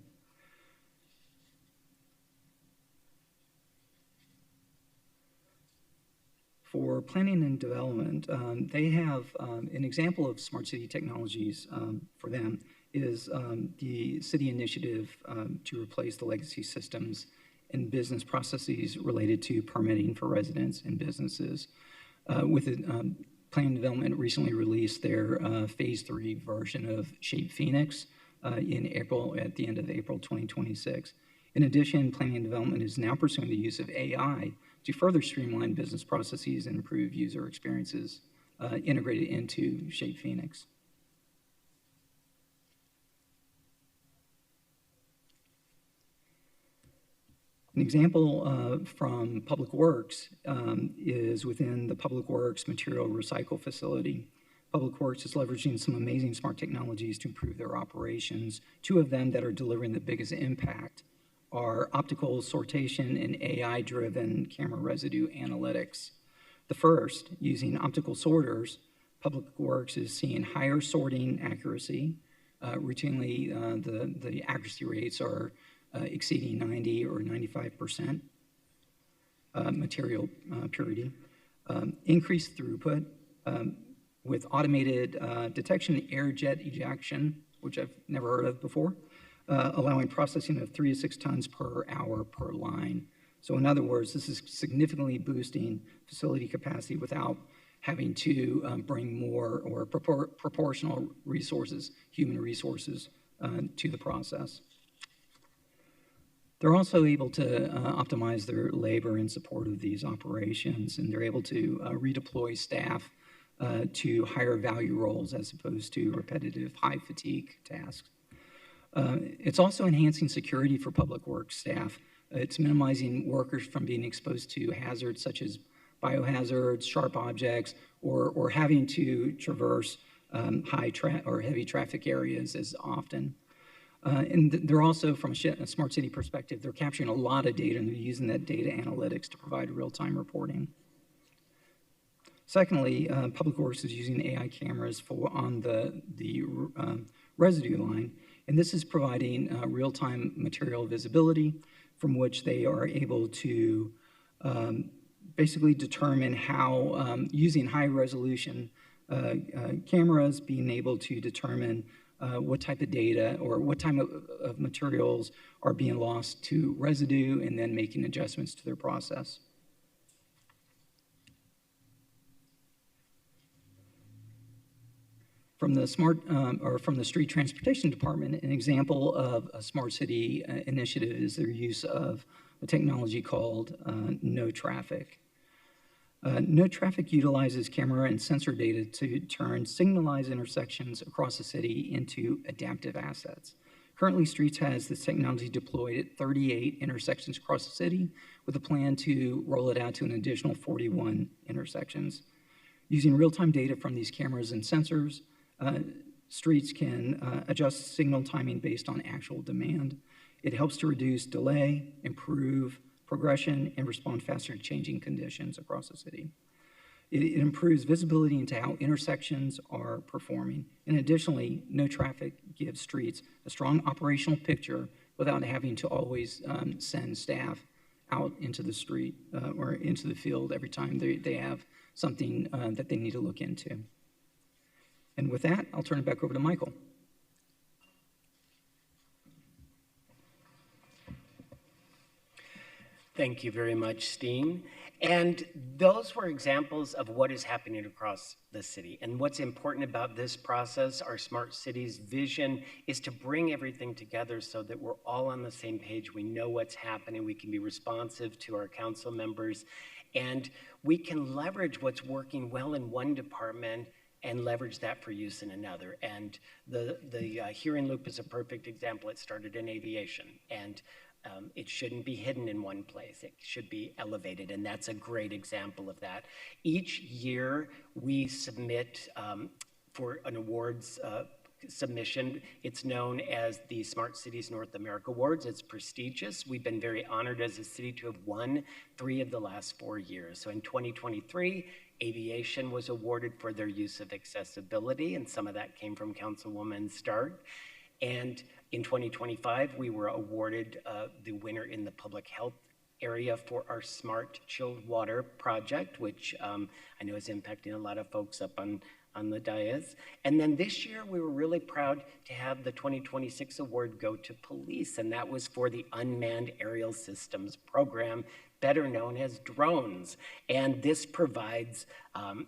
For planning and development, they have an example of smart city technologies for them is the city initiative to replace the legacy systems and business processes related to permitting for residents and businesses. With it, Planning and Development recently released their phase 3 version of Shape Phoenix in April, at the end of April 2026. In addition, Planning and Development is now pursuing the use of AI to further streamline business processes and improve user experiences integrated into Shape Phoenix. An example from Public Works is within the Public Works Material Recycle Facility. Public Works is leveraging some amazing smart technologies to improve their operations. Two of them that are delivering the biggest impact are optical sortation and AI-driven camera residue analytics. The first, using optical sorters, Public Works is seeing higher sorting accuracy. Routinely, the accuracy rates are exceeding 90 or 95% material purity, increased throughput, with automated detection air jet ejection, which I've never heard of before, allowing processing of 3 to 6 tons per hour per line. So in other words, this is significantly boosting facility capacity without having to bring more or proportional resources, human resources, to the process. They're also able to optimize their labor in support of these operations, and they're able to redeploy staff to higher value roles as opposed to repetitive, high fatigue tasks. It's also enhancing security for public works staff. It's minimizing workers from being exposed to hazards such as biohazards, sharp objects, or having to traverse heavy traffic areas as often. And they're also, from a smart city perspective, they're capturing a lot of data and they're using that data analytics to provide real-time reporting. Secondly, Public Works is using AI cameras on the residue line, and this is providing real-time material visibility from which they are able to basically determine how, using high-resolution cameras, being able to determine what type of data or what type of materials are being lost to residue and then making adjustments to their process. From the from the Street Transportation Department, an example of a smart city initiative is their use of a technology called No Traffic. No Traffic utilizes camera and sensor data to turn signalized intersections across the city into adaptive assets. Currently, Streets has this technology deployed at 38 intersections across the city with a plan to roll it out to an additional 41 intersections. Using real-time data from these cameras and sensors, Streets can adjust signal timing based on actual demand. It helps to reduce delay, improve progression, and respond faster to changing conditions across the city. It improves visibility into how intersections are performing. And additionally, No Traffic gives Streets a strong operational picture without having to always send staff out into the street or into the field every time they have something that they need to look into. And with that, I'll turn it back over to Michael. Thank you very much, Steen. And those were examples of what is happening across the city. And what's important about this process, our Smart Cities vision, is to bring everything together so that we're all on the same page. We know what's happening. We can be responsive to our council members. And we can leverage what's working well in one department and leverage that for use in another. And the hearing loop is a perfect example. It started in aviation, and it shouldn't be hidden in one place. It should be elevated, and that's a great example of that. Each year, we submit for an awards submission. It's known as the Smart Cities North America Awards. It's prestigious. We've been very honored as a city to have won 3 of the last 4 years. So in 2023, aviation was awarded for their use of accessibility, and some of that came from Councilwoman Stark. And in 2025, we were awarded the winner in the public health area for our Smart Chilled Water project, which I know is impacting a lot of folks up on the dais. And then this year, we were really proud to have the 2026 award go to police, and that was for the Unmanned Aerial Systems Program, better known as drones. And this provides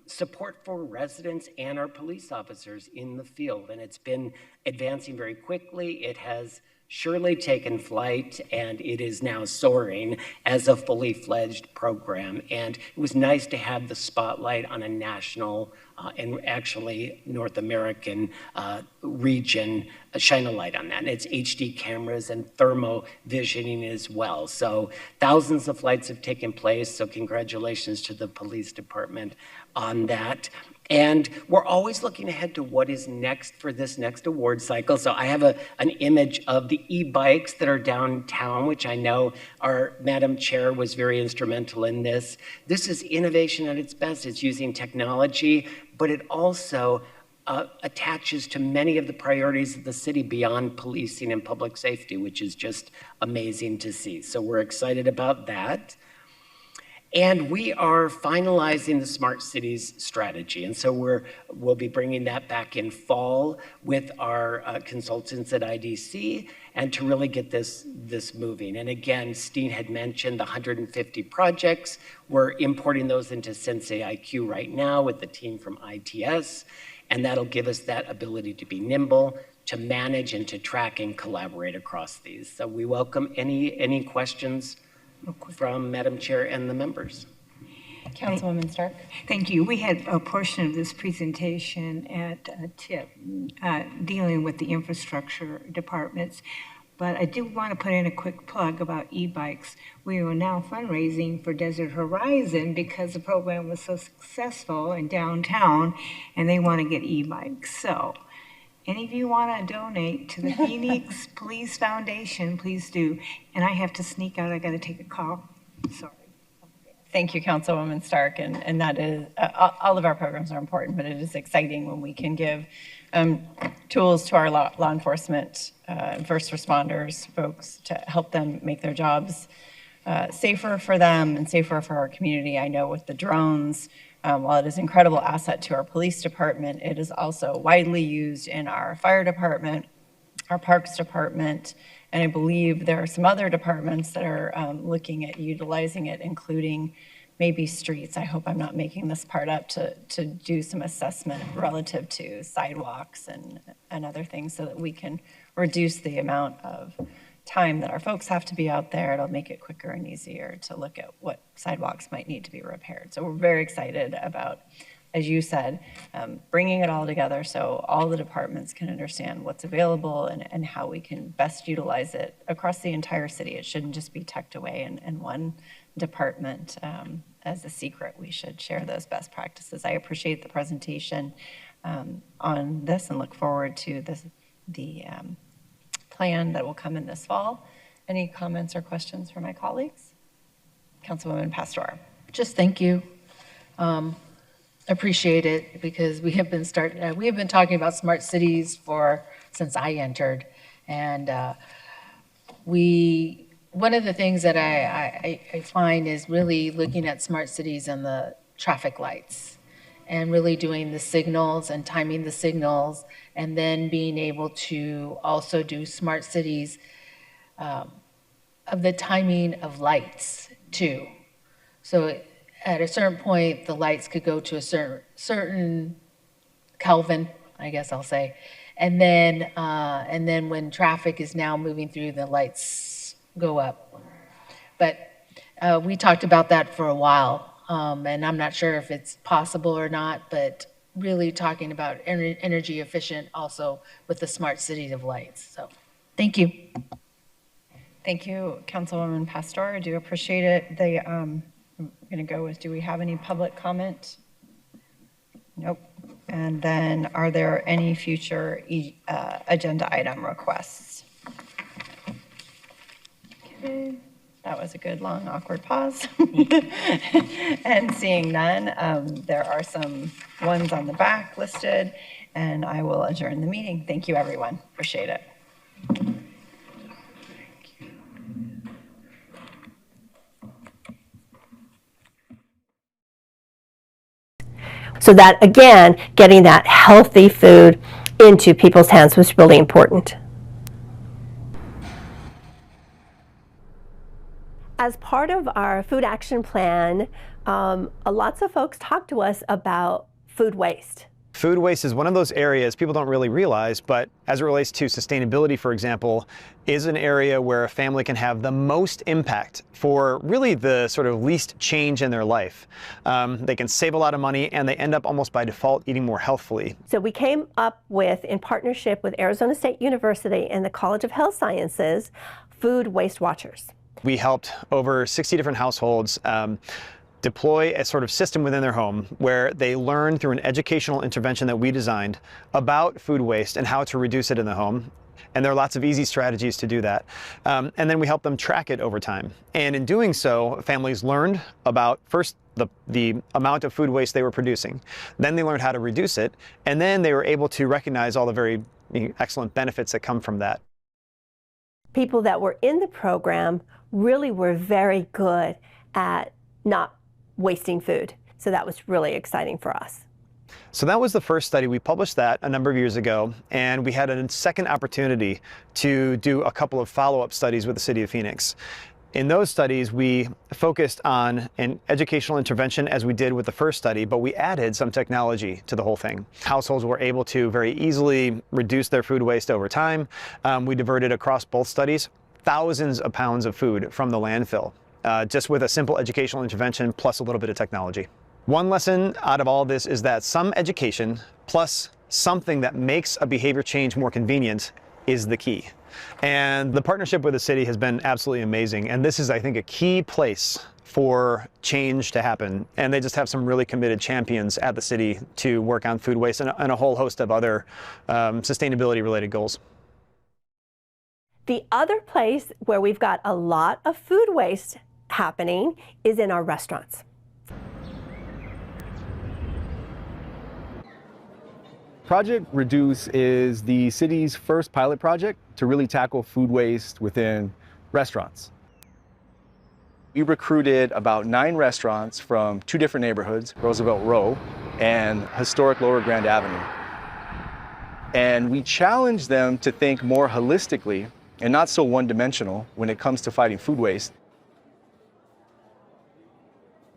support for residents and our police officers in the field. And it's been advancing very quickly. It has surely taken flight, and it is now soaring as a fully fledged program. And it was nice to have the spotlight on a national and actually North American region shine a light on that. And it's HD cameras and thermo visioning as well. So thousands of flights have taken place. So congratulations to the police department on that. And we're always looking ahead to what is next for this next award cycle. So I have an image of the e-bikes that are downtown, which I know our Madam Chair was very instrumental in this. This is innovation at its best. It's using technology, but it also attaches to many of the priorities of the city beyond policing and public safety, which is just amazing to see. So we're excited about that. And we are finalizing the Smart Cities strategy. And so we'll be bringing that back in fall with our consultants at IDC and to really get this moving. And again, Steen had mentioned the 150 projects. We're importing those into Sensei IQ right now with the team from ITS. And that'll give us that ability to be nimble, to manage and to track and collaborate across these. So we welcome any questions from Madam Chair and the members. Councilwoman Stark. Thank you. We had a portion of this presentation at TIP dealing with the infrastructure departments, but I do want to put in a quick plug about e-bikes. We are now fundraising for Desert Horizon because the program was so successful in downtown and they want to get e-bikes. So any of you want to donate to the Phoenix Police Foundation, please do. And I have to sneak out. I got to take a call. Sorry. Thank you, Councilwoman Stark. And that is, all of our programs are important, but it is exciting when we can give tools to our law enforcement, first responders, folks, to help them make their jobs safer for them and safer for our community. I know with the drones, while it is an incredible asset to our police department, it is also widely used in our fire department, our parks department, and I believe there are some other departments that are looking at utilizing it, including maybe streets. I hope I'm not making this part up to do some assessment relative to sidewalks and other things so that we can reduce the amount of time that our folks have to be out there. It'll make it quicker and easier to look at what sidewalks might need to be repaired. So we're very excited about, as you said, bringing it all together so all the departments can understand what's available and how we can best utilize it across the entire city. It shouldn't just be tucked away in one department as a secret. We should share those best practices. I appreciate the presentation on this and look forward to the plan that will come in this fall. Any comments or questions from my colleagues? Councilwoman Pastor. Just thank you. Appreciate it because we have been talking about smart cities since I entered, and one of the things that I find is really looking at smart cities and the traffic lights and really doing the signals and timing the signals, and then being able to also do smart cities of the timing of lights too. So at a certain point, the lights could go to a certain Kelvin, I guess I'll say, and then when traffic is now moving through, the lights go up. But we talked about that for a while. And I'm not sure if it's possible or not, but really talking about energy efficient also with the smart cities of lights. So thank you. Thank you, Councilwoman Pastor. I do appreciate it. I'm going to go with, do we have any public comment? Nope. And then are there any future agenda item requests? Okay. That was a good, long, awkward pause. And seeing none, there are some ones on the back listed, and I will adjourn the meeting. Thank you, everyone. Appreciate it. So that, again, getting that healthy food into people's hands was really important. As part of our food action plan, lots of folks talk to us about food waste. Food waste is one of those areas people don't really realize, but as it relates to sustainability, for example, is an area where a family can have the most impact for really the sort of least change in their life. They can save a lot of money and they end up almost by default eating more healthfully. So we came up with, in partnership with Arizona State University and the College of Health Sciences, Food Waste Watchers. We helped over 60 different households deploy a sort of system within their home where they learn through an educational intervention that we designed about food waste and how to reduce it in the home. And there are lots of easy strategies to do that. And then we help them track it over time. And in doing so, families learned about first the amount of food waste they were producing. Then they learned how to reduce it. And then they were able to recognize all the very excellent benefits that come from that. People that were in the program really were very good at not wasting food. So that was really exciting for us. So that was the first study. We published that a number of years ago, and we had a second opportunity to do a couple of follow-up studies with the City of Phoenix. In those studies, we focused on an educational intervention as we did with the first study, but we added some technology to the whole thing. Households were able to very easily reduce their food waste over time. We diverted across both studies thousands of pounds of food from the landfill, just with a simple educational intervention plus a little bit of technology. One lesson out of all this is that some education plus something that makes a behavior change more convenient is the key. And the partnership with the city has been absolutely amazing. And this is, I think, a key place for change to happen. And they just have some really committed champions at the city to work on food waste and a whole host of other sustainability-related goals. The other place where we've got a lot of food waste happening is in our restaurants. Project Reduce is the city's first pilot project to really tackle food waste within restaurants. We recruited about 9 restaurants from 2 different neighborhoods, Roosevelt Row and historic Lower Grand Avenue. And we challenged them to think more holistically and not so one-dimensional when it comes to fighting food waste.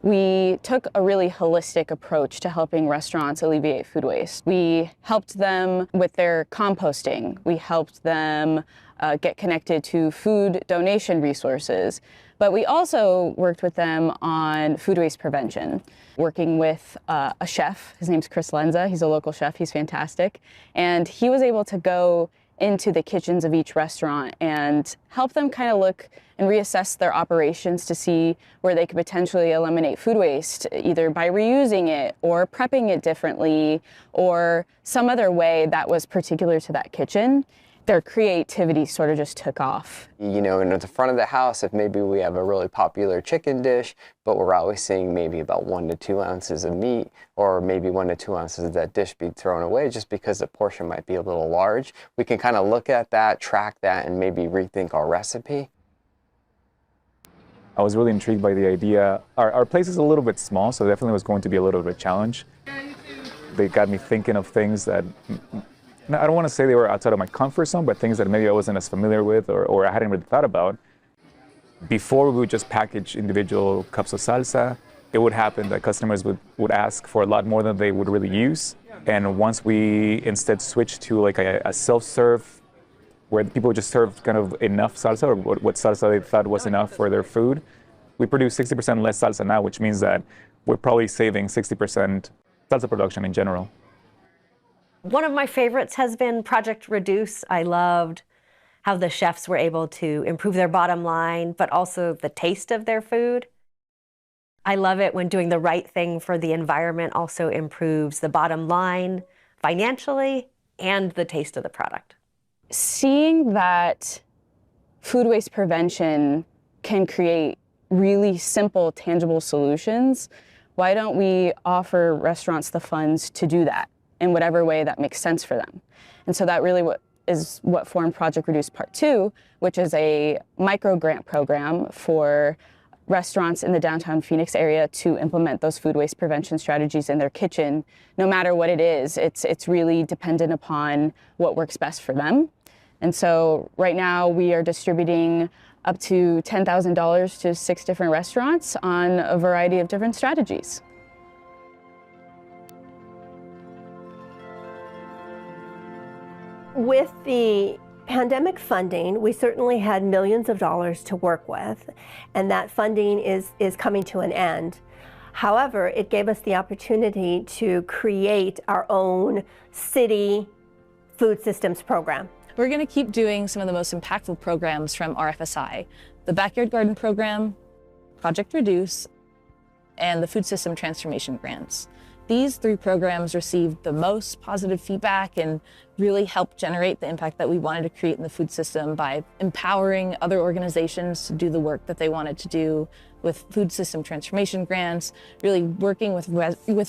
We took a really holistic approach to helping restaurants alleviate food waste. We helped them with their composting. We helped them get connected to food donation resources. But we also worked with them on food waste prevention, working with a chef. His name's Chris Lenza. He's a local chef. He's fantastic. And he was able to go into the kitchens of each restaurant and help them kind of look and reassess their operations to see where they could potentially eliminate food waste, either by reusing it or prepping it differently or some other way that was particular to that kitchen. Their creativity sort of just took off. You know, and at the front of the house, if maybe we have a really popular chicken dish, but we're always seeing maybe about 1 to 2 ounces of meat, or maybe 1 to 2 ounces of that dish be thrown away just because the portion might be a little large, we can kind of look at that, track that, and maybe rethink our recipe. I was really intrigued by the idea. Our place is a little bit small, so definitely was going to be a little bit of a challenge. They got me thinking of things that, I don't want to say they were outside of my comfort zone, but things that maybe I wasn't as familiar with or I hadn't really thought about. Before we would just package individual cups of salsa, it would happen that customers would ask for a lot more than they would really use. And once we instead switched to like a self-serve, where people just serve kind of enough salsa or what salsa they thought was enough for their food, we produce 60% less salsa now, which means that we're probably saving 60% salsa production in general. One of my favorites has been Project Reduce. I loved how the chefs were able to improve their bottom line, but also the taste of their food. I love it when doing the right thing for the environment also improves the bottom line financially and the taste of the product. Seeing that food waste prevention can create really simple, tangible solutions, why don't we offer restaurants the funds to do that in whatever way that makes sense for them? And so that really is what formed Project Reduce Part 2, which is a micro grant program for restaurants in the downtown Phoenix area to implement those food waste prevention strategies in their kitchen. No matter what it is, it's really dependent upon what works best for them. And so right now we are distributing up to $10,000 to 6 different restaurants on a variety of different strategies. With the pandemic funding, we certainly had millions of dollars to work with, and that funding is coming to an end. However, it gave us the opportunity to create our own city food systems program. We're going to keep doing some of the most impactful programs from RFSI, the Backyard Garden Program, Project Reduce, and the Food System Transformation Grants. These 3 programs received the most positive feedback and really helped generate the impact that we wanted to create in the food system by empowering other organizations to do the work that they wanted to do with food system transformation grants, really working with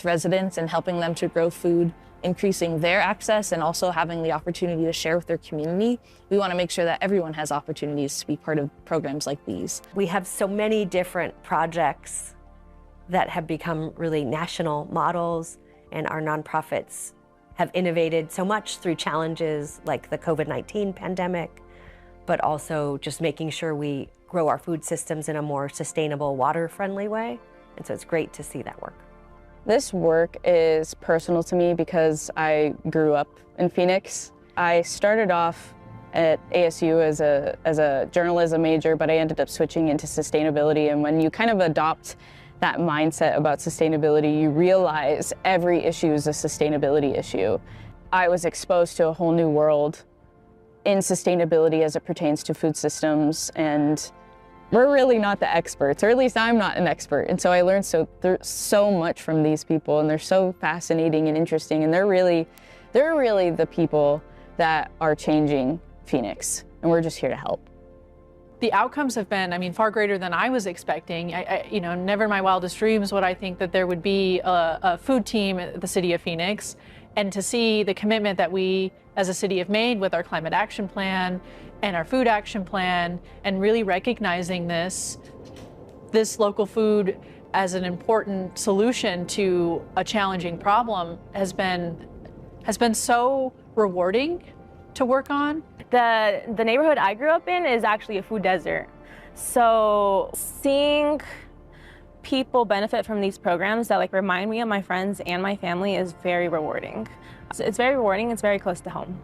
residents and helping them to grow food, increasing their access and also having the opportunity to share with their community. We want to make sure that everyone has opportunities to be part of programs like these. We have so many different projects that have become really national models, and our nonprofits have innovated so much through challenges like the COVID-19 pandemic, but also just making sure we grow our food systems in a more sustainable, water-friendly way. And so it's great to see that work. This work is personal to me because I grew up in Phoenix. I started off at ASU as a journalism major, but I ended up switching into sustainability. And when you kind of adopt that mindset about sustainability, you realize every issue is a sustainability issue. I was exposed to a whole new world in sustainability as it pertains to food systems, and we're really not the experts, or at least I'm not an expert. And so I learned so much from these people, and they're so fascinating and interesting, and they're really the people that are changing Phoenix, and we're just here to help. The outcomes have been, far greater than I was expecting. Never in my wildest dreams would I think that there would be a food team at the City of Phoenix, and to see the commitment that we as a city have made with our climate action plan and our food action plan, and really recognizing this local food as an important solution to a challenging problem has been so rewarding to work on. The neighborhood I grew up in is actually a food desert. So seeing people benefit from these programs that remind me of my friends and my family is very rewarding. It's very rewarding, it's very close to home.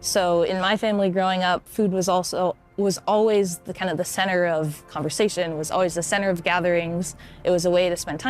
So in my family growing up, food was always the center of conversation, was always the center of gatherings. It was a way to spend time